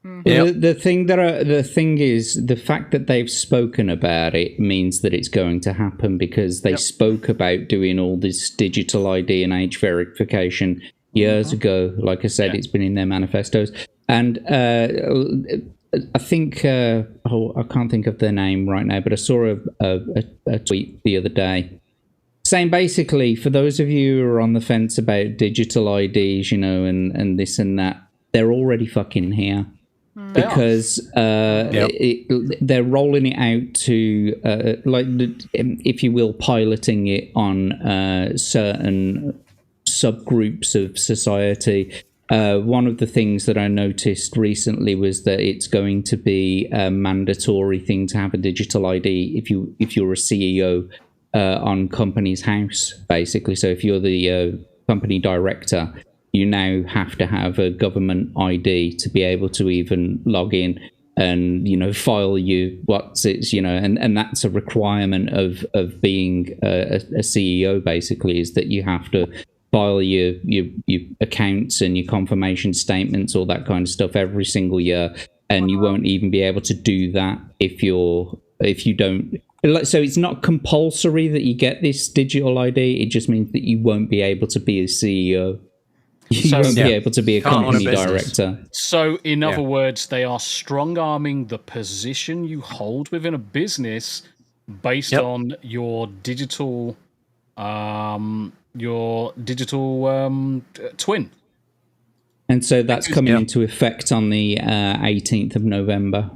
The thing is, the fact that they've spoken about it means that it's going to happen, because they spoke about doing all this digital ID and age verification years ago. Like I said, it's been in their manifestos. And I think, I can't think of their name right now, but I saw a tweet the other day saying basically, for those of you who are on the fence about digital IDs, and this and that, they're already fucking here. Because they're rolling it out to, if you will, piloting it on certain subgroups of society. One of the things that I noticed recently was that it's going to be a mandatory thing to have a digital ID if you're a CEO on Company's House, basically. So if you're the company director, you now have to have a government ID to be able to even log in and, file and that's a requirement of being a CEO, basically, is that you have to file your accounts and your confirmation statements, all that kind of stuff every single year. And you won't even be able to do that if you don't. So it's not compulsory that you get this digital ID. It just means that you won't be able to be a CEO. You won't be able to be a company director. So, in other words, they are strong-arming the position you hold within a business based on your digital twin. And so that's coming into effect on the 18th of November.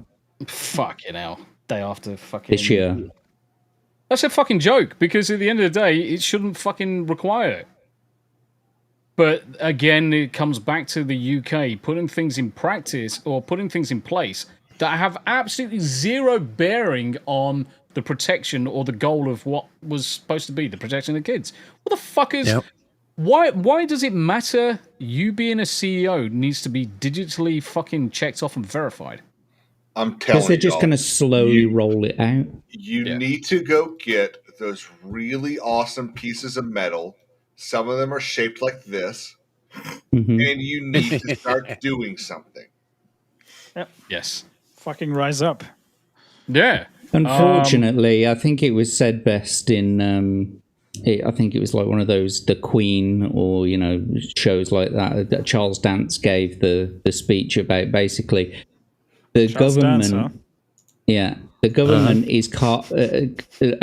Fucking hell. day after fucking this year. That's a fucking joke, because at the end of the day, it shouldn't fucking require it. But again, it comes back to the UK putting things in practice or putting things in place that have absolutely zero bearing on the protection or the goal of what was supposed to be the protection of kids. What the fuck is... Yep. Why does it matter you being a CEO needs to be digitally fucking checked off and verified? I'm telling you. Because they're just going to slowly roll it out. You need to go get those really awesome pieces of metal. Some of them are shaped like this. Mm-hmm. And you need to start doing something. Yep. Yes. Fucking rise up. Yeah. Unfortunately, I think it was said best in... I think it was like one of those, the Queen or, you know, shows like that Charles Dance gave the speech about basically the Charles government. Dance, huh? Yeah, the government is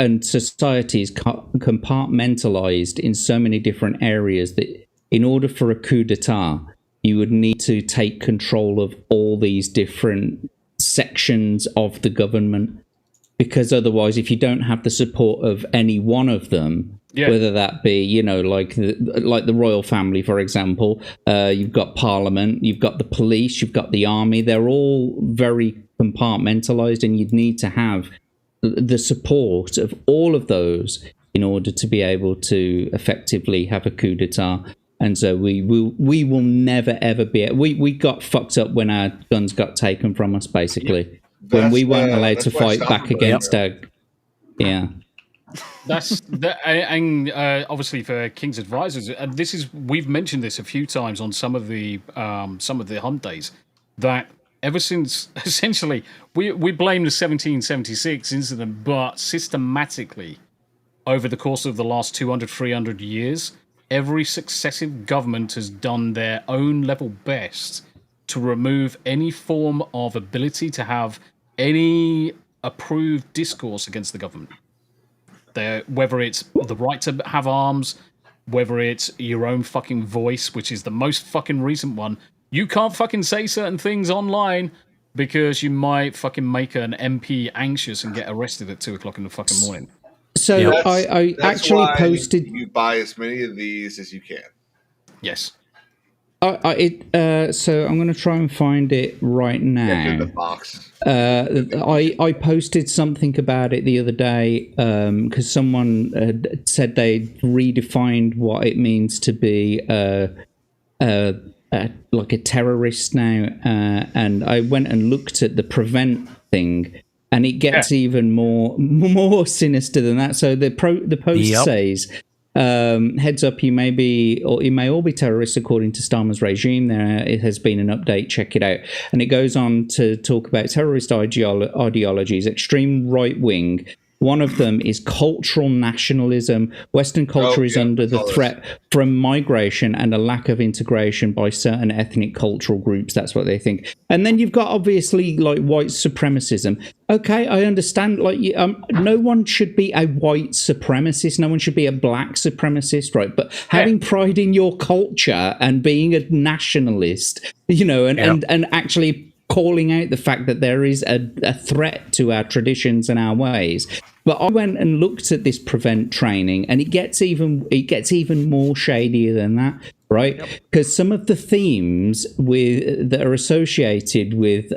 and society is compartmentalized in so many different areas that in order for a coup d'etat, you would need to take control of all these different sections of the government. Because otherwise, if you don't have the support of any one of them, whether that be, you know, like the royal family, for example, you've got Parliament, you've got the police, you've got the army. They're all very compartmentalized, and you'd need to have the support of all of those in order to be able to effectively have a coup d'etat. And so we will never ever be. We got fucked up when our guns got taken from us, basically. When we weren't allowed to fight back against our... Yeah. And obviously for KingsAdvisors, and this is, we've mentioned this a few times on some of the Hump days, that ever since, essentially, we blame the 1776 incident, but systematically, over the course of the last 200, 300 years, every successive government has done their own level best to remove any form of ability to have any approved discourse against the government. Whether it's the right to have arms, whether it's your own fucking voice, which is the most fucking recent one. You can't fucking say certain things online because you might fucking make an MP anxious and get arrested at 2 o'clock in the fucking morning. So I actually posted... You buy as many of these as you can. Yes. So I'm going to try and find it right now. In the box. I posted something about it the other day because someone said they redefined what it means to be like a terrorist now, and I went and looked at the prevent thing, and it gets even more sinister than that. So the post says. Heads up, you may all be terrorists according to Starmer's regime. It has been an update, check it out. And it goes on to talk about terrorist ideologies, extreme right wing. One of them is cultural nationalism. Western culture is under the threat from migration and a lack of integration by certain ethnic cultural groups. That's what they think. And then you've got obviously like white supremacism. Okay, I understand. Like, no one should be a white supremacist. No one should be a black supremacist, right? But having pride in your culture and being a nationalist, you know, and actually calling out the fact that there is a threat to our traditions and our ways. But I went and looked at this prevent training, and it gets even more shadier than that, right? Because some of the themes that are associated with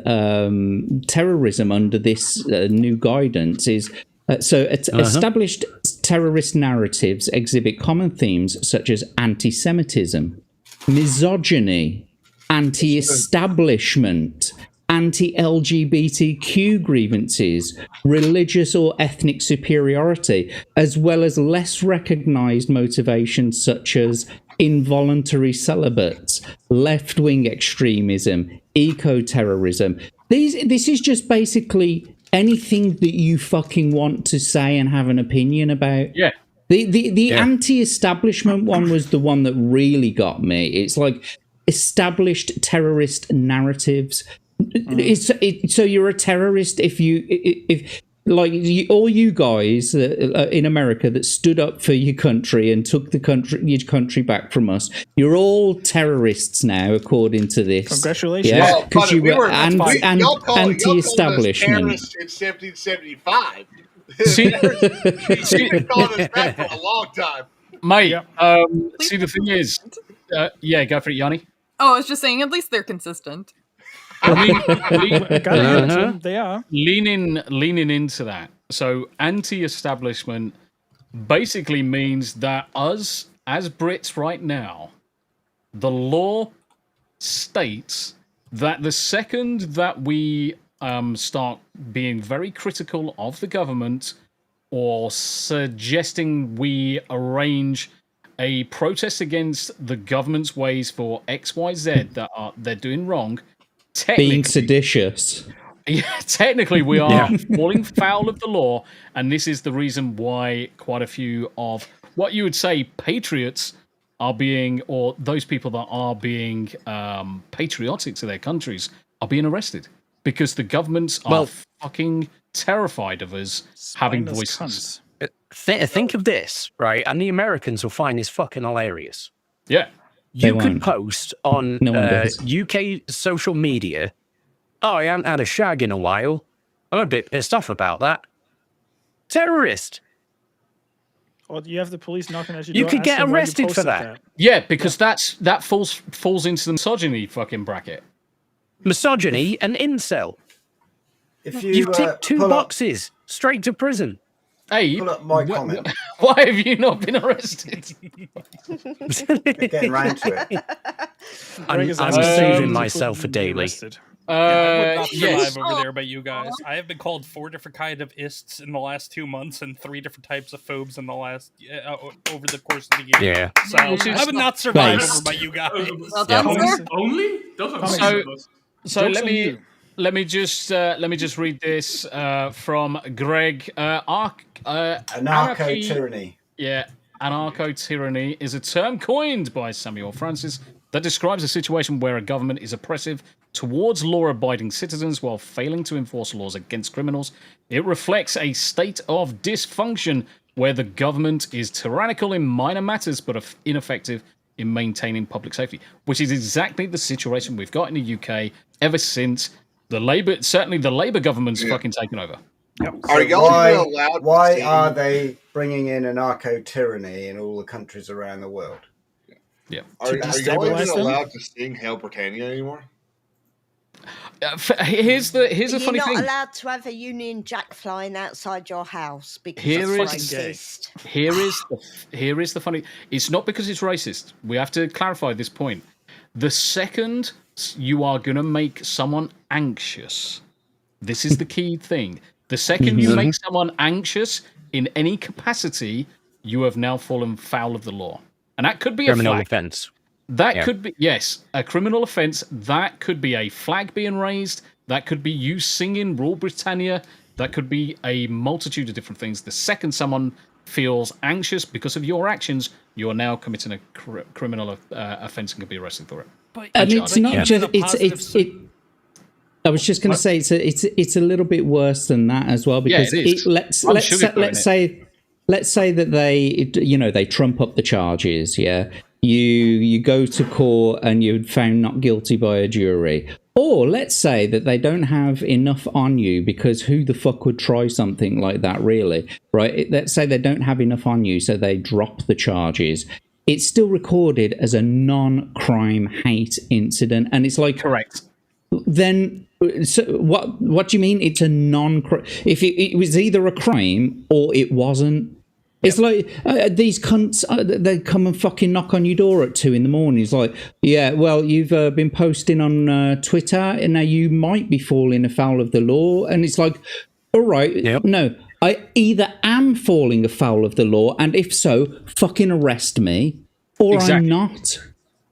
terrorism under this new guidance is established terrorist narratives exhibit common themes such as anti-Semitism, misogyny, anti-establishment, anti-LGBTQ grievances, religious or ethnic superiority, as well as less recognized motivations such as involuntary celibates, left-wing extremism, eco-terrorism. This is just basically anything that you fucking want to say and have an opinion about. Yeah. The anti-establishment one was the one that really got me. It's like established terrorist narratives. So you're a terrorist if like all you guys in America that stood up for your country and took your country back from us, you're all terrorists now, according to this. Congratulations! Yeah, because you were y'all called us anti-establishment. terrorists in 1775. See, You've been calling us back for a long time. Mate, see, the thing is, go for it, Yanni. Oh, I was just saying, at least they're consistent. They are leaning into that. So anti-establishment basically means that us as Brits right now, the law states that the second that we start being very critical of the government or suggesting we arrange a protest against the government's ways for XYZ that they're doing wrong, being seditious. Yeah, technically we are falling foul of the law, and this is the reason why quite a few of what you would say patriots are being, or those people that are being patriotic to their countries are being arrested, because the governments are fucking terrified of us having voices. Think of this, right? And the Americans will find this fucking hilarious. Yeah. You could post on UK social media, oh, I haven't had a shag in a while. I'm a bit pissed off about that. Terrorist. Or you have the police knocking at your You door. could get asking why you arrested for posted that. Yeah, because that falls into the misogyny fucking bracket. Misogyny and incel. If You've ticked two boxes, straight to prison. Hey, pull up my comment. Why have you not been arrested? Getting round to it. I'm saving myself for daily. I would not survive yes. over there by you guys. I have been called 4 different kind of ists in the last 2 months and 3 different types of phobes in the last over the course of the year. Yeah. So I would not survive over by you guys. Only? Those are So let me just read this from Greg. Anarcho-tyranny. Yeah, anarcho-tyranny is a term coined by Samuel Francis that describes a situation where a government is oppressive towards law-abiding citizens while failing to enforce laws against criminals. It reflects a state of dysfunction where the government is tyrannical in minor matters but ineffective in maintaining public safety, which is exactly the situation we've got in the UK ever since the Labour government's fucking taken over. Are y'all allowed? Why are they bringing in anarcho-tyranny in all the countries around the world? Yeah. Are y'all even allowed to sing Hail Britannia anymore? Here's a funny You're thing. not allowed to have a Union Jack flying outside your house because Here it's is racist. here is the funny. It's not because it's racist. We have to clarify this point. The second you are going to make someone anxious, this is the key thing. The second you make someone anxious in any capacity, you have now fallen foul of the law, and that could be criminal a flag. offence. That could be, yes, a criminal offence. That could be a flag being raised. That could be you singing Rule Britannia. That could be a multitude of different things. The second someone feels anxious because of your actions, you are now committing a criminal offence and can be arrested for it. And it's not just I was just going to say it's a little bit worse than that as well, because let's say that they trump up the charges. Yeah. You go to court and you're found not guilty by a jury. Or let's say that they don't have enough on you, because who the fuck would try something like that, really? Right? Let's say they don't have enough on you, so they drop the charges. It's still recorded as a non-crime hate incident. And it's like... Correct. Then... So what do you mean it's a non-crime? If it was either a crime or it wasn't... It's like these cunts, they come and fucking knock on your door at 2 a.m. It's like, yeah, well, you've been posting on Twitter and now you might be falling afoul of the law. And it's like, all right, no, I either am falling afoul of the law, and if so, fucking arrest me, or I'm not.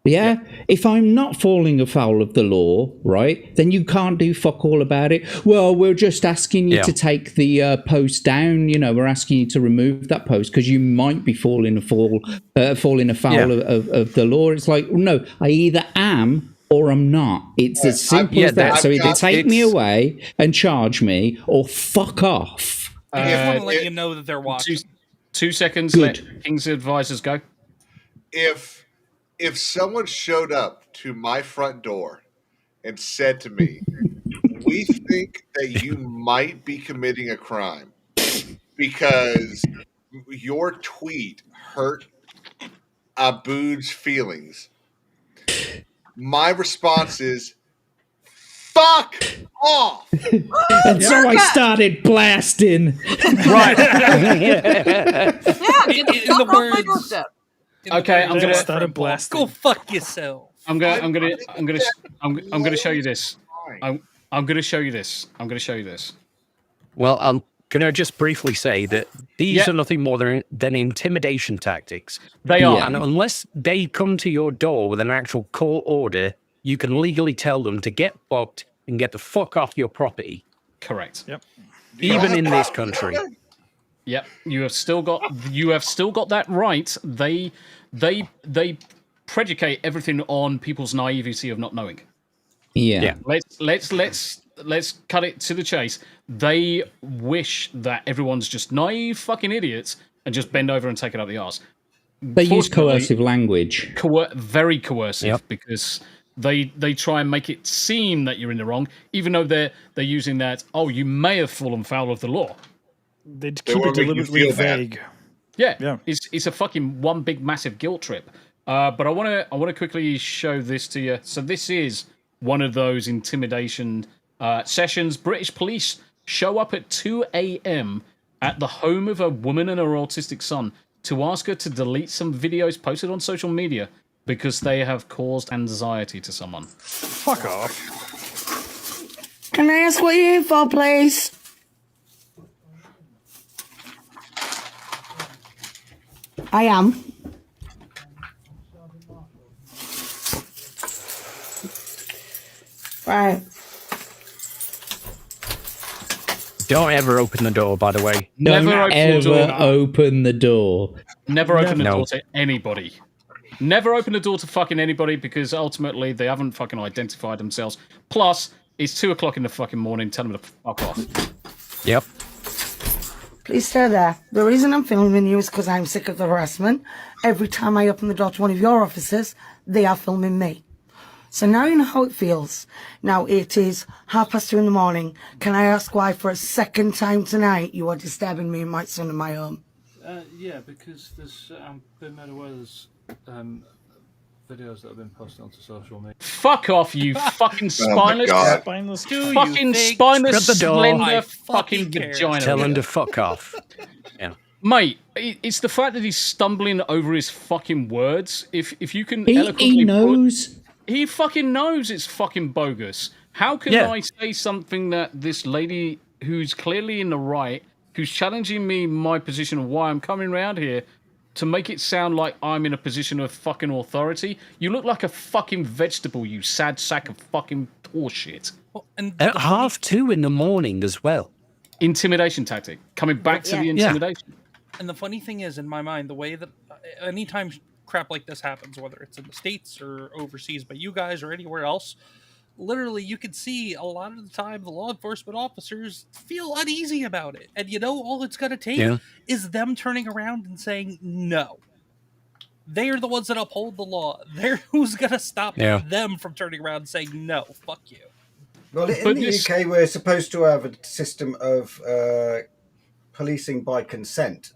Yeah? If I'm not falling afoul of the law, right, then you can't do fuck all about it. Well, we're just asking you to take the post down. You know, we're asking you to remove that post because you might be falling afoul of the law. It's like, no, I either am or I'm not. It's as simple as that. So either take me away and charge me or fuck off. I just want to let you know that they're watching. 2 seconds. Let KingsAdvisors go. If someone showed up to my front door and said to me, "We think that you might be committing a crime because your tweet hurt Abu's feelings," my response is, "Fuck off!" And so I started blasting. Right. In the words. Okay, I'm gonna start a blast. Go fuck yourself. I'm gonna show you this. I'm gonna show you this. I'm gonna show you this. Well, I'm gonna just briefly say that these are nothing more than intimidation tactics. They are. And unless they come to your door with an actual court order, you can legally tell them to get fucked and get the fuck off your property. Correct. Yep. Even in this country. Yep. You have still got that right. They predicate everything on people's naivety of not knowing. Yeah. Let's cut it to the chase. They wish that everyone's just naive fucking idiots and just bend over and take it up the arse. They use coercive language. Very coercive, because they try and make it seem that you're in the wrong, even though they're using that. Oh, you may have fallen foul of the law. They keep it deliberately vague. Yeah. It's a fucking one big massive guilt trip. But I want to quickly show this to you. So this is one of those intimidation sessions. British police show up at 2 a.m. at the home of a woman and her autistic son to ask her to delete some videos posted on social media because they have caused anxiety to someone. Fuck off. Can I ask what you're here for, please? I am. Right. Don't ever open the door, by the way. Don't ever open the door. Never open the door to anybody. Never open the door to fucking anybody, because ultimately they haven't fucking identified themselves. Plus, it's 2 o'clock in the fucking morning. Tell them to fuck off. Yep. Please stay there. The reason I'm filming you is because I'm sick of the harassment. Every time I open the door to one of your officers, they are filming me. So now you know how it feels. Now it is 2:30 in the morning. Can I ask why for a second time tonight you are disturbing me and my son in my home? Yeah, because there's been made aware there's videos that have been posted onto social media. Fuck off, you fucking spineless, spineless, fucking spineless, slender fucking vagina. Tell him to fuck off. Yeah. Mate, it's the fact that he's stumbling over his fucking words. If you can He eloquently knows. he fucking knows it's fucking bogus. How can I say something that this lady who's clearly in the right, who's challenging me my position of why I'm coming around here, to make it sound like I'm in a position of fucking authority? You look like a fucking vegetable, you sad sack of fucking horseshit. Well, and At 2:30 in the morning as well. Intimidation tactic. Coming back to the intimidation. And the funny thing is, in my mind, the way that anytime crap like this happens, whether it's in the States or overseas by you guys or anywhere else, literally you can see a lot of the time the law enforcement officers feel uneasy about it. And you know, all it's going to take is them turning around and saying no. They are the ones that uphold the law. They're who's going to stop them from turning around and saying no, fuck you. Well, in the UK, we're supposed to have a system of policing by consent,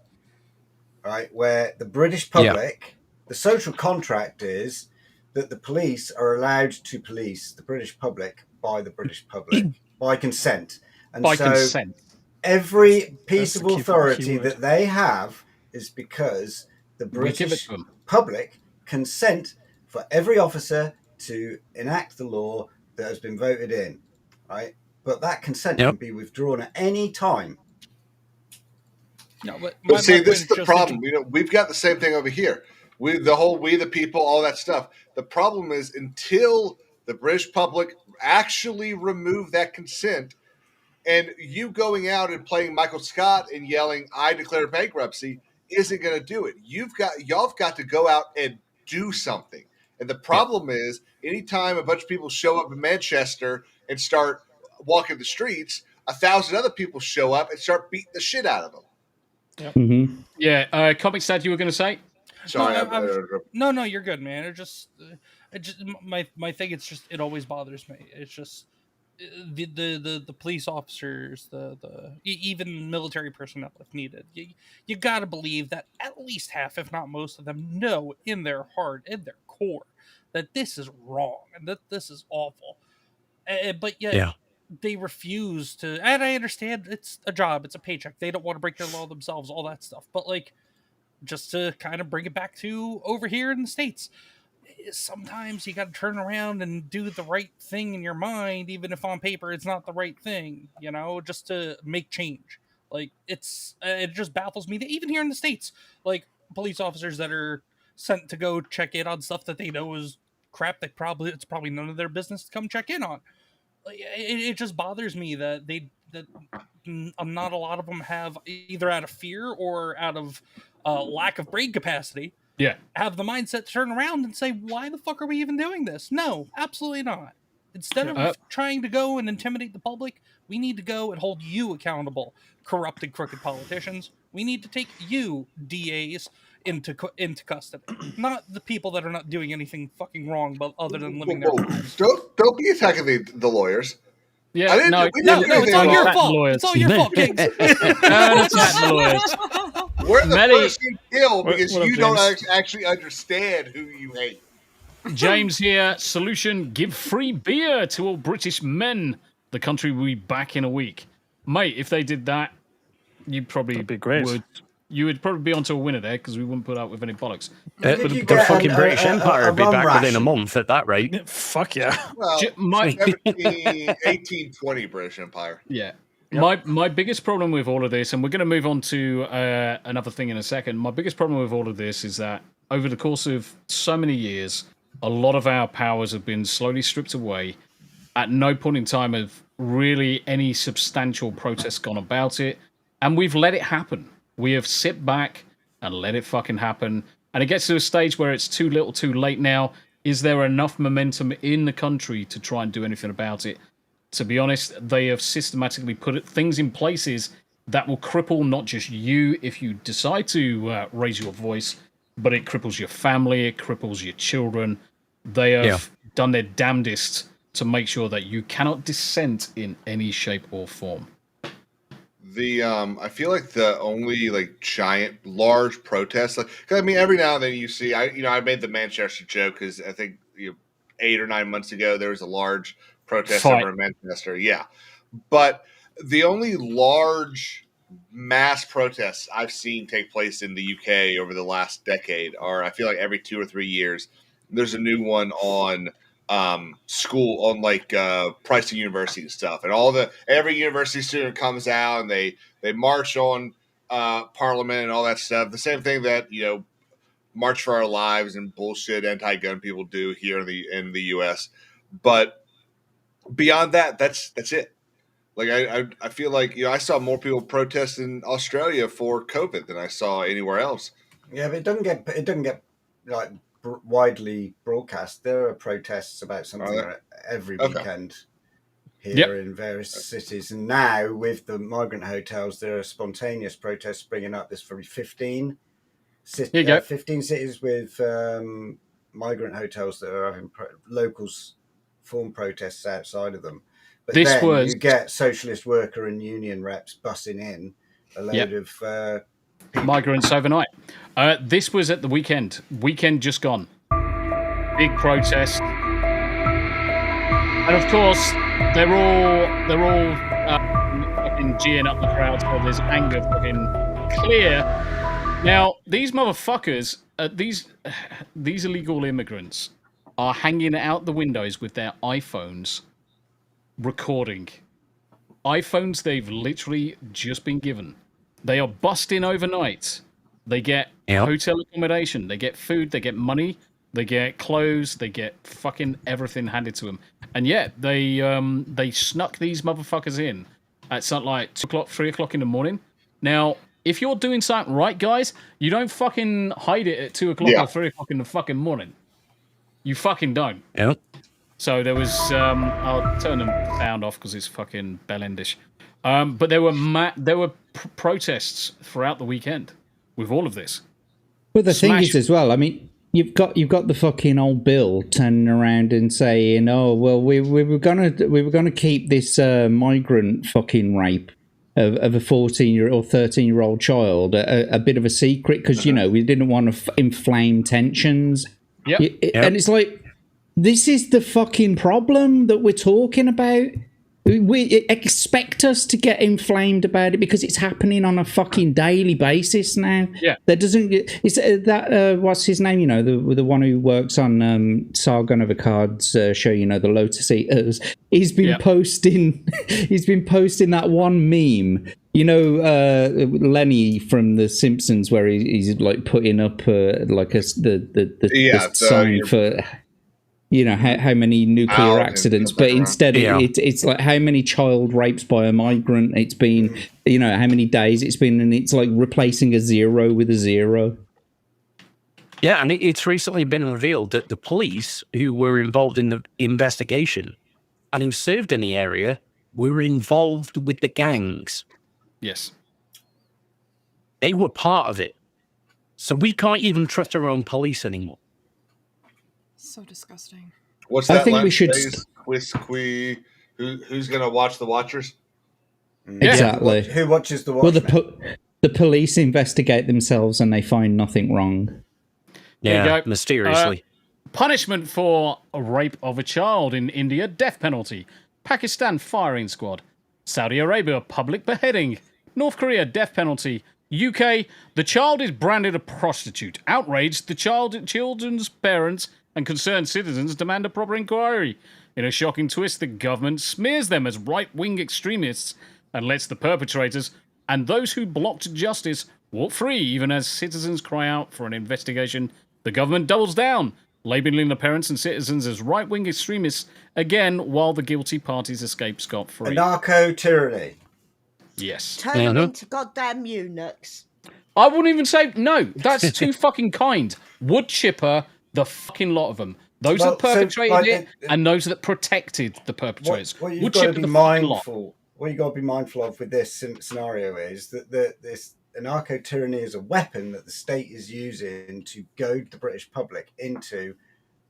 right? Where the British public, the social contract is that the police are allowed to police the British public by the British public by consent. And by so consent. every piece of authority that they have is because the British public consent for every officer to enact the law that has been voted in, right? But that consent can be withdrawn at any time. No, but see, this is the problem. You know, we've got the same thing over here. We the people, all that stuff. The problem is until the British public actually remove that consent, and you going out and playing Michael Scott and yelling, "I declare bankruptcy," isn't going to do it. Y'all have got to go out and do something. And the problem is, anytime a bunch of people show up in Manchester and start walking the streets, 1,000 other people show up and start beating the shit out of them. Yeah, ComixDad, you were going to say? Sorry, No, you're good, man. It just my thing. It's just it always bothers me. It's just the police officers, even military personnel if needed. You got to believe that at least half, if not most of them, know in their heart, in their core, that this is wrong and that this is awful. But yet they refuse to. And I understand it's a job, it's a paycheck. They don't want to break their law themselves, all that stuff. But like, just to kind of bring it back to over here in the States, sometimes you got to turn around and do the right thing in your mind, even if on paper it's not the right thing, you know, just to make change. Like it just baffles me that even here in the States, like police officers that are sent to go check in on stuff that they know is crap, it's probably none of their business to come check in on. Like, it just bothers me that not a lot of them have, either out of fear or out of lack of brain capacity, have the mindset to turn around and say, why the fuck are we even doing this? No, absolutely not. Instead of trying to go and intimidate the public, we need to go and hold you accountable, corrupt and crooked politicians. We need to take you, DAs, into custody, not the people that are not doing anything fucking wrong, but other than living their lives. Don't be attacking the lawyers. Yeah, I didn't, no, we didn't do it's anything all your wrong. fault. It's all your fault, Kings. We're the Melly- first you kill because What up, you don't James? actually understand who you hate. James here. Solution: give free beer to all British men. The country will be back in a week, mate. If they did that, you probably be great. You would probably be onto a winner there because we wouldn't put up with any bollocks. The fucking British Empire would be back within a month at that rate. Fuck yeah. Well, my- 1820 British Empire. Yeah. My biggest problem with all of this, and we're going to move on to another thing in a second. My biggest problem with all of this is that over the course of so many years, a lot of our powers have been slowly stripped away. At no point in time have really any substantial protests gone about it, and we've let it happen. We have sit back and let it fucking happen. And it gets to a stage where it's too little too late now. Is there enough momentum in the country to try and do anything about it? To be honest, they have systematically put things in places that will cripple not just you if you decide to raise your voice, but it cripples your family, it cripples your children. They have done their damnedest to make sure that you cannot dissent in any shape or form. I feel like the only like giant, large protests, like, 'cause, I mean, every now and then you see, I made the Manchester joke because I think 8 or 9 months ago there was a large protest over in Manchester. Yeah, but the only large mass protests I've seen take place in the UK over the last decade are, I feel like every 2 or 3 years there's a new one on school, on like pricing university and stuff, and every university student comes out and they march on Parliament and all that stuff. The same thing that March for Our Lives and bullshit anti-gun people do here in the US. But beyond that, that's it. Like I feel like I saw more people protest in Australia for COVID than I saw anywhere else. Yeah, but it doesn't get like widely broadcast. There are protests about something every weekend here in various cities, and now with the migrant hotels there are spontaneous protests springing up. There's probably 15 cities with migrant hotels that are having locals form protests outside of them, but you get socialist worker and union reps bussing in a load of migrants overnight. This was at the weekend just gone. Big protest, and of course they're all fucking geeing up the crowd, so there's anger fucking clear. Now these motherfuckers, these illegal immigrants, are hanging out the windows with their iPhones, recording. iPhones they've literally just been given. They are busting overnight. They get hotel accommodation, they get food, they get money, they get clothes, they get fucking everything handed to them. And yet they snuck these motherfuckers in at something like 2 o'clock, 3 o'clock in the morning. Now, if you're doing something right, guys, you don't fucking hide it at 2 o'clock or 3 o'clock in the fucking morning. You fucking don't. Yeah. So there was, I'll turn the sound off because it's fucking bell-endish. But there were protests throughout the weekend with all of this. But the thing is, as well, I mean, you've got the fucking old Bill turning around and saying, "Oh, well, we were gonna keep this migrant fucking rape of a 14-year or 13-year-old child a bit of a secret because we didn't want to inflame tensions." Yeah, and it's like, this is the fucking problem that we're talking about. We expect us to get inflamed about it because it's happening on a fucking daily basis now. Yeah, that doesn't. It's that what's his name? The one who works on Sargon of Akkad's show. The Lotus Eaters. He's been posting. He's been posting that one meme. Lenny from The Simpsons, where he's like putting up the sign for. How many nuclear accidents, but instead it's like how many child rapes by a migrant it's been, how many days it's been, and it's like replacing a 0 with a 0. Yeah, and it's recently been revealed that the police who were involved in the investigation and who served in the area were involved with the gangs. Yes. They were part of it. So we can't even trust our own police anymore. So disgusting. What's I that? think we should. Who's going to watch the Watchers? Exactly. Who watches the Watchmen? Well, the police investigate themselves and they find nothing wrong. There you go. Mysteriously. Punishment for a rape of a child in India, death penalty. Pakistan, firing squad. Saudi Arabia, public beheading. North Korea, death penalty. UK, the child is branded a prostitute. Outraged, the children's parents and concerned citizens demand a proper inquiry. In a shocking twist, the government smears them as right-wing extremists and lets the perpetrators and those who blocked justice walk free, even as citizens cry out for an investigation. The government doubles down, labelling the parents and citizens as right-wing extremists again, while the guilty parties escape scot-free. Anarcho-tyranny. Yes. Turn them into goddamn eunuchs. I wouldn't even say no. That's too fucking kind. Wood chipper, the fucking lot of them. Those that perpetrated it and those that protected the perpetrators. What you've got to be mindful. What you've got to be mindful of with this scenario is that this anarcho-tyranny is a weapon that the state is using to goad the British public into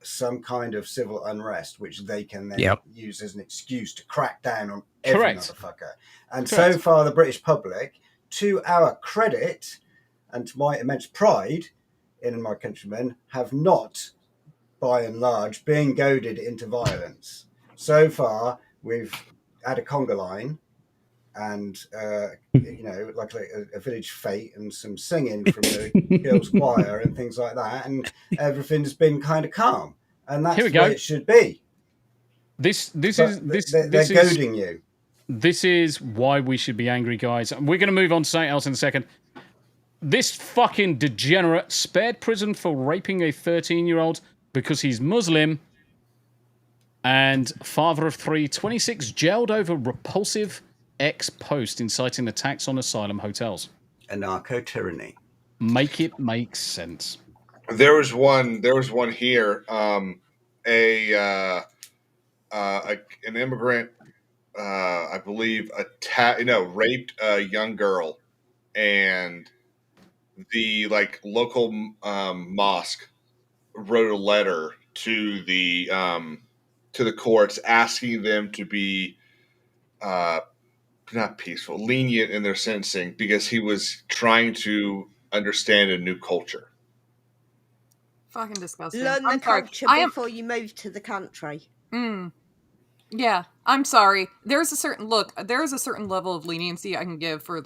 some kind of civil unrest, which they can then use as an excuse to crack down on every motherfucker. And so far, the British public, to our credit and to my immense pride in my countrymen, have not, by and large, been goaded into violence. So far, we've had a conga line and, like a village fete and some singing from the girls' choir and things like that. And everything's been kind of calm. And that's the way it should be. They're goading you. This is why we should be angry, guys. We're going to move on to something else in a second. This fucking degenerate spared prison for raping a 13-year-old because he's Muslim, and father of 3, 26, jailed over repulsive ex-post inciting attacks on asylum hotels. Anarcho-tyranny. Make it make sense. There was one here. An immigrant, I believe, raped a young girl, and the local mosque wrote a letter to the courts asking them to be not peaceful, lenient in their sentencing because he was trying to understand a new culture. Fucking disgusting. Learn the culture before you move to the country. Yeah, I'm sorry. There's a certain level of leniency I can give for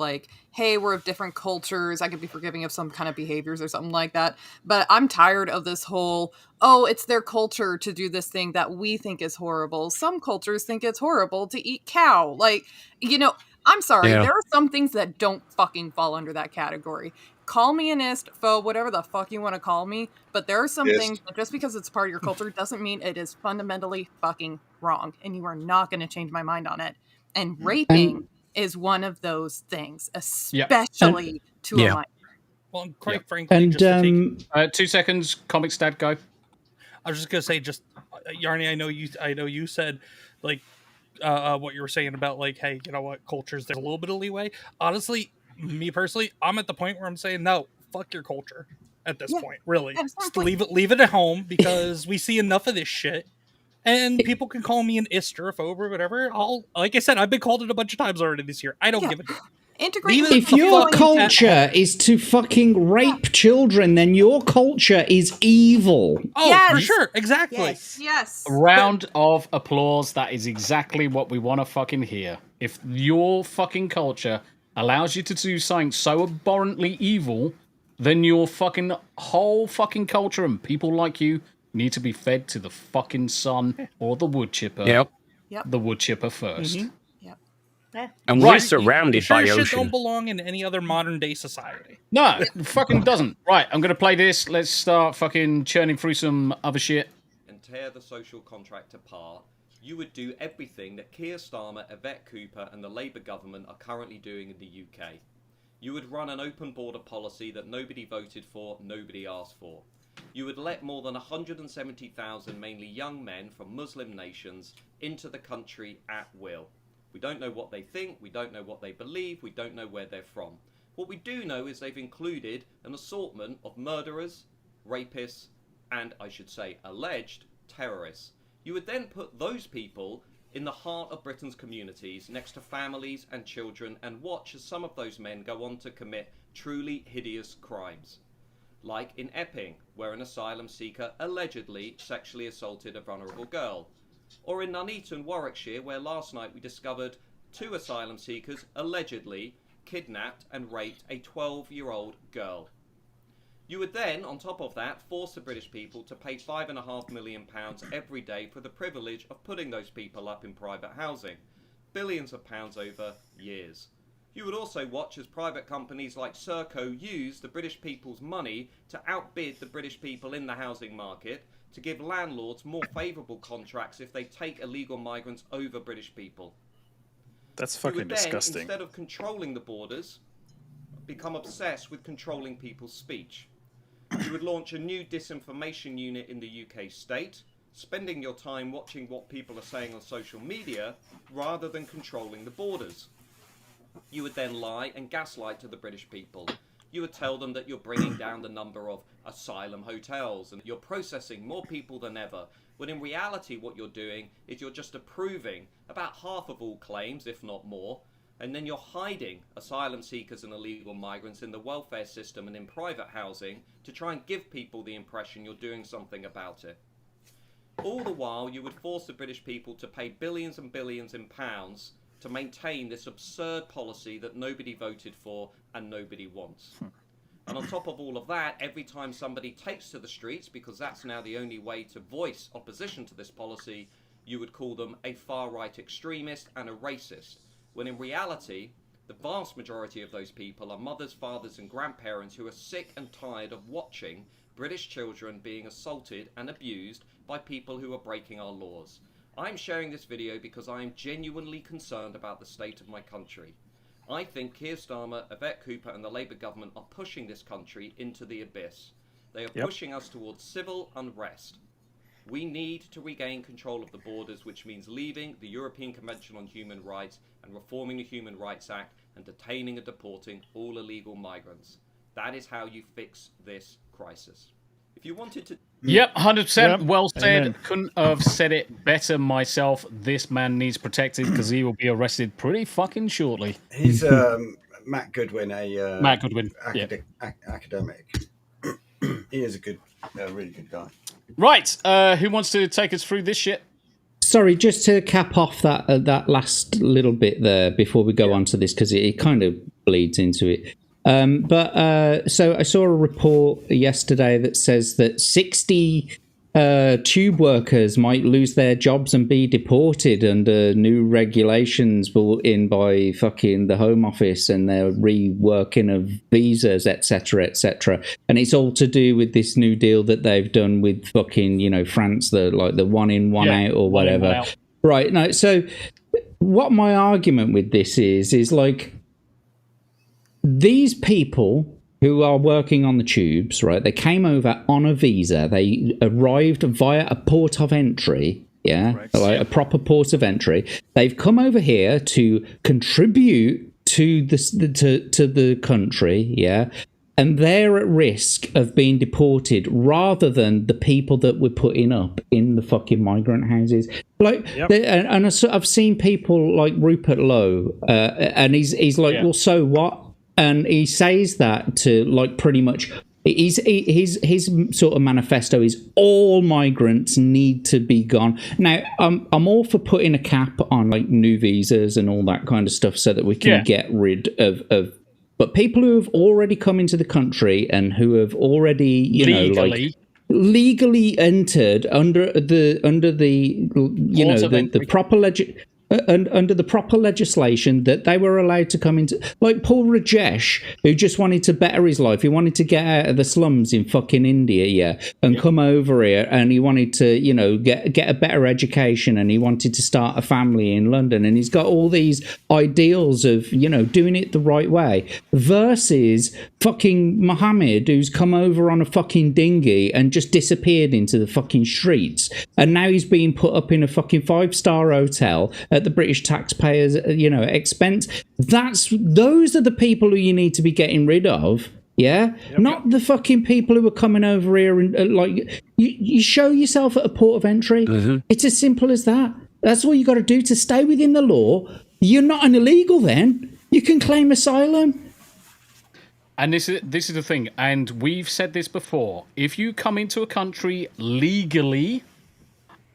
hey, we're of different cultures. I could be forgiving of some kind of behaviors or something like that. But I'm tired of this whole, it's their culture to do this thing that we think is horrible. Some cultures think it's horrible to eat cow. I'm sorry. Yeah. There are some things that don't fucking fall under that category. Call me an ist, faux, whatever the fuck you want to call me. But there are some things that just because it's part of your culture doesn't mean it is fundamentally fucking wrong. And you are not going to change my mind on it. And raping is one of those things, especially to a minor. Well, quite frankly, just to take 2 seconds, ComixDad, go. I was just going to say, just Yarny, I know you said like what you were saying about like, hey, you know what, cultures, there's a little bit of leeway. Honestly, me personally, I'm at the point where I'm saying no, fuck your culture at this point. Really, just leave it at home because we see enough of this shit. And people can call me an Isterophobe or whatever. Like I said, I've been called it a bunch of times already this year. I don't give a damn. If your culture is to fucking rape children, then your culture is evil. Oh, for sure. Exactly. Yes. A round of applause. That is exactly what we want to fucking hear. If your fucking culture allows you to do something so abhorrently evil, then your fucking whole fucking culture and people like you need to be fed to the fucking sun or the wood chipper. Yep. The wood chipper 1st. Yeah. And we're surrounded by Shit ocean. don't belong in any other modern day society. No, it fucking doesn't. Right, I'm going to play this. Let's start fucking churning through some other shit. And tear the social contract apart, you would do everything that Keir Starmer, Yvette Cooper and the Labour government are currently doing in the UK. You would run an open border policy that nobody voted for, nobody asked for. You would let more than 170,000 mainly young men from Muslim nations into the country at will. We don't know what they think, we don't know what they believe, we don't know where they're from. What we do know is they've included an assortment of murderers, rapists, and I should say alleged terrorists. You would then put those people in the heart of Britain's communities next to families and children and watch as some of those men go on to commit truly hideous crimes. Like in Epping, where an asylum seeker allegedly sexually assaulted a vulnerable girl. Or in Nuneaton, Warwickshire, where last night we discovered 2 asylum seekers allegedly kidnapped and raped a 12-year-old girl. You would then, on top of that, force the British people to pay £5.5 million every day for the privilege of putting those people up in private housing. Billions of pounds over years. You would also watch as private companies like Serco use the British people's money to outbid the British people in the housing market to give landlords more favourable contracts if they take illegal migrants over British people. That's You fucking would then, disgusting. instead of controlling the borders, become obsessed with controlling people's speech. You would launch a new disinformation unit in the UK state, spending your time watching what people are saying on social media rather than controlling the borders. You would then lie and gaslight to the British people. You would tell them that you're bringing down the number of asylum hotels and you're processing more people than ever, when in reality what you're doing is you're just approving about half of all claims, if not more, and then you're hiding asylum seekers and illegal migrants in the welfare system and in private housing to try and give people the impression you're doing something about it. All the while you would force the British people to pay billions and billions in pounds to maintain this absurd policy that nobody voted for and nobody wants. And on top of all of that, every time somebody takes to the streets, because that's now the only way to voice opposition to this policy, you would call them a far-right extremist and a racist, when in reality, the vast majority of those people are mothers, fathers and grandparents who are sick and tired of watching British children being assaulted and abused by people who are breaking our laws. I'm sharing this video because I am genuinely concerned about the state of my country. I think Keir Starmer, Yvette Cooper and the Labour government are pushing this country into the abyss. They are pushing us towards civil unrest. We need to regain control of the borders, which means leaving the European Convention on Human Rights and reforming the Human Rights Act and detaining and deporting all illegal migrants. That is how you fix this crisis. If you wanted to... Yep, 100%. Yep. Well said. Amen. Couldn't have said it better myself. This man needs protected because he will be arrested pretty fucking shortly. He's Matt Goodwin, Matt Goodwin, academic. He is a really good guy. Right, who wants to take us through this shit? Sorry, just to cap off that last little bit there before we go on to this, because it kind of bleeds into it. So I saw a report yesterday that says that 60 tube workers might lose their jobs and be deported under new regulations brought in by fucking the Home Office and their reworking of visas, etc., etc. And it's all to do with this new deal that they've done with fucking, France, the one in, one out or whatever. One out. Right. No. So what my argument with this is like, these people who are working on the tubes, right? They came over on a visa. They arrived via a port of entry. Yeah, like a proper port of entry. They've come over here to contribute to the country, yeah, and they're at risk of being deported rather than the people that we're putting up in the fucking migrant houses. Like, and I've seen people like Rupert Lowe, and he's like, well, so what? And he says that to like pretty much. His sort of manifesto is all migrants need to be gone. Now, I'm all for putting a cap on like new visas and all that kind of stuff so that we can get rid of. But people who have already come into the country and who have already, legally entered under the proper under the proper legislation that they were allowed to come into, like Paul Rajesh, who just wanted to better his life. He wanted to get out of the slums in fucking India, and come over here, and he wanted to, get a better education, and he wanted to start a family in London, and he's got all these ideals of, doing it the right way, versus fucking Mohammed, who's come over on a fucking dinghy and just disappeared into the fucking streets, and now he's being put up in a fucking 5-star hotel at the British taxpayers' expense. Those are the people who you need to be getting rid of. Not the fucking people who are coming over here and you show yourself at a port of entry. It's as simple as that. That's all you got to do to stay within the law. You're not an illegal then. You can claim asylum. And this is the thing, and we've said this before. If you come into a country legally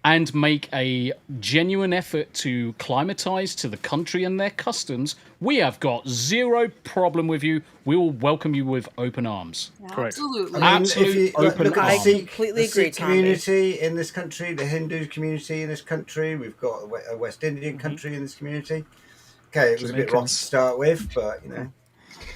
and make a genuine effort to climatize to the country and their customs, we have got zero problem with you. We will welcome you with open arms. Absolutely. If you look at I the completely Sikh agree, Tombi. community in this country, the Hindu community in this country, we've got a West Indian country in this community. Okay, it was a bit rough to start with, but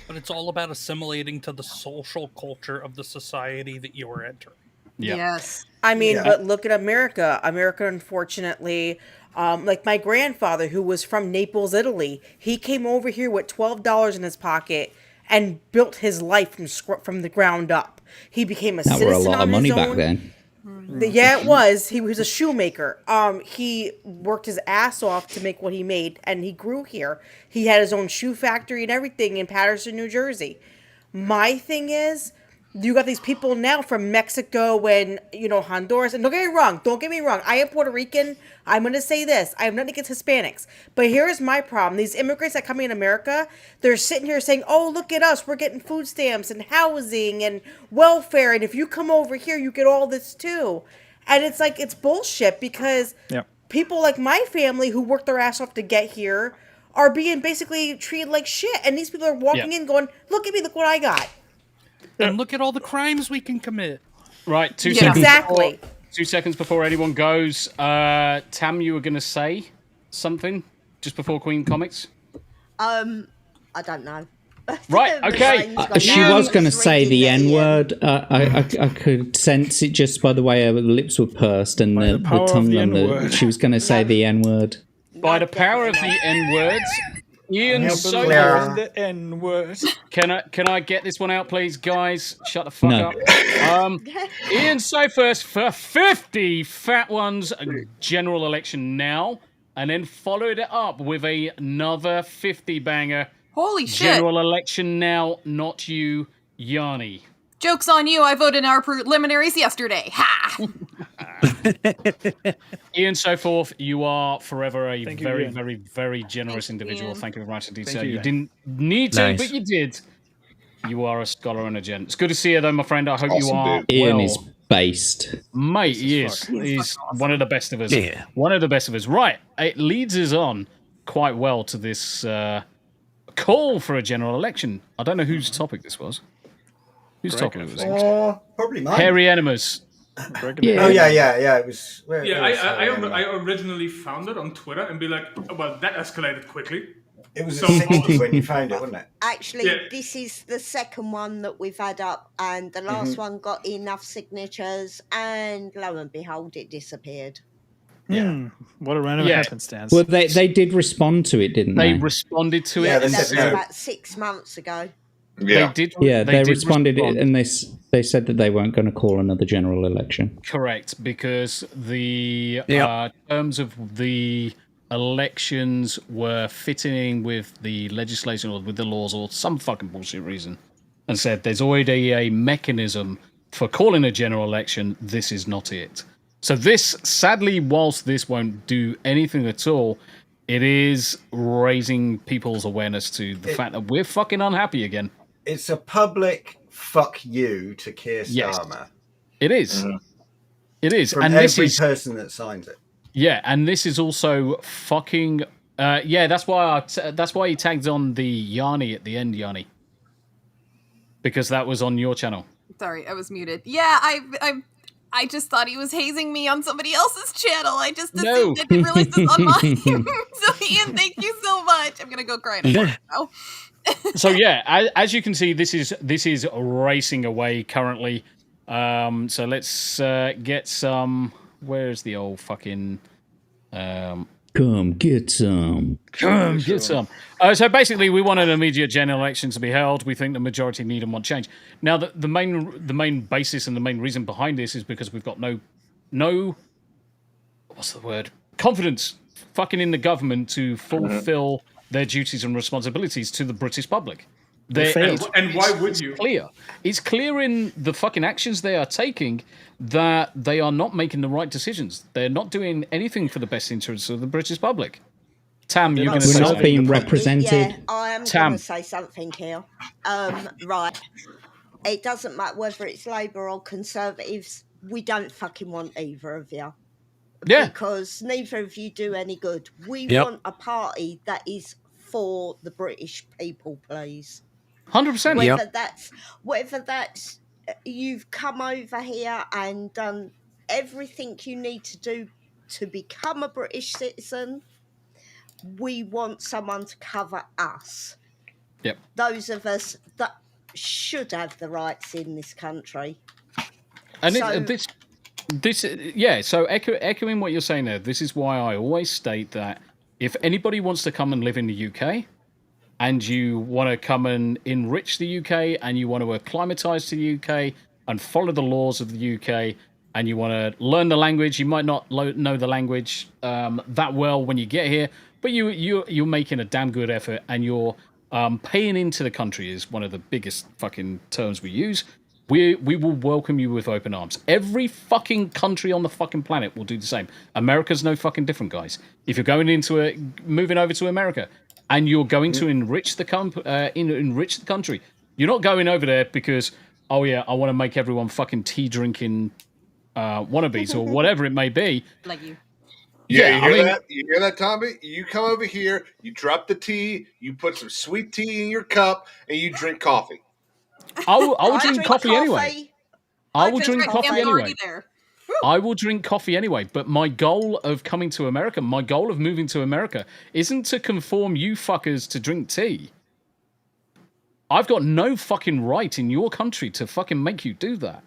But it's all about assimilating to the social culture of the society that you are entering. Yes. I mean, but look at America. America, unfortunately, like my grandfather, who was from Naples, Italy, he came over here with $12 in his pocket and built his life from the ground up. He became a citizen on his own. That were a lot of money back then. Yeah, it was. He was a shoemaker. He worked his ass off to make what he made, and he grew here. He had his own shoe factory and everything in Paterson, New Jersey. My thing is, you got these people now from Mexico and, Honduras. And don't get me wrong. I am Puerto Rican. I'm going to say this. I have nothing against Hispanics. But here's my problem. These immigrants that come in America, they're sitting here saying, oh, look at us. We're getting food stamps and housing and welfare. And if you come over here, you get all this too. And it's like, it's bullshit because people like my family who worked their ass off to get here are being basically treated like shit. And these people are walking in going, look at me, look what I got. And look at all the crimes we can commit. Right, 2 seconds. Exactly. 2 seconds before anyone goes. Tam, you were going to say something just before QueenComix? I don't know. Right, okay. She was going to say the N-word. I could sense it just by the way her lips were pursed and the tongue on the... She was going to say the N-word. By the power of the N-words... Ian so the N-word. Can I get this one out, please, guys? Shut the fuck up. Ian so first for 50 fat ones, a general election now, and then followed it up with another 50 banger. Holy shit! General election now, not you, Yanni. Joke's on you. I voted in our preliminaries yesterday. Ha! Ian so forth, you are forever a Thank you, very, Ian. very, very generous individual. Ian. Thank you very much indeed, Thank sir. you. You didn't need to, Nice. but you did. You are a scholar and a gent. It's good to see you, though, my friend. I hope you Awesome, are dude. Ian well. is based. Mate, he is. He's one of the best of us. Yeah. One of the best of us. Right. It leads us on quite well to this call for a general election. I don't know whose topic this was. Whose topic it was? Probably mine. Hairy enemas. Yeah. Oh yeah. It was. I originally found it on Twitter and be like, well, that escalated quickly. It was So- a 60 when you found it, wasn't it? Actually, Yeah. this is the second one that we've had up, and the last one got enough signatures, and lo and behold, it disappeared. What a random Yeah. happenstance. Well, they did respond to it, didn't They they? responded to Yeah, it. they and said That was no. about 6 months ago. Yeah. They did. They did responded, respond. and they said that they weren't going to call another general election. Correct, because the Yep. terms of the elections were fitting in with the legislation or with the laws or some fucking bullshit reason, and said there's already a mechanism for calling a general election. This is not it. So this, sadly, whilst this won't do anything at all, it is raising people's awareness to the fact that we're fucking unhappy again. It's a public fuck you to Keir Yes. Starmer. It is. It is. From And every this is person that signs it. Yeah, and this is also fucking. Yeah, that's why that's why he tagged on the Yanni at the end, Yanni, because that was on your channel. Sorry, I was muted. Yeah, I just thought he was hazing me on somebody else's channel. I just assumed I didn't realize this on mine. So Ian, thank you so much. I'm gonna go cry in a corner now. So yeah, as you can see, this is racing away currently. So let's get some. Where's the old fucking? Come get some. Come get some. So basically, we want an immediate general election to be held. We think the majority need and want change. Now, the main basis and the main reason behind this is because we've got no what's the word? Confidence fucking in the government to fulfill their duties and responsibilities to the British public. And why would you? It's clear in the fucking actions they are taking that they are not making the right decisions. They're not doing anything for the best interests of the British public. Tam, you're going to say We're not something. being represented. Yeah, I am Tam. going to say something here. Right. It doesn't matter whether it's Labour or Conservatives. We don't fucking want either of you. Yeah. Because neither of you do any good. We Yep. want a party that is for the British people, please. 100%. Whether that's you've come over here and done everything you need to do to become a British citizen, we want someone to cover us. Yep. Those of us that should have the rights in this country. And So- so echoing what you're saying there, this is why I always state that if anybody wants to come and live in the UK, and you want to come and enrich the UK, and you want to acclimatise to the UK and follow the laws of the UK, and you want to learn the language, you might not know the language that well when you get here, but you're making a damn good effort, and you're paying into the country is one of the biggest fucking terms we use. We will welcome you with open arms. Every fucking country on the fucking planet will do the same. America's no fucking different, guys. If you're moving over to America, and you're going to enrich the country, you're not going over there because, oh yeah, I want to make everyone fucking tea drinking wannabes or whatever it may be. Like you. Yeah, you hear that? You hear that, Tombi? You come over here, you drop the tea, you put some sweet tea in your cup, and you drink coffee. I will drink coffee anyway. I will drink coffee I'm anyway. already there. I will drink coffee anyway, but my goal of coming to America, my goal of moving to America, isn't to conform you fuckers to drink tea. I've got no fucking right in your country to fucking make you do that.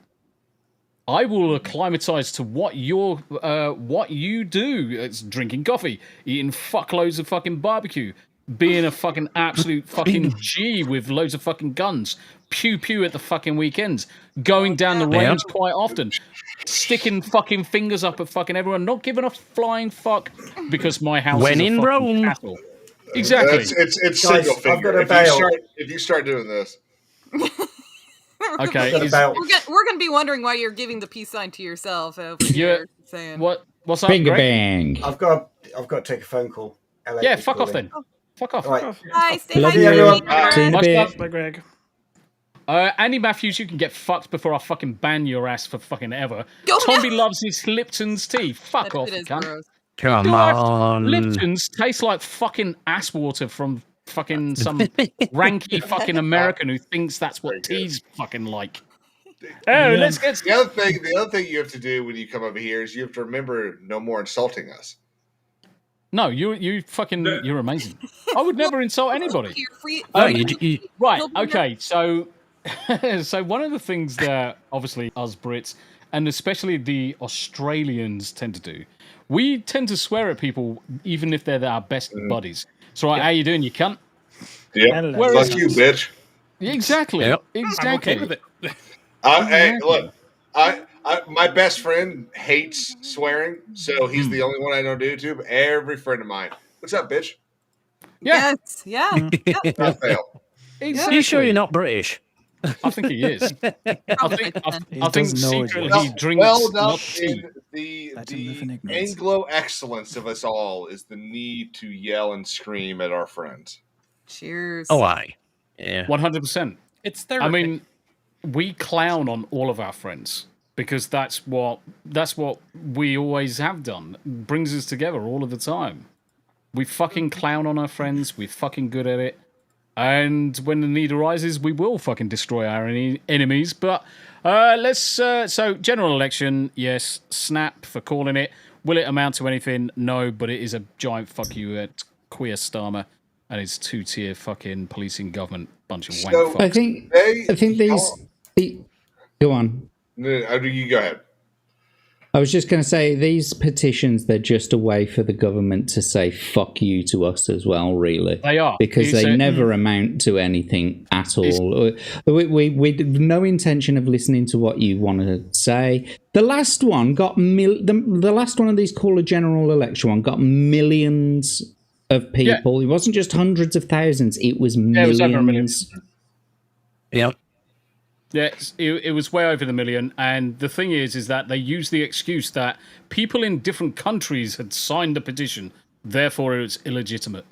I will acclimatise to what you do. It's drinking coffee, eating fuckloads of fucking barbecue, being a fucking absolute fucking G with loads of fucking guns, pew pew at the fucking weekends, going down the range quite often, sticking fucking fingers up at fucking everyone, not giving a flying fuck because my house When is a in fucking Rome. castle. Exactly. It's Guys, single I've finger. got a bail. If you start doing this, Okay. We're gonna be wondering why you're giving the peace sign to yourself over here. Saying What's up, Finger Greg? bang. I've got to take a phone call. Yeah, fuck off then. Fuck off. Right. Bye. Stay Love high. you. everyone. See you in a Much bit. love. Bye, Greg. Andy Matthews, you can get fucked before I fucking ban your ass for fucking ever. Go Tombi now. loves his Lipton's tea. Fuck That off, shit you is cunt. gross. Come Dwarf on. Lipton's tastes like fucking ass water from fucking some ranky fucking American who thinks that's what tea's fucking like. Oh, let's get the other thing you have to do when you come over here is you have to remember no more insulting us. No, you're amazing. I would never insult anybody. You're free. No, you Right, okay, so one of the things that obviously us Brits and especially the Australians tend to do, we tend to swear at people even if they're our best buddies. So how you doing, you cunt? Yeah, Where fuck is- you, bitch. Exactly. Yep. Exactly. I'm okay with it. Hey, look, my best friend hates swearing, so he's the only one I don't do it to. But every friend of mine, what's up, bitch? Yeah. Yes. Yeah. Not fail. Exactly. You sure you're not British? I think he is. I think secretly he drinks Well, not tea. the Anglo excellence of us all is the need to yell and scream at our friends. Cheers. Oh, aye. Yeah. 100%. It's therapy. I mean, we clown on all of our friends because that's what we always have done. It brings us together all of the time. We fucking clown on our friends. We're fucking good at it. And when the need arises, we will fucking destroy our enemies. But so general election, yes. Snap for calling it. Will it amount to anything? No, but it is a giant fuck you at Queer Starmer and his two-tier fucking policing government bunch of wank fucks. I think these. Go on. No, you go ahead. I was just going to say, these petitions, they're just a way for the government to say fuck you to us as well, really. They are. Because they never amount to anything at all. We have no intention of listening to what you want to say. The last one got... the last one of these called a general election one got millions of people. Yeah. It wasn't just hundreds of thousands. It was millions. It was over 1 million. Yeah. Yeah, it was way over the million, and the thing is that they used the excuse that people in different countries had signed the petition, therefore it's illegitimate.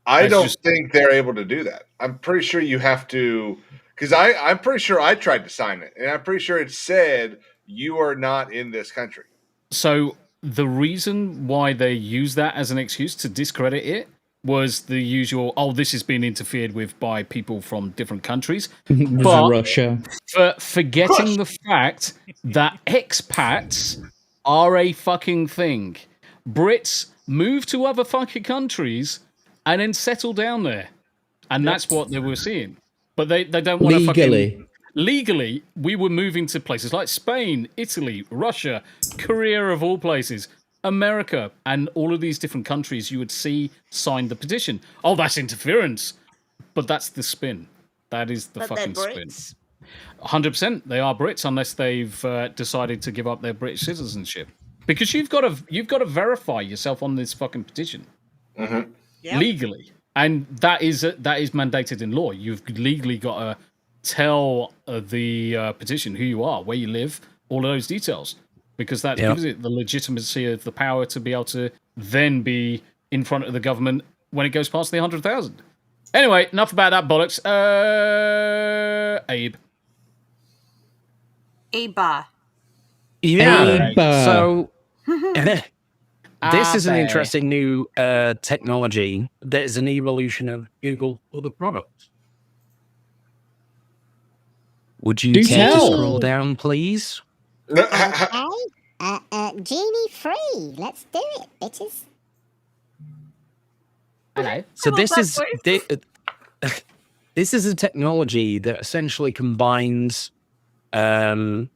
I don't think they're able to do that. I'm pretty sure you have to, because I'm pretty sure I tried to sign it, and I'm pretty sure it said you are not in this country. So the reason why they use that as an excuse to discredit it was the usual, this has been interfered with by people from different countries. But Russia. For forgetting the fact that expats are a fucking thing. Brits move to other fucking countries and then settle down there. And that's what they were seeing. But they don't want to fucking... Legally, we were moving to places like Spain, Italy, Russia, Korea of all places, America, and all of these different countries you would see signed the petition. Oh, that's interference. But that's the spin. That is the fucking spin. 100%. They are Brits unless they've decided to give up their British citizenship. Because you've got to verify yourself on this fucking petition. Mm-hmm. Yep. Legally. And that is mandated in law. You've legally got to tell the petition who you are, where you live, all of those details. Because that gives it the legitimacy of the power to be able to then be in front of the government when it goes past the 100,000. Anyway, enough about that bollocks. Abe. Aba. Yeah. So this is an interesting new technology that is an evolution of Google other products. Would you care to scroll down, please? Okay. Genie free. Let's do it, bitches. Hello. So this is a technology that essentially combines, via.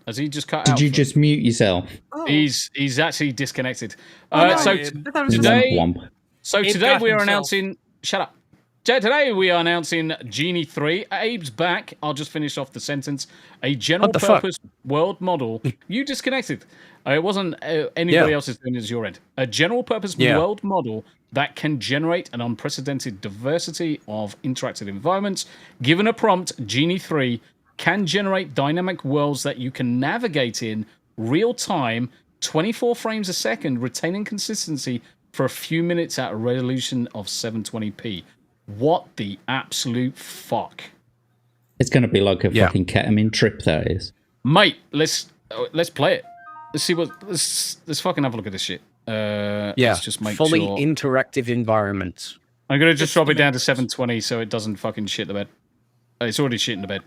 Has he just cut out? Did you just mute yourself? Oh. He's actually disconnected. No. So today we are himself. announcing. Shut up. Today we are announcing Genie 3. Abe's back. I'll just finish off the sentence. A general-purpose world model. You disconnected. It wasn't anybody else's doing it as your end. A general-purpose world model that can generate an unprecedented diversity of interactive environments. Given a prompt, Genie 3 can generate dynamic worlds that you can navigate in real-time, 24 frames a second, retaining consistency for a few minutes at a resolution of 720p. What the absolute fuck? It's going to be like a fucking ketamine trip, that is. Mate, let's play it. Let's see let's fucking have a look at this shit. Let's just make fully sure. interactive environments. I'm going to just drop it down to 720 so it doesn't fucking shit the bed. It's already shit in the bed.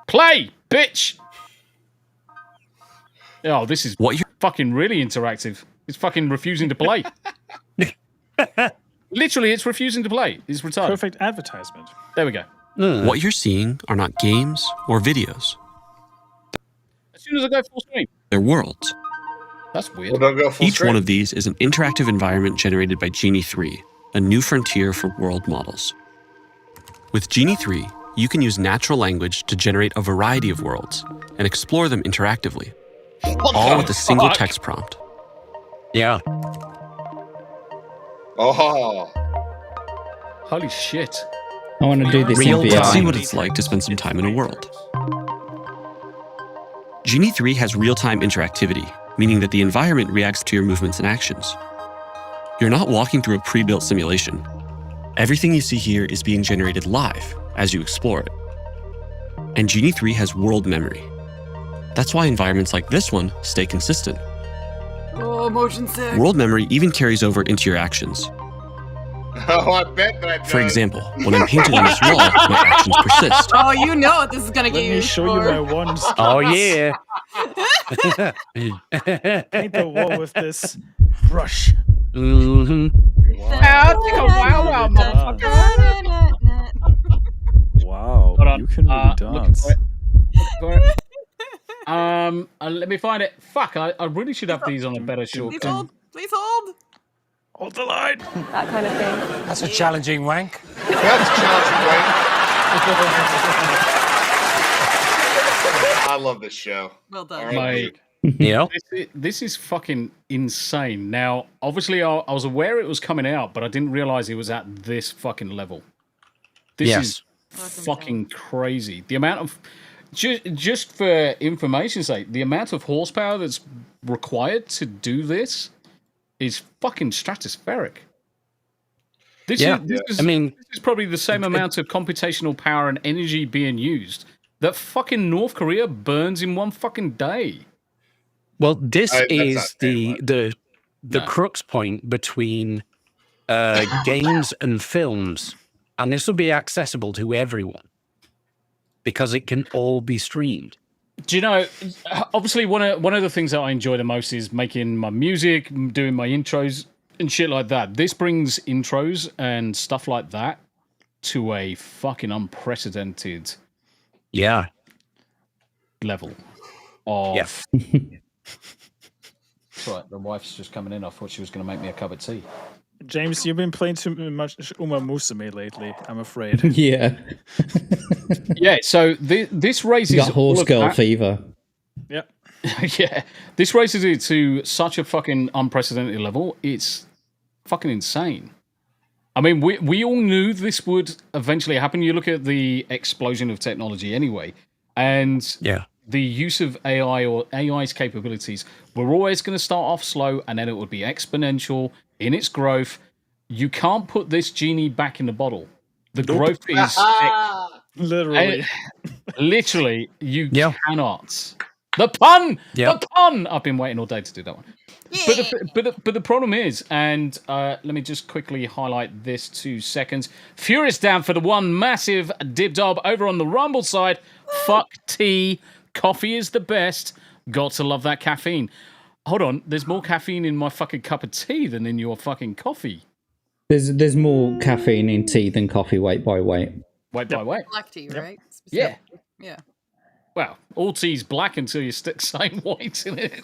Play, bitch! Oh, this is fucking really interactive. It's fucking refusing to play. Literally, it's refusing to play. It's retarded. Perfect advertisement. There we go. What you're seeing are not games or videos. As soon as I go full screen. They're worlds. That's weird. Each one of these is an interactive environment generated by Genie 3, a new frontier for world models. With Genie 3, you can use natural language to generate a variety of worlds and explore them interactively, all with a single text prompt. Yeah. Oh. Holy shit. I want to do this in Let's see VR. what it's like to spend some time in a world. Genie 3 has real-time interactivity, meaning that the environment reacts to your movements and actions. You're not walking through a pre-built simulation. Everything you see here is being generated live as you explore it. And Genie 3 has world memory. That's why environments like this one stay consistent. Oh, motion sick. World memory even carries over into your actions. Oh, I bet that does. For example, when I'm painting on this wall, my actions persist. Oh, you know what this is gonna get Let me used show you for. my wand. Oh, yeah. Paint the wall with this brush. Mm-hmm. Wow, take a wow, motherfucker. Wow, Hold on. you can really Looking dance. for it. Looking for it. Let me find it. Fuck, I really should have these on a better Please shortcut. hold. Please hold. Hold the line. That kind of thing. That's a challenging wank. That's a challenging wank. I love this show. Well done. All right, Mate, Yeah. this is fucking insane. Now, obviously, I was aware it was coming out, but I didn't realize it was at this fucking level. This is fucking crazy. The amount of just for information's sake, the amount of horsepower that's required to do this is fucking stratospheric. This is probably the same amount of computational power and energy being used that fucking North Korea burns in one fucking day. Well, this is the crux point between games and films, and this will be accessible to everyone because it can all be streamed. Do you know? Obviously, one of the things that I enjoy the most is making my music, doing my intros and shit like that. This brings intros and stuff like that to a fucking unprecedented level of. Right, the wife's just coming in. I thought she was going to make me a cup of tea. James, you've been playing too much Uma Musume lately, I'm afraid. Yeah. Yeah, so this raises... You got horse all of girl that. fever. Yep. Yeah, this raises it to such a fucking unprecedented level. It's fucking insane. I mean, we all knew this would eventually happen. You look at the explosion of technology anyway, and the use of AI or AI's capabilities were always going to start off slow, and then it would be exponential in its growth. You can't put this genie back in the bottle. The growth is... Literally, you cannot. The pun! The pun! I've been waiting all day to do that one. But the problem is, and let me just quickly highlight this 2 seconds. Furious down for the one massive dib-dob over on the Rumble side. Fuck tea. Coffee is the best. Got to love that caffeine. Hold on, there's more caffeine in my fucking cup of tea than in your fucking coffee. There's more caffeine in tea than coffee, weight by weight. Weight by weight. Black tea, right? Yeah. Yeah. Well, all tea's black until you stick same white in it.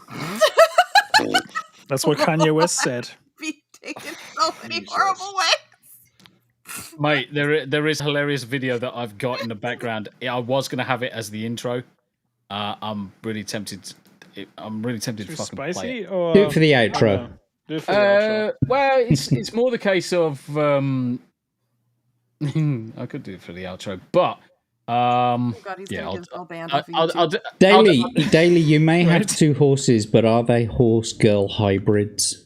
That's what Kanye West said. Be taken so many horrible ways. Mate, there is a hilarious video that I've got in the background. I was going to have it as the intro. I'm really tempted to fucking spicy play it. or Do it for the outro. Do it for the outro. Well, it's more the case of I could do it for the outro, but God, he's gonna get us all banned off of YouTube. Daily, you may have two horses, but are they horse girl hybrids?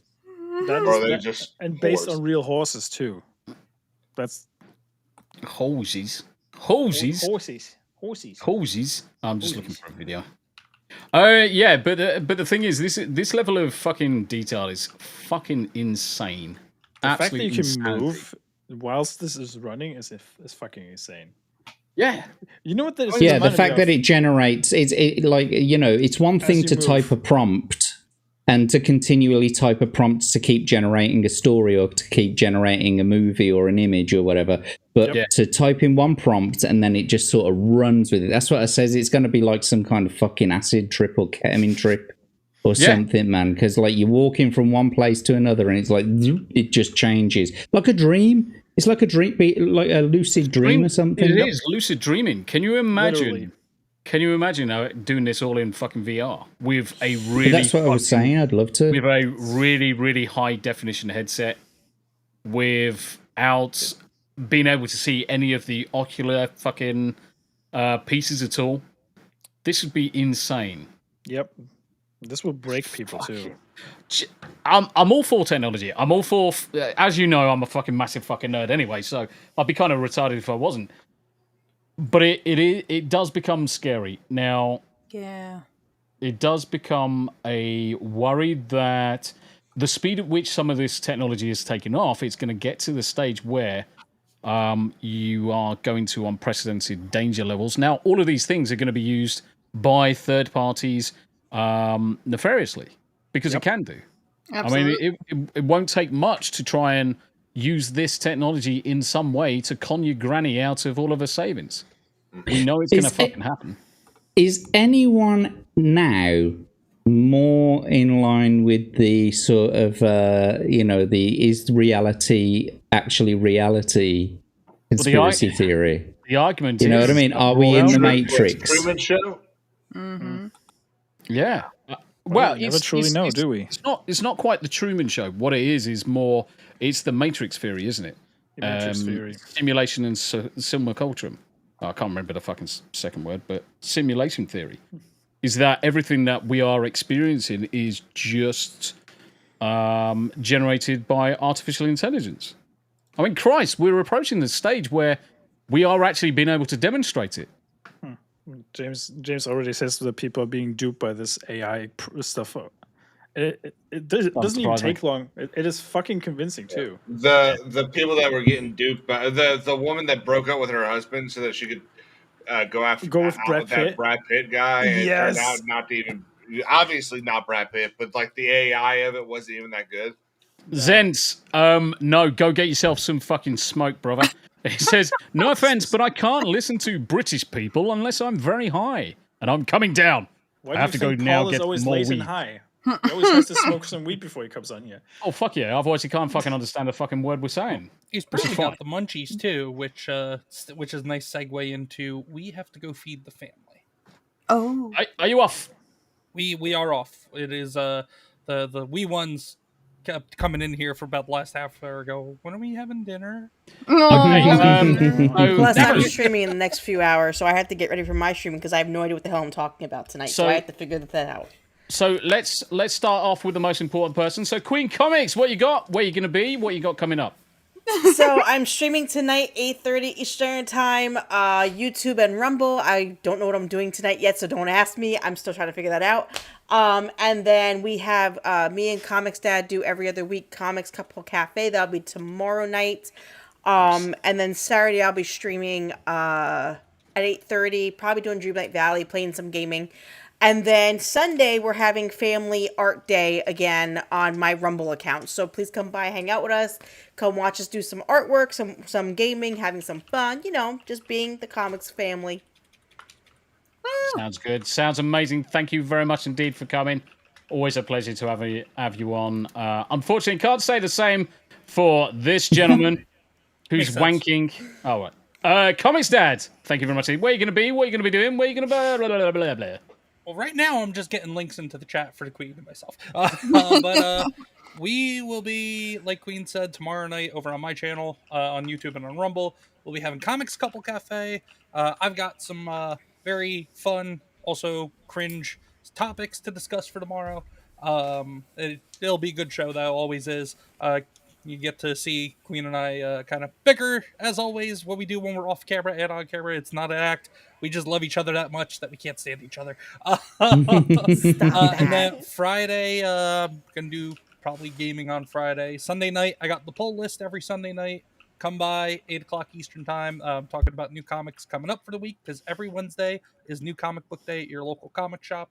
And based on real horses too. That's horses. I'm just looking for a video. Yeah, but the thing is, this level of fucking detail is fucking insane. The fact that you can insanity. move whilst this is running is fucking insane. Yeah, you know what that is? Yeah, the fact that it generates it like, you know, it's one thing to type a prompt and to continually type a prompt to keep generating a story or to keep generating a movie or an image or whatever, but to type in one prompt and then it just sort of runs with it. That's what it says. It's going to be like some kind of fucking acid trip or ketamine trip or something, man. Because like you're walking from one place to another, and it's like it just changes, like a dream. It's like a dream, like a lucid dream or something. It is lucid dreaming. Can you imagine? Literally. Can you imagine doing this all in fucking VR with a really? That's what I was saying. I'd love to. With a really, really high definition headset, without being able to see any of the ocular fucking pieces at all. This would be insane. Yep. This will break people too. I'm all for technology. I'm all for, as you know, I'm a fucking massive fucking nerd anyway, so I'd be kind of retarded if I wasn't. But it does become scary. Now, Yeah. it does become a worry that the speed at which some of this technology is taking off, it's going to get to the stage where you are going to unprecedented danger levels. Now, all of these things are going to be used by third parties nefariously, because it can do. Absolutely. I mean, it won't take much to try and use this technology in some way to con your granny out of all of her savings. We know it's going to fucking happen. Is anyone now more in line with the sort of, is reality actually reality conspiracy theory? The argument You know what I mean? Are we in the Matrix? Truman Show? Mm-hmm. Yeah. Well, we never truly know, do we? It's not quite the Truman Show. What it is more, it's the Matrix theory, isn't it? The Matrix theory. Simulation and simulacrum. I can't remember the fucking second word, but simulation theory is that everything that we are experiencing is just generated by artificial intelligence. I mean, Christ, we're approaching the stage where we are actually being able to demonstrate it. James already says that people are being duped by this AI stuff. It doesn't even take long. It is fucking convincing too. The people that were getting duped by the woman that broke up with her husband so that she could go with Brad Pitt. that Brad Pitt guy. And Yes. it turned out not to even, obviously not Brad Pitt, but like the AI of it wasn't even that good. Zents, no, go get yourself some fucking smoke, brother. He says, no offense, but I can't listen to British people unless I'm very high. And I'm coming down. Why I do have you to go think now Paul get is always more late and weed. high? He always has to smoke some weed before he comes on here. Oh, fuck yeah. Otherwise he can't fucking understand the fucking word we're saying. He's probably got the munchies too, which is a nice segue into we have to go feed the family. Oh. Are you off? We are off. It is the wee ones kept coming in here for about the last half hour ago. When are we having dinner? Plus, I'm streaming in the next few hours, so I have to get ready for my streaming because I have no idea what the hell I'm talking about tonight. So I have to figure that out. So let's start off with the most important person. So QueenComix, what you got? Where you going to be? What you got coming up? So I'm streaming tonight, 8:30 Eastern time, YouTube and Rumble. I don't know what I'm doing tonight yet, so don't ask me. I'm still trying to figure that out. And then we have me and ComixDad do every other week Comics Couple Cafe. That'll be tomorrow night. And then Saturday I'll be streaming at 8:30, probably doing Dreamlight Valley, playing some gaming. And then Sunday, we're having Family Art Day again on my Rumble account. So please come by, hang out with us. Come watch us do some artwork, some gaming, having some fun. You know, just being the comics family. Sounds good. Sounds amazing. Thank you very much indeed for coming. Always a pleasure to have you on. Unfortunately, can't say the same for this gentleman who's wanking. Oh, right. ComixDad, thank you very much. Where are you going to be? What are you going to be doing? Where are you going to be? Blah, blah, blah, blah. Well, right now I'm just getting links into the chat for the Queen and myself. But we will be, like Queen said, tomorrow night over on my channel on YouTube and on Rumble. We'll be having Comics Couple Cafe. I've got some very fun, also cringe topics to discuss for tomorrow. It'll be a good show, though. Always is. You get to see Queen and I kind of bicker, as always, what we do when we're off camera and on camera. It's not an act. We just love each other that much that we can't stand each other. And then Friday, going to do probably gaming on Friday. Sunday night, I got the poll list every Sunday night. Come by, 8 o'clock Eastern time. Talking about new comics coming up for the week, because every Wednesday is new comic book day at your local comic shop.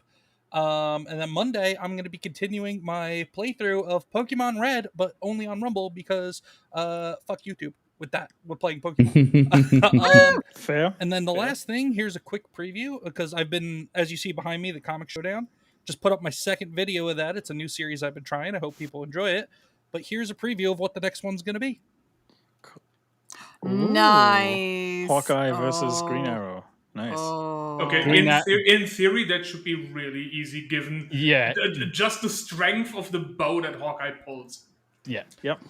And then Monday, I'm going to be continuing my playthrough of Pokemon Red, but only on Rumble because fuck YouTube with that. We're playing Pokemon. Fair. And then the last thing, here's a quick preview, because I've been, as you see behind me, the Comic Showdown. just put up my second video of that. It's a new series I've been trying. I hope people enjoy it. But here's a preview of what the next one's going to be. Nice. Hawkeye versus Green Arrow. Nice. Okay, in theory, that should be really easy given just the strength of the bow that Hawkeye pulls. Yeah. Yep.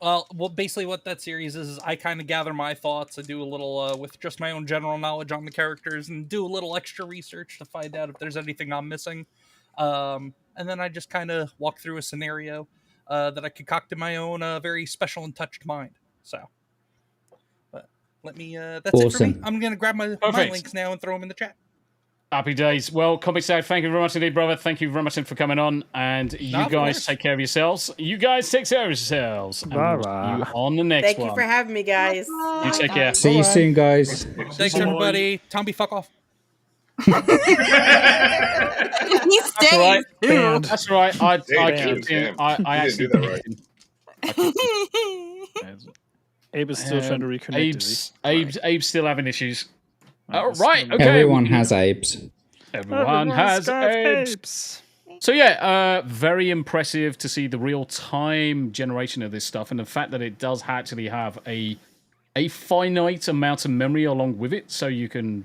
Well, basically what that series is I kind of gather my thoughts. I do a little, with just my own general knowledge on the characters, and do a little extra research to find out if there's anything I'm missing. And then I just kind of walk through a scenario that I concoct in my own very special and touched mind. So, but let me, that's it for me. I'm going to grab my links now and throw them in the chat. Happy days. Well, ComixDad, thank you very much indeed, brother. Thank you very much for coming on. And you guys take care of yourselves. You guys take care of yourselves. And we'll see you on the next one. Thank you for having me, guys. You take care. See you soon, guys. Thanks, everybody. Tombi, fuck off. He That's all right. stays. That's all right. I keep doing. I actually do that right. Abe is still trying to reconnect. Abe's still having issues. Right. Okay. Everyone has Abes. Everyone has Abes. So yeah, very impressive to see the real-time generation of this stuff, and the fact that it does actually have a finite amount of memory along with it, so you can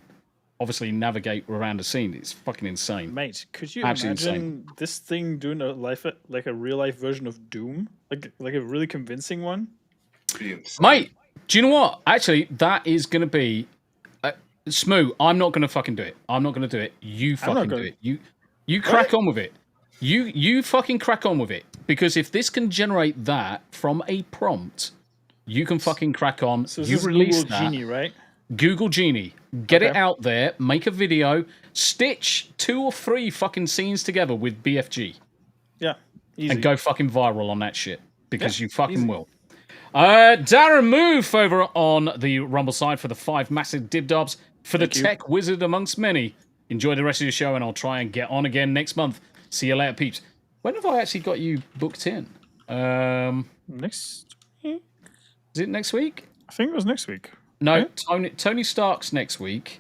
obviously navigate around the scene. It's fucking insane, mate. Could you Absolutely imagine this thing doing a real life version of Doom, like a really convincing one? Mate, do you know what? Actually, that is going to be Smu. I'm not going to fucking do it. I'm not going to do it. You fucking do it. You crack on with it. You fucking crack on with it, because if this can generate that from a prompt, you can fucking crack on. So you this is release Google that. Genie, right? Google Genie. Get it out there. Make a video. Stitch 2 or 3 fucking scenes together with BFG. Yeah. Easy. And go fucking viral on that shit, because you fucking will. Darren Move over on the Rumble side for the 5 massive dibdobs for the tech wizard amongst many. Enjoy the rest of your show, and I'll try and get on again next month. See you later, peeps. When have I actually got you booked in? Next week? Is it next week? I think it was next week. No, Tony Stark's next week.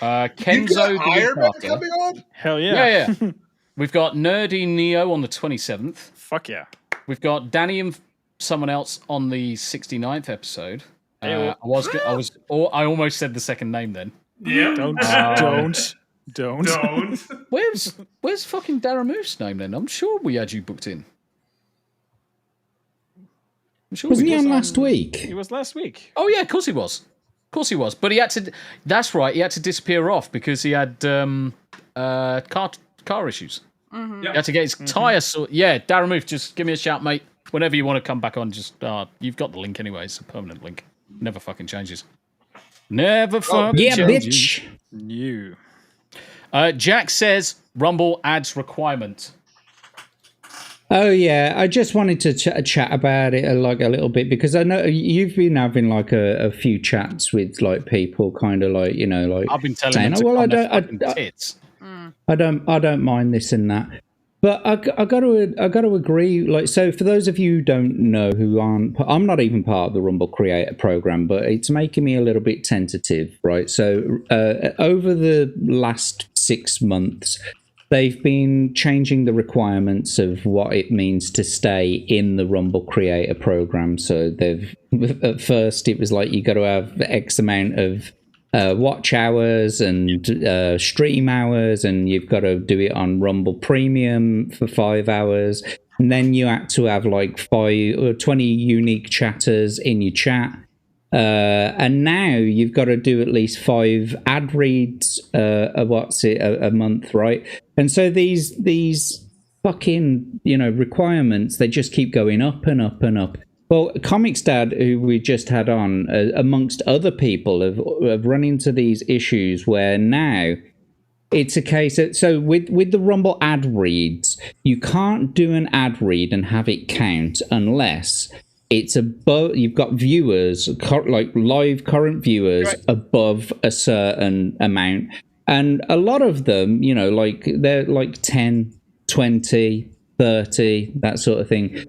Kenzo You got the Iron Man Parker. coming on? Hell yeah. Yeah. We've got Nerdy Neo on the 27th. Fuck yeah. We've got Danny and someone else on the 69th episode. I almost said the second name then. Yeah. Don't. Where's fucking Darren Moose's name then? I'm sure we had you booked in. I'm sure Wasn't he on last week? He was last week. Oh yeah, of course he was. Of course he was. But he had to. That's right. He had to disappear off because he had car issues. Mm-hmm. He had to get his tire sorted. Yeah, Darren Moose, just give me a shout, mate. Whenever you want to come back on, just you've got the link anyway. It's a permanent link. Never fucking changes. Never fucking changes. Bitch. New. Jack says Rumble adds requirement. Oh yeah, I just wanted to chat about it like a little bit, because I know you've been having like a few chats with like people, kind of like, you know, like I've been telling saying, them to "Oh well, tits." I don't mind this and that." But I got to agree. Like, so for those of you who don't know, who aren't, I'm not even part of the Rumble Creator Program, but it's making me a little bit tentative, right? So over the last 6 months, they've been changing the requirements of what it means to stay in the Rumble Creator Program. So at first it was like you got to have X amount of watch hours and stream hours, and you've got to do it on Rumble Premium for 5 hours, and then you had to have like 5 or 20 unique chatters in your chat, and now you've got to do at least 5 ad reads a month, right? And so these fucking, you know, requirements, they just keep going up and up and up. Well, ComixDad, who we just had on, amongst other people, have run into these issues where now it's a case that, so with the Rumble ad reads, you can't do an ad read and have it count unless it's above, you've got viewers, like live current viewers, above a certain amount. And a lot of them, you know, like they're like 10, 20, 30, that sort of thing.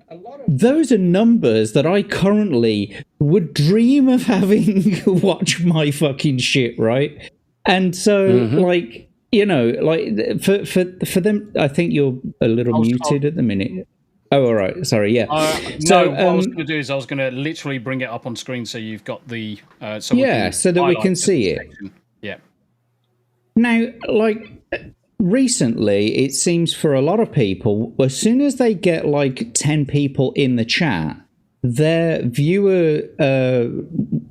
Those are numbers that I currently would dream of having watch my fucking shit, right? And so, like, you know, like for them, I think you're a little muted at the minute. Oh, all right. Sorry. Yeah. So what I was going to do is I was going to literally bring it up on screen so you've got the so that we can see it. Yeah. Now, like recently, it seems for a lot of people, as soon as they get like 10 people in the chat, their viewer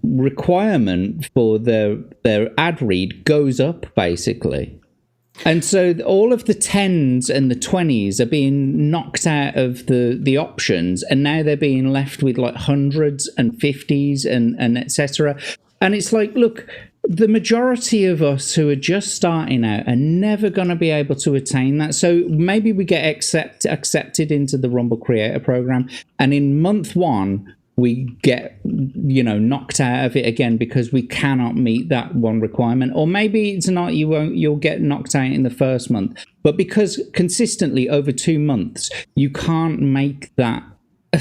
requirement for their ad read goes up, basically. And so all of the 10s and the 20s are being knocked out of the options, and now they're being left with like 100s and 50s and etc. And it's like, look, the majority of us who are just starting out are never going to be able to attain that. So maybe we get accepted into the Rumble Creator Program, and in month 1, we get, you know, knocked out of it again because we cannot meet that one requirement. Or maybe it's not, you'll get knocked out in the first month. But because consistently over 2 months, you can't make that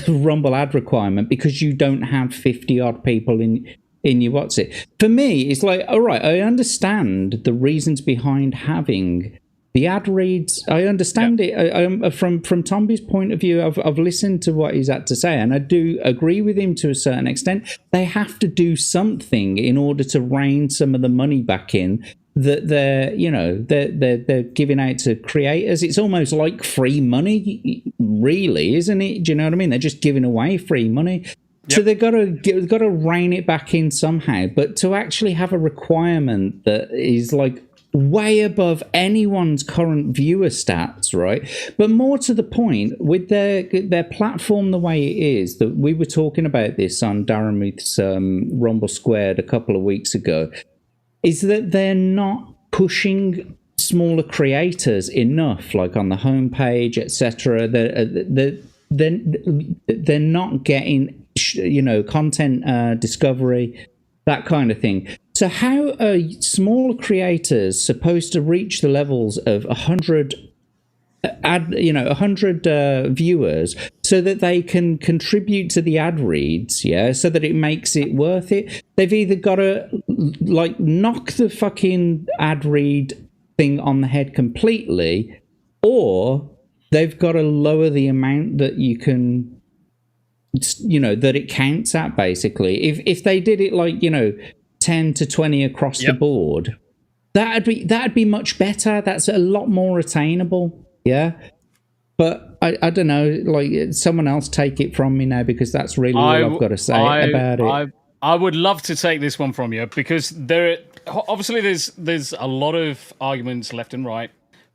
Rumble ad requirement because you don't have 50 odd people in your what's it. For me, it's like, all right, I understand the reasons behind having the ad reads. I understand it. From Tombi's point of view, I've listened to what he's had to say, and I do agree with him to a certain extent. They have to do something in order to rein some of the money back in that they're giving out to creators. It's almost like free money, really, isn't it? Do you know what I mean? They're just giving away free money. So they've got to rein it back in somehow. But to actually have a requirement that is like way above anyone's current viewer stats, right? But more to the point, with their platform the way it is, that we were talking about this on Darren Muth's Rumble Squared a couple of weeks ago, is that they're not pushing smaller creators enough, like on the homepage, etc. They're not getting, you know, content discovery, that kind of thing. So how are smaller creators supposed to reach the levels of 100 viewers so that they can contribute to the ad reads, so that it makes it worth it? They've either got to like knock the fucking ad read thing on the head completely, or they've got to lower the amount that you can, you know, that it counts at, basically. If they did it like, you know, 10 to 20 across the board, that'd be much better. That's a lot more attainable. But I don't know, like, someone else take it from me now, because that's really all I've got to say about it. I would love to take this one from you, because obviously there's a lot of arguments left and right,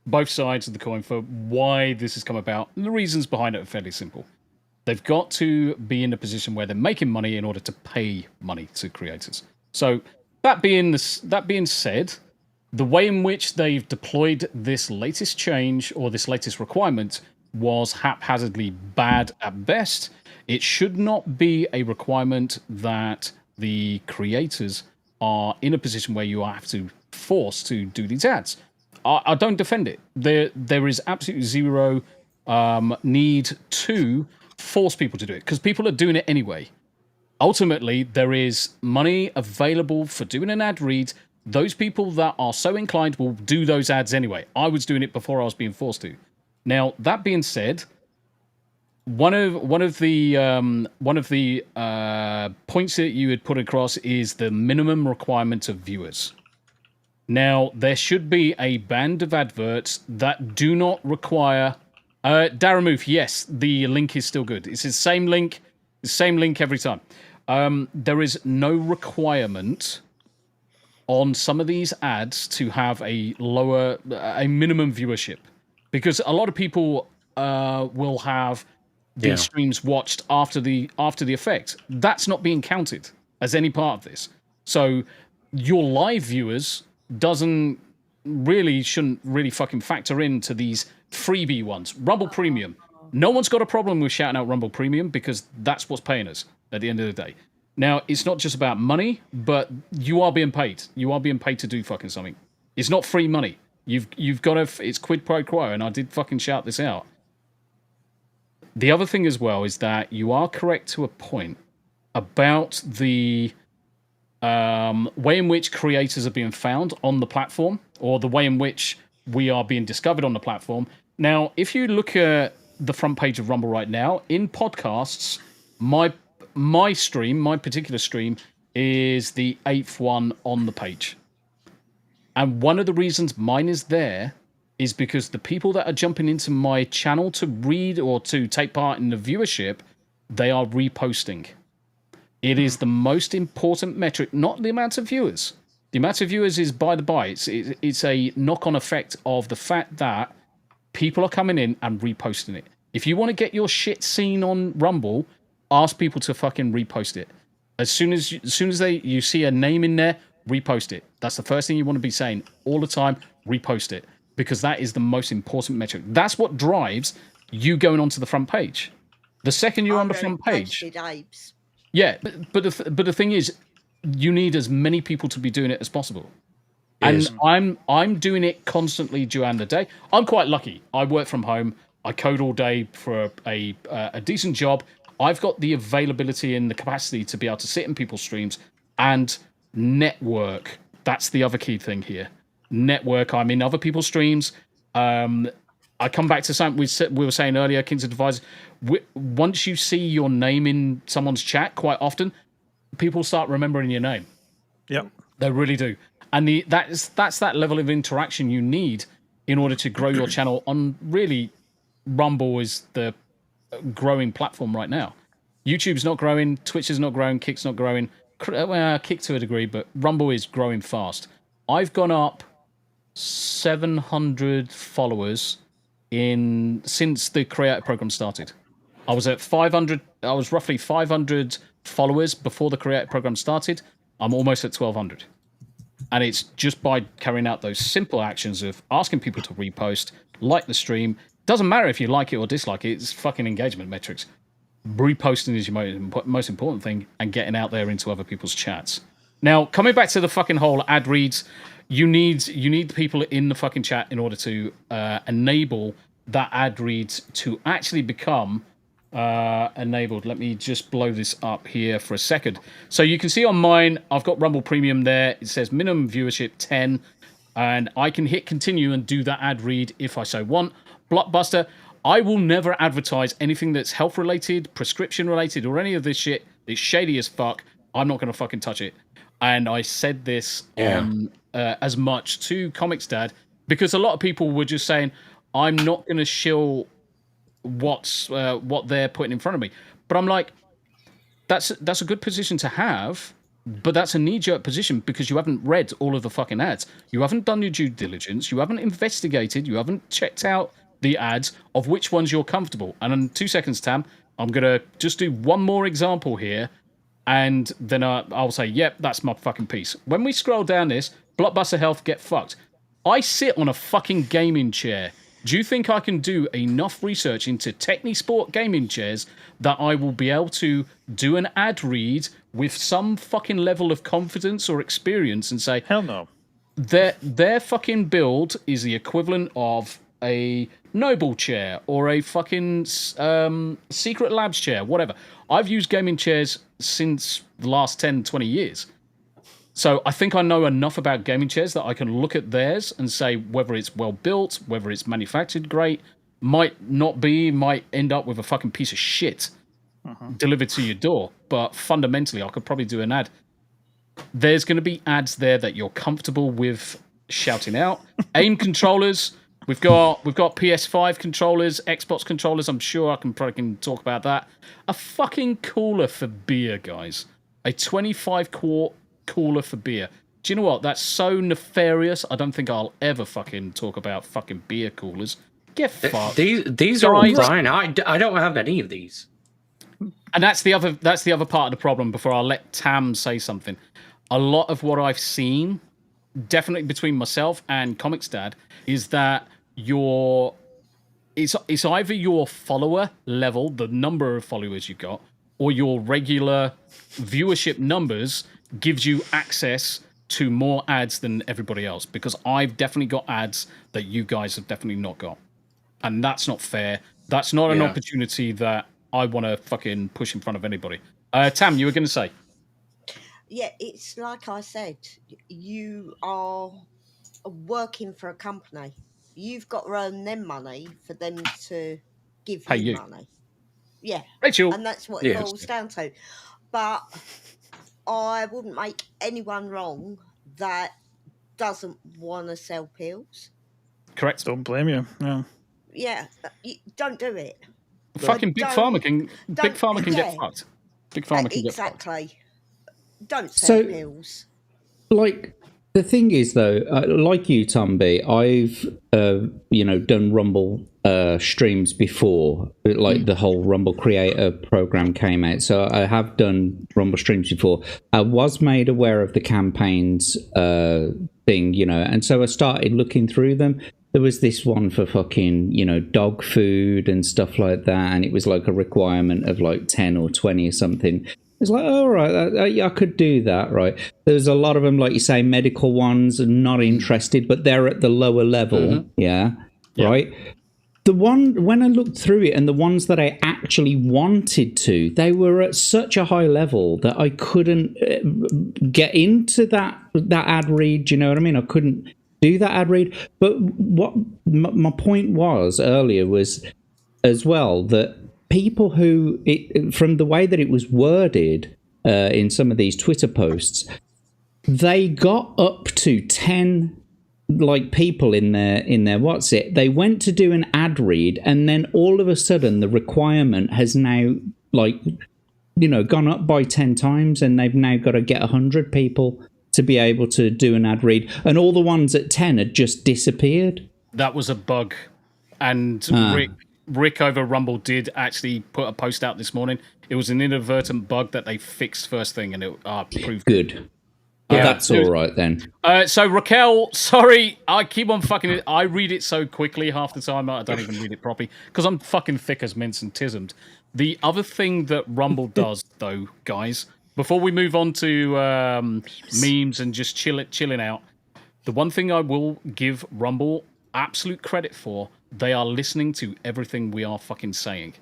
both sides of the coin, for why this has come about. And the reasons behind it are fairly simple. They've got to be in a position where they're making money in order to pay money to creators. So that being said, the way in which they've deployed this latest change or this latest requirement was haphazardly bad at best. It should not be a requirement that the creators are in a position where you have to force to do these ads. I don't defend it. There is absolutely zero need to force people to do it, because people are doing it anyway. Ultimately, there is money available for doing an ad read. Those people that are so inclined will do those ads anyway. I was doing it before I was being forced to. Now, that being said, one of the points that you had put across is the minimum requirement of viewers. Now, there should be a band of adverts that do not require... Daramuth, yes, the link is still good. It's the same link every time. There is no requirement on some of these ads to have a minimum viewership, because a lot of people will have these streams watched after the effect. That's not being counted as any part of this. So your live viewers shouldn't really fucking factor into these freebie ones. Rumble Premium. No one's got a problem with shouting out Rumble Premium, because that's what's paying us at the end of the day. Now, it's not just about money, but you are being paid. You are being paid to do fucking something. It's not free money. You've got to... It's quid pro quo, and I did fucking shout this out. The other thing as well is that you are correct to a point about the way in which creators are being found on the platform, or the way in which we are being discovered on the platform. Now, if you look at the front page of Rumble right now, in podcasts, my particular stream, is the 8th one on the page. And one of the reasons mine is there is because the people that are jumping into my channel to read or to take part in the viewership, they are reposting. It is the most important metric, not the amount of viewers. The amount of viewers is by the by. It's a knock-on effect of the fact that people are coming in and reposting it. If you want to get your shit seen on Rumble, ask people to fucking repost it. As soon as you see a name in there, repost it. That's the first thing you want to be saying all the time. Repost it, because that is the most important metric. That's what drives you going onto the front page. The second you're on the front page, yeah. But the thing is, you need as many people to be doing it as possible. And I'm doing it constantly during the day. I'm quite lucky. I work from home. I code all day for a decent job. I've got the availability and the capacity to be able to sit in people's streams and network. That's the other key thing here. Network. I'm in other people's streams. I come back to something we were saying earlier, KingsAdvisors. Once you see your name in someone's chat quite often, people start remembering your name. Yep. They really do. And that's that level of interaction you need in order to grow your channel on. Really, Rumble is the growing platform right now. YouTube's not growing, Twitch is not growing, Kick's not growing. Well, Kick to a degree, but Rumble is growing fast. I've gone up 700 followers since the creator program started. I was at 500. I was roughly 500 followers before the creator program started. I'm almost at 1,200. And it's just by carrying out those simple actions of asking people to repost, like the stream. Doesn't matter if you like it or dislike it. It's fucking engagement metrics. Reposting is your most important thing, and getting out there into other people's chats. Now, coming back to the fucking whole ad reads, you need the people in the fucking chat in order to enable that ad reads to actually become enabled. Let me just blow this up here for a second. So you can see on mine, I've got Rumble Premium there. It says minimum viewership 10, and I can hit continue and do that ad read if I so want. Blockbuster, I will never advertise anything that's health related, prescription related, or any of this shit. It's shady as fuck. I'm not going to fucking touch it. And I said this as much to ComixDad, because a lot of people were just saying, I'm not going to shill what they're putting in front of me. But I'm like, that's a good position to have, but that's a knee-jerk position because you haven't read all of the fucking ads. You haven't done your due diligence. You haven't investigated. You haven't checked out the ads of which ones you're comfortable. And in 2 seconds, Tam, I'm going to just do one more example here, and then I'll say, yep, that's my fucking piece. When we scroll down this, Blockbuster Health, get fucked. I sit on a fucking gaming chair. Do you think I can do enough research into Technisport gaming chairs that I will be able to do an ad read with some fucking level of confidence or experience and say, hell no. Their fucking build is the equivalent of a Noble chair or a fucking Secret Labs chair, whatever. I've used gaming chairs since the last 10, 20 years. So I think I know enough about gaming chairs that I can look at theirs and say whether it's well built, whether it's manufactured great, might not be, might end up with a fucking piece of shit delivered to your door. But fundamentally, I could probably do an ad. There's going to be ads there that you're comfortable with shouting out. Aim controllers. We've got PS5 controllers, Xbox controllers. I'm sure I can probably talk about that. A fucking cooler for beer, guys. A 25-quart cooler for beer. Do you know what? That's so nefarious. I don't think I'll ever fucking talk about fucking beer coolers. Get fucked. These are all fine. I don't have any of these. And that's the other part of the problem. Before I let Tam say something, a lot of what I've seen, definitely between myself and ComixDad, is that it's either your follower level, the number of followers you've got, or your regular viewership numbers gives you access to more ads than everybody else, because I've definitely got ads that you guys have definitely not got. And that's not fair. That's not an opportunity that I want to fucking push in front of anybody. Tam, you were going to say? Yeah, it's like I said, you are working for a company. You've got to earn them money for them to give Pay you you. money. Yeah, Rachel. and that's what it Yes. boils down to. But I wouldn't make anyone wrong that doesn't want to sell pills. Correct. Don't blame you. Yeah. Yeah, don't do it. Fucking Big Pharma can get yeah. fucked. Big Pharma can get fucked. Exactly. Don't sell So- pills. Like the thing is though, like you, Tombi, I've done Rumble streams before, like the whole Rumble Creator program came out. So I have done Rumble streams before. I was made aware of the campaigns thing, and so I started looking through them. There was this one for fucking, dog food and stuff like that, and it was like a requirement of like 10 or 20 or something. It's like, all right, I could do that, right? There's a lot of them, like you say, medical ones, not interested, but they're at the lower level, yeah, right? The one, when I looked through it, and the ones that I actually wanted to, they were at such a high level that I couldn't get into that ad read, do you know what I mean? I couldn't do that ad read. But what my point was earlier was as well that people who, from the way that it was worded in some of these Twitter posts, they got up to 10 like people in their they went to do an ad read, and then all of a sudden the requirement has now gone up by 10 times, and they've now got to get 100 people to be able to do an ad read, and all the ones at 10 had just disappeared. That was a bug, and Rick over Rumble did actually put a post out this morning. It was an inadvertent bug that they fixed first thing, and it proved good. That's all right then. So Raquel, sorry, I keep on fucking it. I read it so quickly half the time I don't even read it properly because I'm fucking thick as mince and tismed. The other thing that Rumble does, though, guys, before we move on to memes and just chilling out, the one thing I will give Rumble absolute credit for, they are listening to everything we are fucking saying.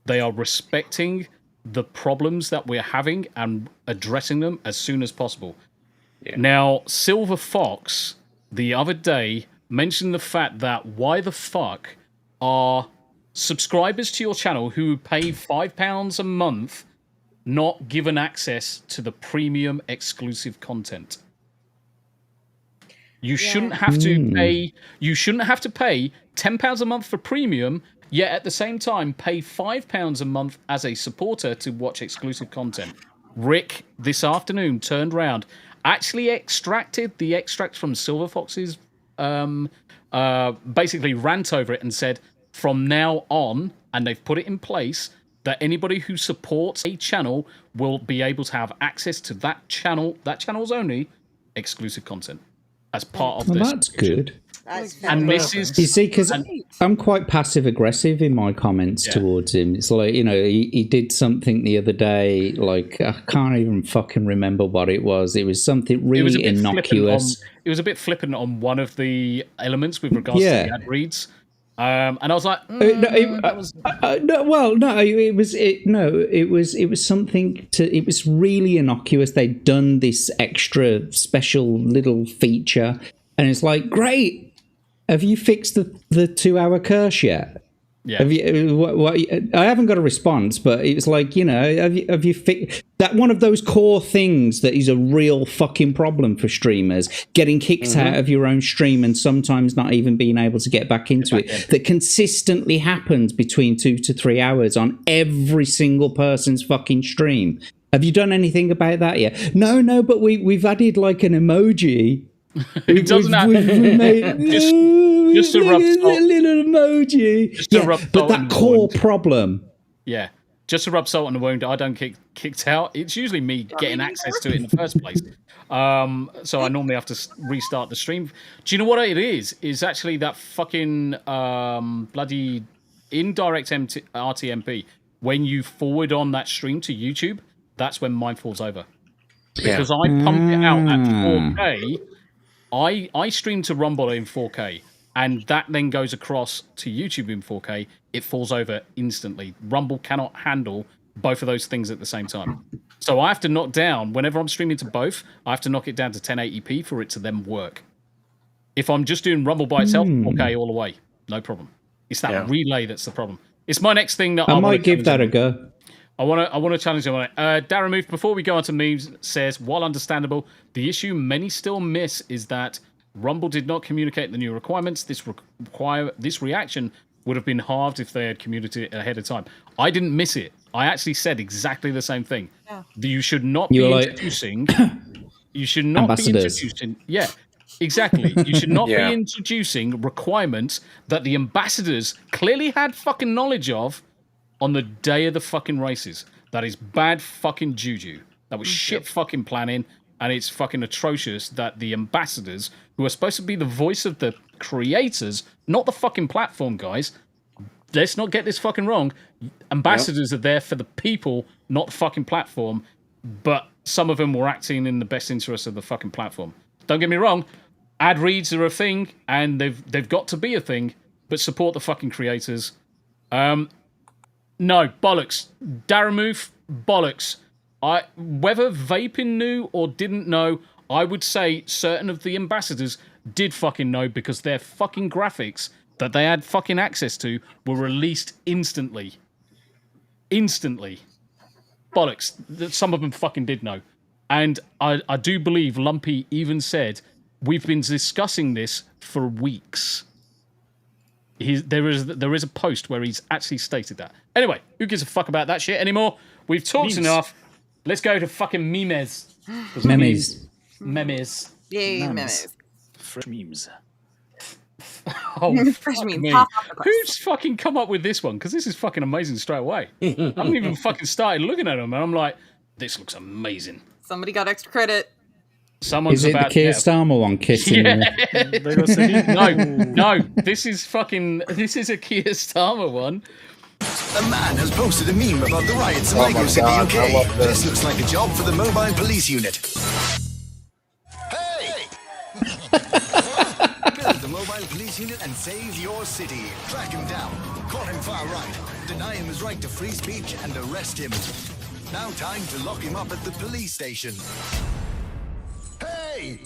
They are respecting the problems that we're having and addressing them as soon as possible. Yeah. Now, Silver Fox, the other day, mentioned the fact that why the fuck are subscribers to your channel who pay £5 a month not given access to the premium exclusive content? You shouldn't have to pay. You shouldn't have to pay £10 a month for premium, yet at the same time pay £5 a month as a supporter to watch exclusive content. Rick this afternoon turned around, actually extracted the extract from Silver Fox's, basically rant over it and said, from now on, and they've put it in place, that anybody who supports a channel will be able to have access to that channel's only exclusive content as part of this. That's good. And this is, you see, because I'm quite passive aggressive in my comments towards him. It's like, he did something the other day, like I can't even fucking remember what it was. It was something really innocuous. It was a bit flippant on one of the elements with regards to the ad reads. And I was like, it was something it was really innocuous. They'd done this extra special little feature, and it's like, great. Have you fixed the 2-hour curse yet? Yeah. Have you? I haven't got a response, but it's like, have you fixed that? One of those core things that is a real fucking problem for streamers, getting kicked out of your own stream and sometimes not even being able to get back into it. That consistently happens between 2 to 3 hours on every single person's fucking stream. Have you done anything about that yet? No, but we've added like an emoji. It doesn't have just to rub salt. A little emoji. But that core problem. Yeah. Just to rub salt in the wound, I don't get kicked out. It's usually me getting access to it in the first place. So I normally have to restart the stream. Do you know what it is? It's actually that fucking bloody indirect RTMP. When you forward on that stream to YouTube, that's when mine falls over. Because I pump it out at 4K. I stream to Rumble in 4K, and that then goes across to YouTube in 4K. It falls over instantly. Rumble cannot handle both of those things at the same time. So I have to knock down, whenever I'm streaming to both, I have to knock it down to 1080p for it to then work. If I'm just doing Rumble by itself, okay, all the way, no problem. It's that relay that's the problem. It's my next thing that I might give that a go. I want to challenge you on it. Darren before we go on to memes, says, while understandable, the issue many still miss is that Rumble did not communicate the new requirements. This reaction would have been halved if they had communicated it ahead of time. I didn't miss it. I actually said exactly the same thing. Yeah. You should not be introducing. You should not be introducing. Yeah, exactly. You should not be introducing requirements that the ambassadors clearly had fucking knowledge of on the day of the fucking races. That is bad fucking juju. That was shit fucking planning, and it's fucking atrocious that the ambassadors, who are supposed to be the voice of the creators, not the fucking platform, guys. Let's not get this fucking wrong. Ambassadors are there for the people, not the fucking platform. But some of them were acting in the best interest of the fucking platform. Don't get me wrong. Ad reads are a thing, and they've got to be a thing. But support the fucking creators. No, bollocks. Daramoof, bollocks. Whether Vaping knew or didn't know, I would say certain of the ambassadors did fucking know, because their fucking graphics that they had fucking access to were released instantly. Instantly. Bollocks. Some of them fucking did know. And I do believe Lumpy even said, we've been discussing this for weeks. There is a post where he's actually stated that. Anyway, who gives a fuck about that shit anymore? We've talked enough. Let's go to fucking memes. Memes. Yay, memes. Fresh memes. Oh, fresh memes. Me. Who's fucking come up with this one? Because this is fucking amazing straight away. I haven't even fucking started looking at them, and I'm like, this looks amazing. Somebody got extra credit. Someone's Is it the Keir Starmer one kissing? No. This is a Keir Starmer one. A man has posted a meme about the riots in Lego City, UK. This looks like a job for the mobile police unit. Hey! Build the mobile police unit and save your city. Track him down. Caught him far right. Deny him his right to free speech and arrest him. Now time to lock him up at the police station. Hey!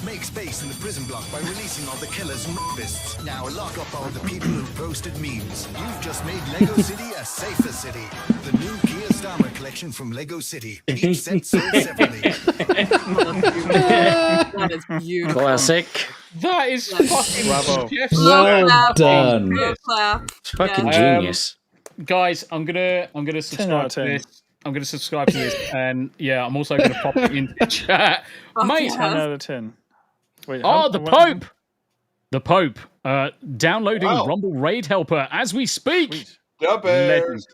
Make space in the prison block by releasing all the killers and rapists. Now lock up all the people who posted memes. You've just made Lego City a safer city. The new Keir Starmer collection from Lego City. Each set sold separately. That is beautiful. Classic. That is fucking Bravo. well done. It's fucking genius. Guys, I'm gonna subscribe to this. I'm going to subscribe to this, and yeah, I'm also going to pop it into the chat. Mate, 10 out of 10. Wait, the Pope! The Pope downloading Rumble Raid Helper as we speak. Legend.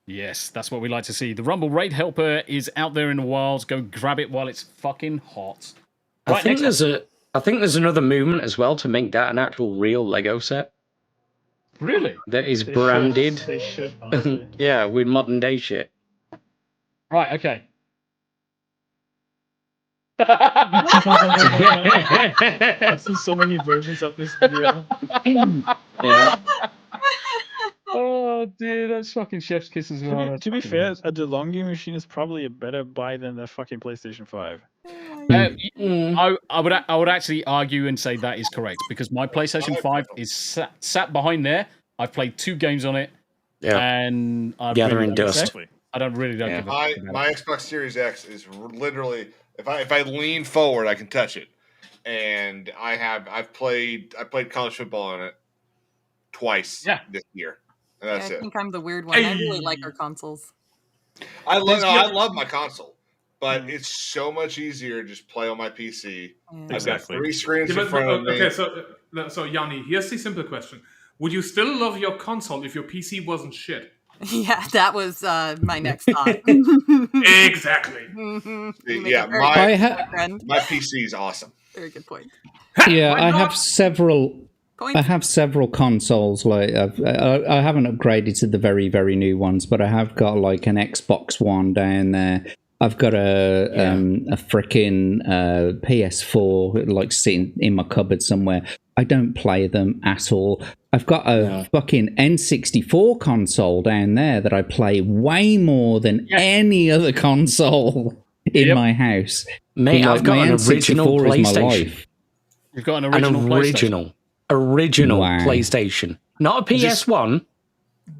Yes, that's what we like to see. The Rumble Raid Helper is out there in the wild. Go grab it while it's fucking hot. I think there's another movement as well to make that an actual real Lego set. Really? That is branded. They should. Yeah, with modern day shit. Right, okay. I've seen so many versions of this video. Yeah. Oh, dude, that's fucking chef's kiss as well. To be fair, a DeLonghi machine is probably a better buy than the fucking PlayStation 5. I would actually argue and say that is correct, because my PlayStation 5 is sat behind there. I've played 2 games on it, and I gathering dust. I don't give a fuck my Xbox Series X is literally, if I lean forward, I can touch it, and I've played college football on it twice this year. And that's I think I'm the weird one. I really like our consoles. I love my console, but it's so much easier to just play on my PC. I've got 3 screens in front of me. Okay, so Yanni, here's the simple question: would you still love your console if your PC wasn't shit? Yeah, that was my next thought. Exactly. Yeah, my PC is awesome. Very good point. Yeah, I have several. I have several consoles. Like I haven't upgraded to the very, very new ones, but I have got like an Xbox One down there. I've got a freaking PS4 like sitting in my cupboard somewhere. I don't play them at all. I've got a fucking N64 console down there that I play way more than any other console in my house. Mate, I've got an original PlayStation. You've got an original PlayStation. Not a PS1.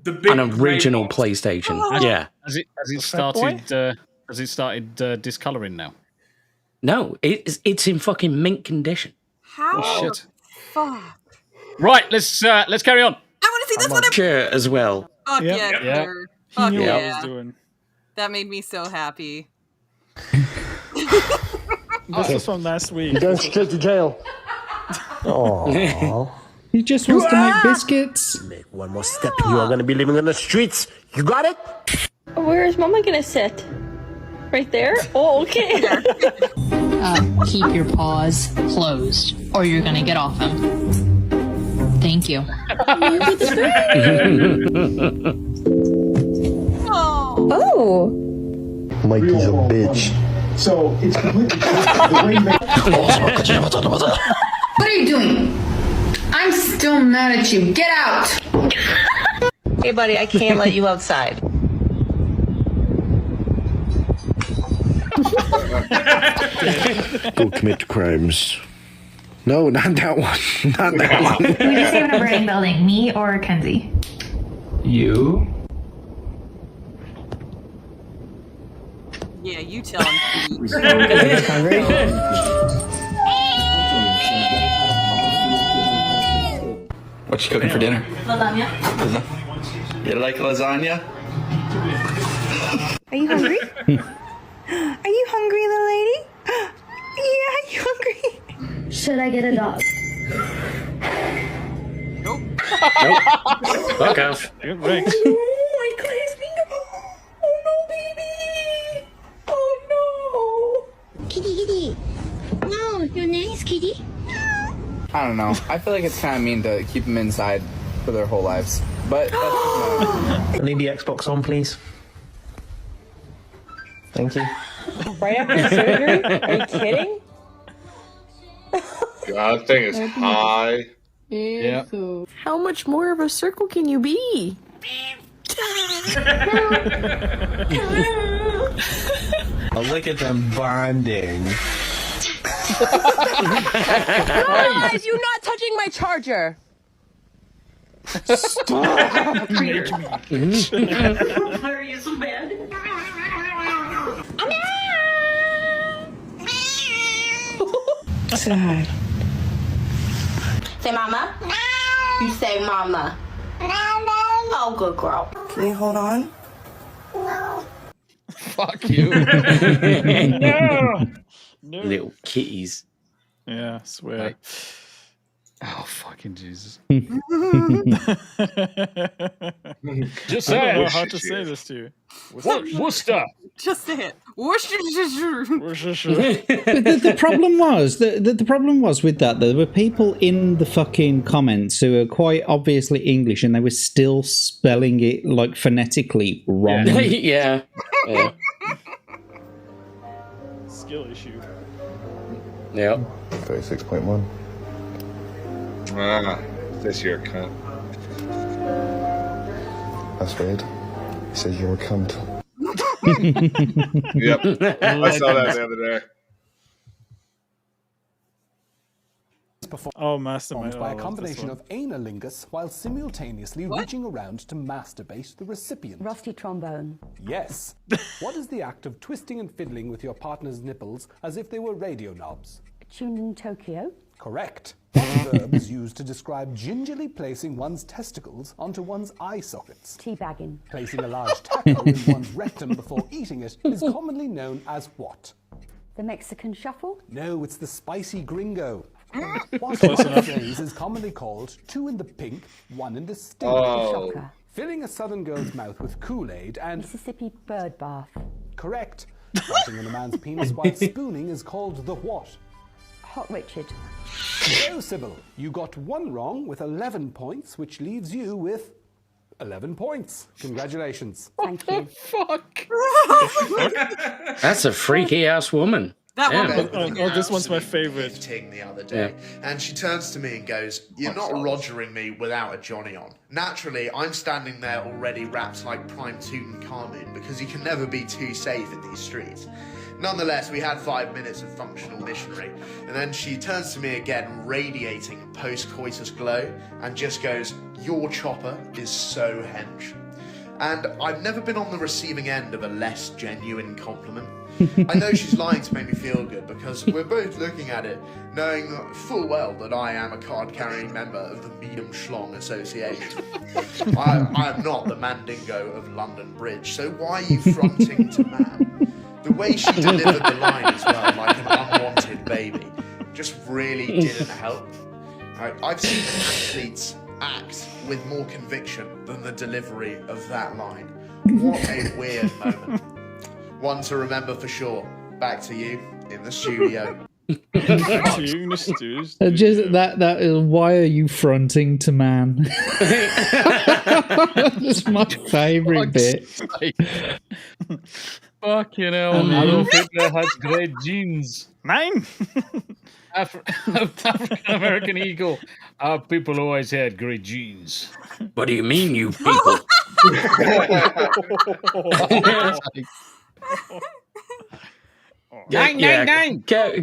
An original PlayStation. Yeah. Has it started discoloring now? No, it's in fucking mint condition. How? Oh, shit. Fuck. Right, let's carry on. I want to see this one. Sure, as well. Fuck yeah, Yeah. sure. He Fuck knew what yeah. he was doing. That made me so happy. This was from last week. You're going straight to jail. Oh. He just wants to make biscuits. Make one more step, you are going to be living on the streets. You got it? Where is Mama gonna sit? Right there? Oh, okay. Keep your paws closed, or you're gonna get off them. Thank you. Oh. Mikey's a bitch. So it's completely What are you doing? I'm still mad at you. Get out! Hey, buddy, I can't let you outside. Go commit crimes. No, not that one. Not that one. Who do you say in a burning building, me or Kenzie? You? Yeah, you tell him. What you cooking for dinner? Lasagna. You like lasagna? Are you hungry? Are you hungry, little lady? Yeah, you hungry? Should I get a dog? Nope. Fuck off. Good ranks. Oh, my clasping. Oh no, baby. Oh no. Kitty, kitty. No, your name is Kitty. I don't know. I feel like it's kind of mean to keep them inside for their whole lives. But I need the Xbox on, please. Thank you. Right after surgery? Are you kidding? God, that thing is high. Yeah. How much more of a circle can you be? Oh, look at them bonding. Guys, you're not touching my charger. Stop! Why are you so bad? Sad. Say mama. You say mama. Oh, good girl. Can you hold on? Fuck you. No. Little kitties. Yeah, I swear. Oh, fucking Jesus. Just say I don't know it. how to say this to you. Worcester. Just say it. Worcestershire. But the problem was the problem was with that there were people in the fucking comments who are quite obviously English and they were still spelling it like phonetically wrong. Yeah. Skill issue. Yep. 36.1. Ah, this year, cunt. That's weird. He says you're a cunt. Yep. I saw that the other day. Oh, mastermind. By a combination of analingus while simultaneously reaching around to masturbate the recipient. Rusty trombone. Yes. What is the act of twisting and fiddling with your partner's nipples as if they were radio knobs? Tuned in Tokyo. Correct. What verb is used to describe gingerly placing one's testicles onto one's eye sockets? Teabagging. Placing a large taco in one's rectum before eating it is commonly known as what? The Mexican shuffle. No, it's the spicy gringo. What Close enough. phrase is commonly called 2 in the pink, 1 in the stink? Oh. Shocker. Filling a southern girl's mouth with Kool-Aid and... Mississippi bird bath. Correct. Biting on a man's penis while spooning is called the what? Hot Richard. No, Sybil. You got 1 wrong with 11 points, which leaves you with 11 points. Congratulations. Thank you. Fuck. That's a freaky ass woman. That one. Oh, this one's my favorite. Ting the other day, and she turns to me and goes, "You're not rogering me without a Johnny on." Naturally, I'm standing there already wrapped like prime Tutankhamun because you can never be too safe in these streets. Nonetheless, we had 5 minutes of functional missionary, and then she turns to me again, radiating post-coitus glow, and just goes, "Your chopper is so hench." And I've never been on the receiving end of a less genuine compliment. I know she's lying to make me feel good because we're both looking at it, knowing full well that I am a card-carrying member of the Medium Schlong Association. I am not the Mandingo of London Bridge, so why are you fronting to man? The way she delivered the line as well, like an unwanted baby, just really didn't help. I've seen athletes act with more conviction than the delivery of that line. What a weird moment. One to remember for sure. Back to you in the studio. Back to you in the studio. Just that is, why are you fronting to man? That's my favourite bit. Fucking hell, Adolf Hitler had great genes. Mine? African American Eagle. Our people always had great genes. What do you mean, you people?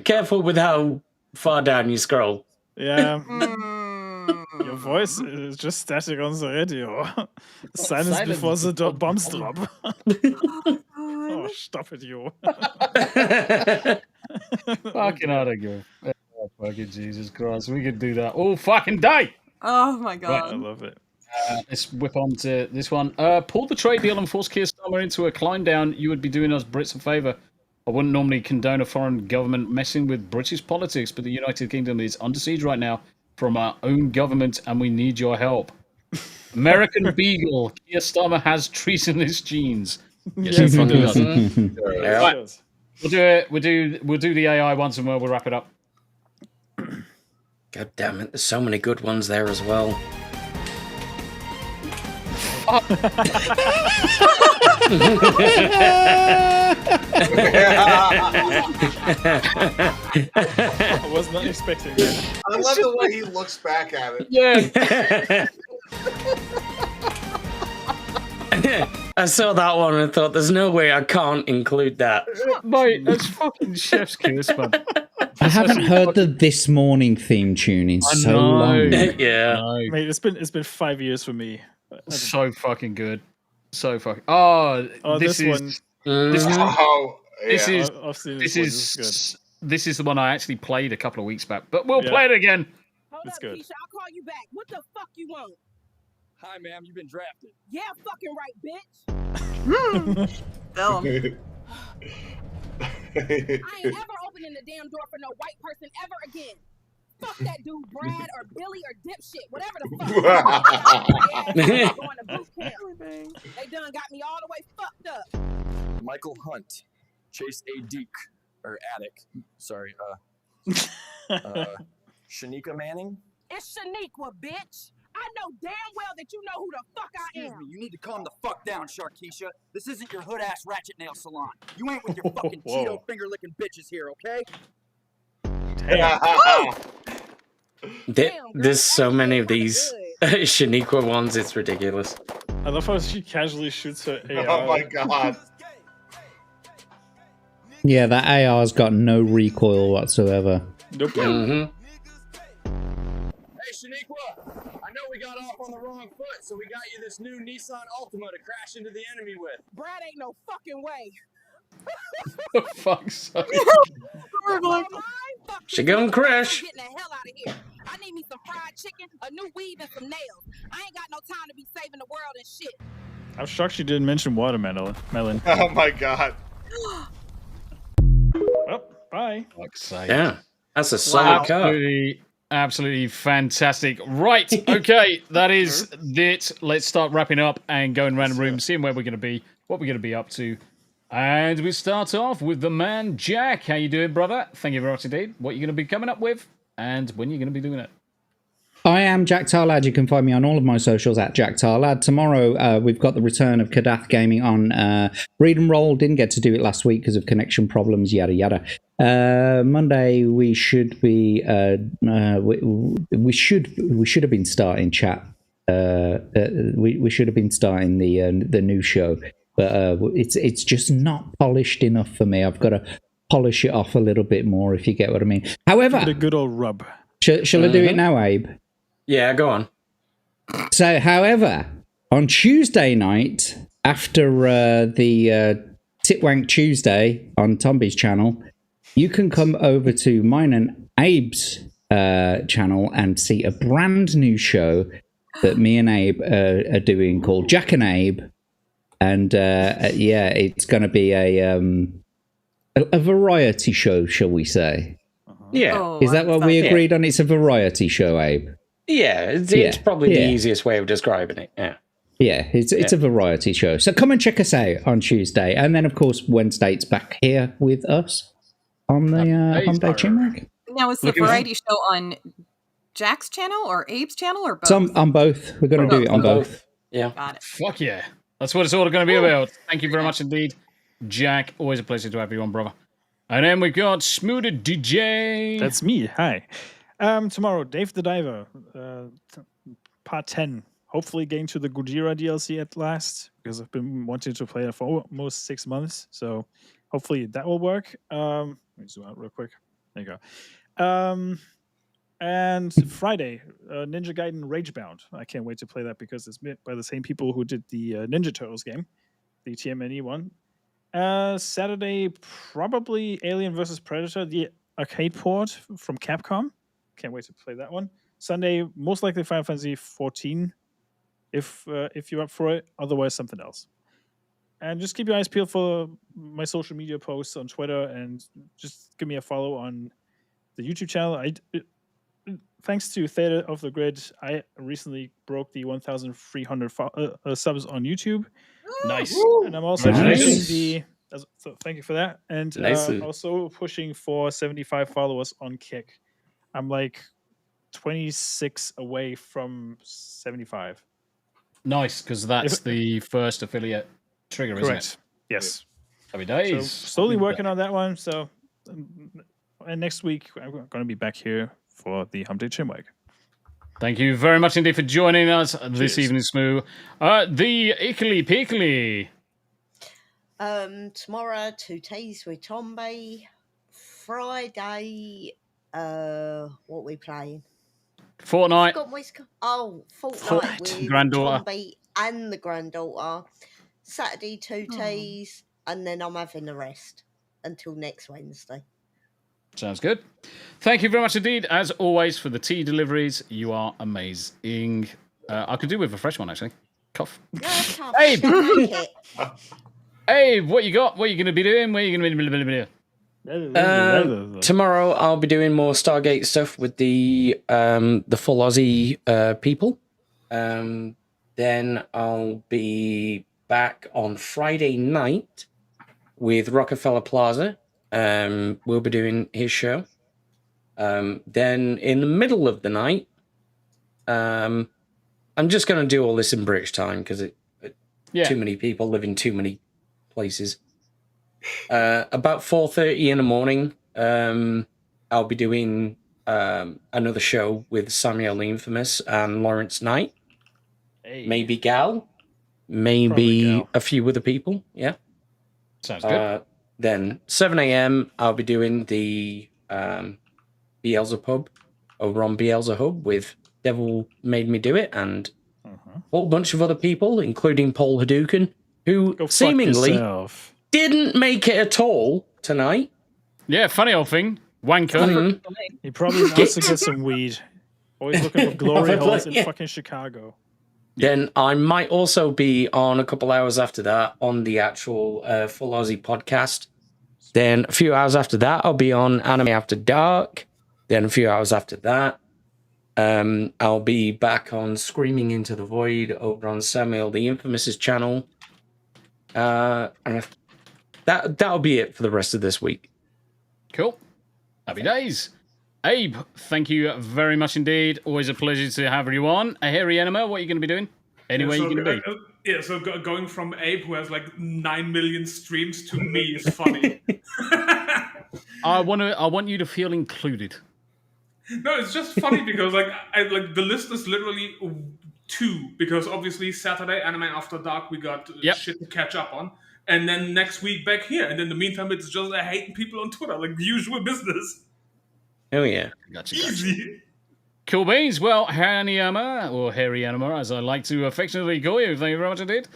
Careful with how far down you scroll. Yeah. Your voice is just static on the radio. Silence before the bombs drop. Oh, stop it, you. Fucking out of go. Oh, fucking Jesus Christ. We could do that all fucking day. Oh my god. I love it. Let's whip on to this one. Pull the trade deal and force Keir Starmer into a climb down. You would be doing us Brits a favour. I wouldn't normally condone a foreign government messing with British politics, but the United Kingdom is under siege right now from our own government, and we need your help. American Beagle. Keir Starmer has treasonous genes. Yes, he fucking does. Right. We'll do it. We'll do the AI once and we'll wrap it up. God damn it! There's so many good ones there as well. I was not expecting that. I love the way he looks back at it. Yeah. I saw that one and thought, there's no way I can't include that. Mate, that's fucking chef's kiss, man. I haven't heard the This Morning theme tune in so long. Yeah. Mate, it's been 5 years for me. So fucking good. So fucking. Oh, this one. This is the one I actually played a couple of weeks back, but we'll play it again. It's good. Keisha, I'll call you back. What the fuck you want? Hi, ma'am. You've been drafted. Yeah, fucking right, bitch. Film. I ain't ever opening the damn door for no white person ever again. Fuck that dude, Brad or Billy or dipshit, whatever the fuck. Yeah, going to boot camp. They done got me all the way fucked up. Michael Hunt, Chase A. Deke, or Attic. Sorry, Shanika Manning. It's Shaniqua, bitch. I know damn well that you know who the fuck I am. Excuse me, you need to calm the fuck down, Sharkeisha. This isn't your hood-ass ratchet nail salon. You ain't with your fucking Cheeto finger-licking bitches here, okay? There's so many of these Shaniqua ones, it's ridiculous. I love how she casually shoots her AR. Oh my god. Yeah, that AR's got no recoil whatsoever. Nope. Mm-hmm. Hey, Shaniqua, I know we got off on the wrong foot, so we got you this new Nissan Altima to crash into the enemy with. Brad ain't no fucking way. For fuck's sake. She gonna crash. Getting the hell out of here. I need me some fried chicken, a new weave, and some nails. I ain't got no time to be saving the world and shit. I'm shocked she didn't mention watermelon. Oh my god. Oh, bye. Yeah, that's a solid car. Absolutely fantastic. Right, okay, that is it. Let's start wrapping up and going around the room, seeing where we're going to be, what we're going to be up to. And we start off with the man, Jack. How you doing, brother? Thank you very much indeed. What are you going to be coming up with, and when are you going to be doing it? I am Jack Tarlad. You can find me on all of my socials at Jack Tarlad. Tomorrow, we've got the return of Kadath Gaming on Read and Roll. Didn't get to do it last week because of connection problems, yada yada. Monday we should be we should have been starting chat. We should have been starting the new show, but it's just not polished enough for me. I've got to polish it off a little bit more, if you get what I mean. However, the good old rub. Shall I do it now, Abe? Yeah, go on. So, however, on Tuesday night, after the Titwank Tuesday on Tombi's channel, you can come over to mine and Abe's channel and see a brand new show that me and Abe are doing called Jack and Abe. And yeah, it's going to be a variety show, shall we say? Yeah. Is that what we agreed on? It's a variety show, Abe? Yeah, it's probably the easiest way of describing it. Yeah. Yeah, it's a variety show. So come and check us out on Tuesday. And then, of course, Wednesday, it's back here with us on the Hump Day Chinwag. Now, is the variety show on Jack's channel or Abe's channel or both? Some on both. We're going to do it on both. Yeah. Got it. Fuck yeah. That's what it's all going to be about. Thank you very much indeed, Jack. Always a pleasure to have you on, brother. And then we've got Smu the DJ. That's me. Hi. Tomorrow, Dave the Diver, part 10. Hopefully getting to the Gojira DLC at last, because I've been wanting to play it for almost 6 months. So hopefully that will work. Let me zoom out real quick. There you go. And Friday, Ninja Gaiden Ragebound. I can't wait to play that because it's made by the same people who did the Ninja Turtles game, the TMNE one. Saturday, probably Alien vs. Predator, the arcade port from Capcom. Can't wait to play that one. Sunday, most likely Final Fantasy 14, if you're up for it. Otherwise, something else. And just keep your eyes peeled for my social media posts on Twitter, and just give me a follow on the YouTube channel. Thanks to Theta of the Grid, I recently broke the 1,300 subs on YouTube. Nice. And I'm also pushing the... So thank you for that. And also pushing for 75 followers on Kick. I'm like 26 away from 75. Nice, because that's the first affiliate trigger, isn't Correct. it? Yes. Happy days. So slowly working on that one. So, and next week I'm going to be back here for the Hump Day Chinwag. Thank you very much indeed for joining us this evening, Smu. The IcklePickle. Tomorrow, 2 Teas with Tombi. Friday, what are we playing? Fortnite. Fortnite with Granddaughter. Tombi and the granddaughter. Saturday, 2 Teas, and then I'm having the rest until next Wednesday. Sounds good. Thank you very much indeed, as always, for the tea deliveries. You are amazing. I could do with a fresh one, actually. Cough. Abe! Abe, what you got? What are you going to be doing? What are you going to be doing? Tomorrow I'll be doing more Stargate stuff with the full Aussie people. Then I'll be back on Friday night with Rockefeller Plaza. We'll be doing his show. Then in the middle of the night, I'm just going to do all this in British time because too many people live in too many places. About 4:30 in the morning, I'll be doing another show with Samuel the Infamous and Lawrence Knight. Hey. Maybe Gal. Maybe a few other people. Yeah. Sounds good. Then 7 a.m. I'll be doing the Beelzebub over on Beelzehub with Devil Made Me Do It and a whole bunch of other people, including Paul Hadouken, who seemingly didn't make it at all tonight. Yeah, funny old thing. Wanker. He probably wants to get some weed. Always looking for glory holes in fucking Chicago. Then I might also be on a couple hours after that on the actual Full Aussie podcast. Then a few hours after that, I'll be on Anime After Dark. Then a few hours after that, I'll be back on Screaming Into the Void over on Samuel the Infamous's channel. And that'll be it for the rest of this week. Cool. Happy days. Abe, thank you very much indeed. Always a pleasure to have you on. A hairy anima, what are you going to be doing? Anywhere you're going to be? So going from Abe, who has like 9 million streams, to me is funny. I want you to feel included. No, it's just funny because like the list is literally 2, because obviously Saturday Anime After Dark we got shit to catch up on, and then next week back here, and in the meantime it's just hating people on Twitter like the usual business. Oh yeah, gotcha. Easy. Cool beans. Well, Hanayama, or Hairy Anima, as I like to affectionately call you. Thank you very much indeed.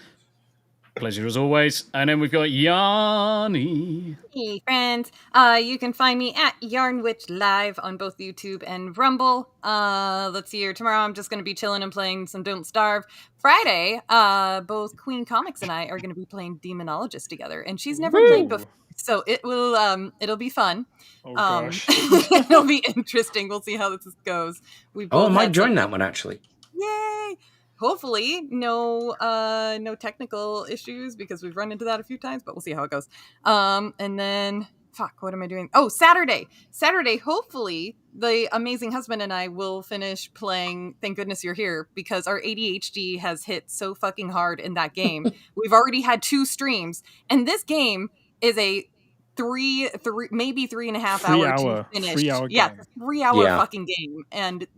Pleasure as always. And then we've got Yanni. Hey friends, you can find me at YarnWitch Live on both YouTube and Rumble. Let's see here. Tomorrow I'm just going to be chilling and playing some Don't Starve. Friday, both QueenComix and I are going to be playing Demonologist together, and she's never played before, so it'll be fun. Oh gosh. It'll be interesting. We'll see how this goes. I might join that one actually. Yay! Hopefully, no technical issues, because we've run into that a few times, but we'll see how it goes. And then, what am I doing? Oh, Saturday, hopefully, the amazing husband and I will finish playing Thank Goodness You're Here, because our ADHD has hit so fucking hard in that game. We've already had 2 streams, and this game is a maybe 3.5 hour to finish. 3 hour game. Yeah, 3 hour fucking game, and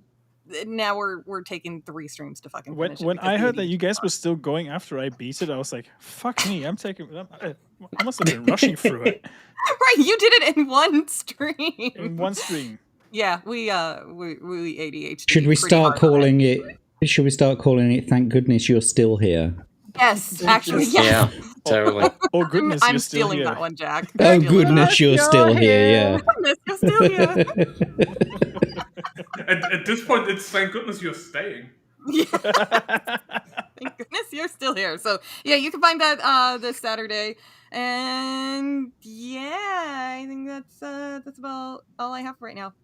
now we're taking 3 streams to fucking finish when I heard that you guys were still going after I beat it, I was like, fuck me, I must have been rushing through it. Right, you did it in one stream. In one stream. Yeah, we ADHD. Should we start calling it? Should we start calling it? Thank goodness you're still here. Yes, actually, yes. Yeah, totally. Oh goodness, I'm you're still stealing here. that one, Jack. Oh goodness, you're still here. Yeah. Goodness, you're still here. At this point, it's thank goodness you're staying. Thank goodness you're still here. So yeah, you can find that this Saturday, and yeah, I think that's about all I have for right now.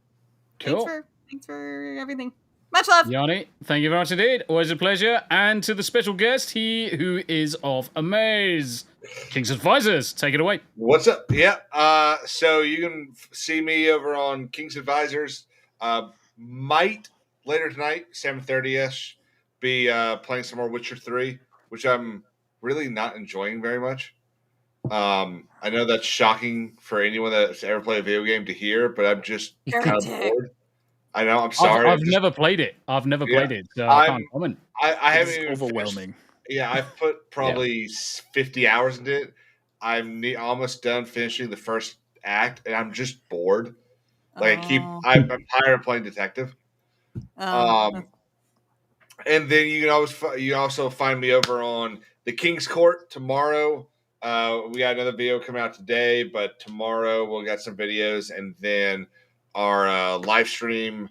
Cool. Thanks for everything. Much love. Yanni, thank you very much indeed. Always a pleasure. And to the special guest, he who is of Amaze, KingsAdvisors. Take it away. What's up? Yeah. So you can see me over on KingsAdvisors. Might later tonight, 7:30ish, be playing some more Witcher 3, which I'm really not enjoying very much. I know that's shocking for anyone that's ever played a video game to hear, but I'm just kind of bored. I know. I'm sorry. I've never played it. So I can't comment. I haven't even overwhelming. I've put probably 50 hours into it. I'm almost done finishing the first act, and I'm just bored. Like I'm tired of playing detective. And then you also find me over on the King's Court tomorrow. We got another video coming out today, but tomorrow we'll get some videos, and then our live stream,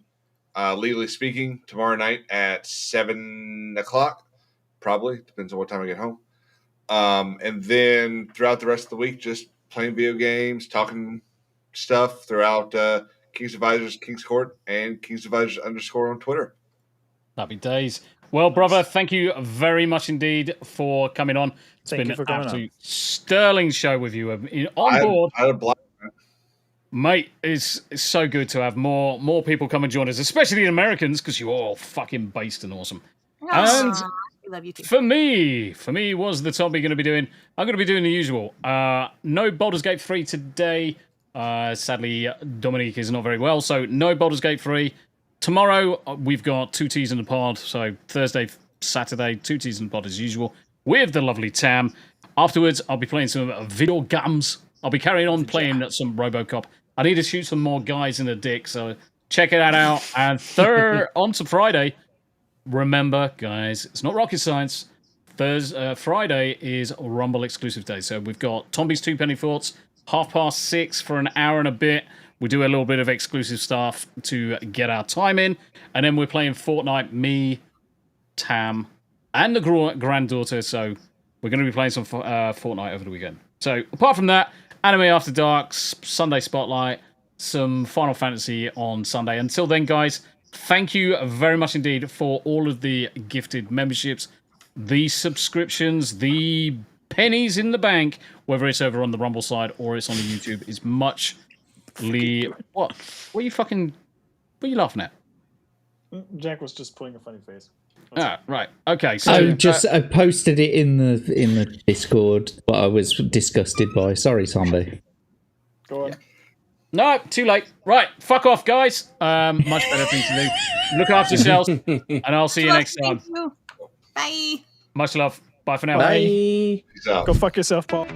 Legally Speaking, tomorrow night at 7 o'clock. Probably depends on what time I get home. And then throughout the rest of the week, just playing video games, talking stuff throughout KingsAdvisors, King's Court, and KingsAdvisors _ on Twitter. Happy days. Well, brother, thank you very much indeed for coming on. It's been an absolute sterling show with you on board. I had a blast. Mate, it's so good to have more people come and join us, especially the Americans, because you're all fucking based and awesome. And we love you too. for me, what's the Tombi going to be doing? I'm going to be doing the usual. No Baldur's Gate 3 today. Sadly, Dominique is not very well, so no Baldur's Gate 3. Tomorrow, we've got 2 T's in the pod, so Thursday, Saturday, 2 T's in the pod as usual, with the lovely Tam. Afterwards, I'll be playing some video games. I'll be carrying on playing some RoboCop. I need to shoot some more guys in the dick, so check that out. And on to Friday. Remember, guys, it's not rocket science. Friday is Rumble exclusive day, so we've got Tombi's 2 Penny Thoughts, 6:30 for an hour and a bit. We do a little bit of exclusive stuff to get our time in, and then we're playing Fortnite, me, Tam, and the granddaughter, so we're going to be playing some Fortnite over the weekend. So, apart from that, Anime After Dark, Sunday Spotlight, some Final Fantasy on Sunday. Until then, guys, thank you very much indeed for all of the gifted memberships, the subscriptions, the pennies in the bank, whether it's over on the Rumble side or it's on the YouTube, is much... What are you fucking What are you laughing at? Jack was just pulling a funny face. Right. Okay. So I posted it in the Discord, but I was disgusted by. Sorry, Tombi. Go on. No, too late. Right, fuck off, guys. Much better thing to do. Look after yourselves, and I'll see you next time. Bye. Much love. Bye for now. Bye. Go fuck yourself, Paul.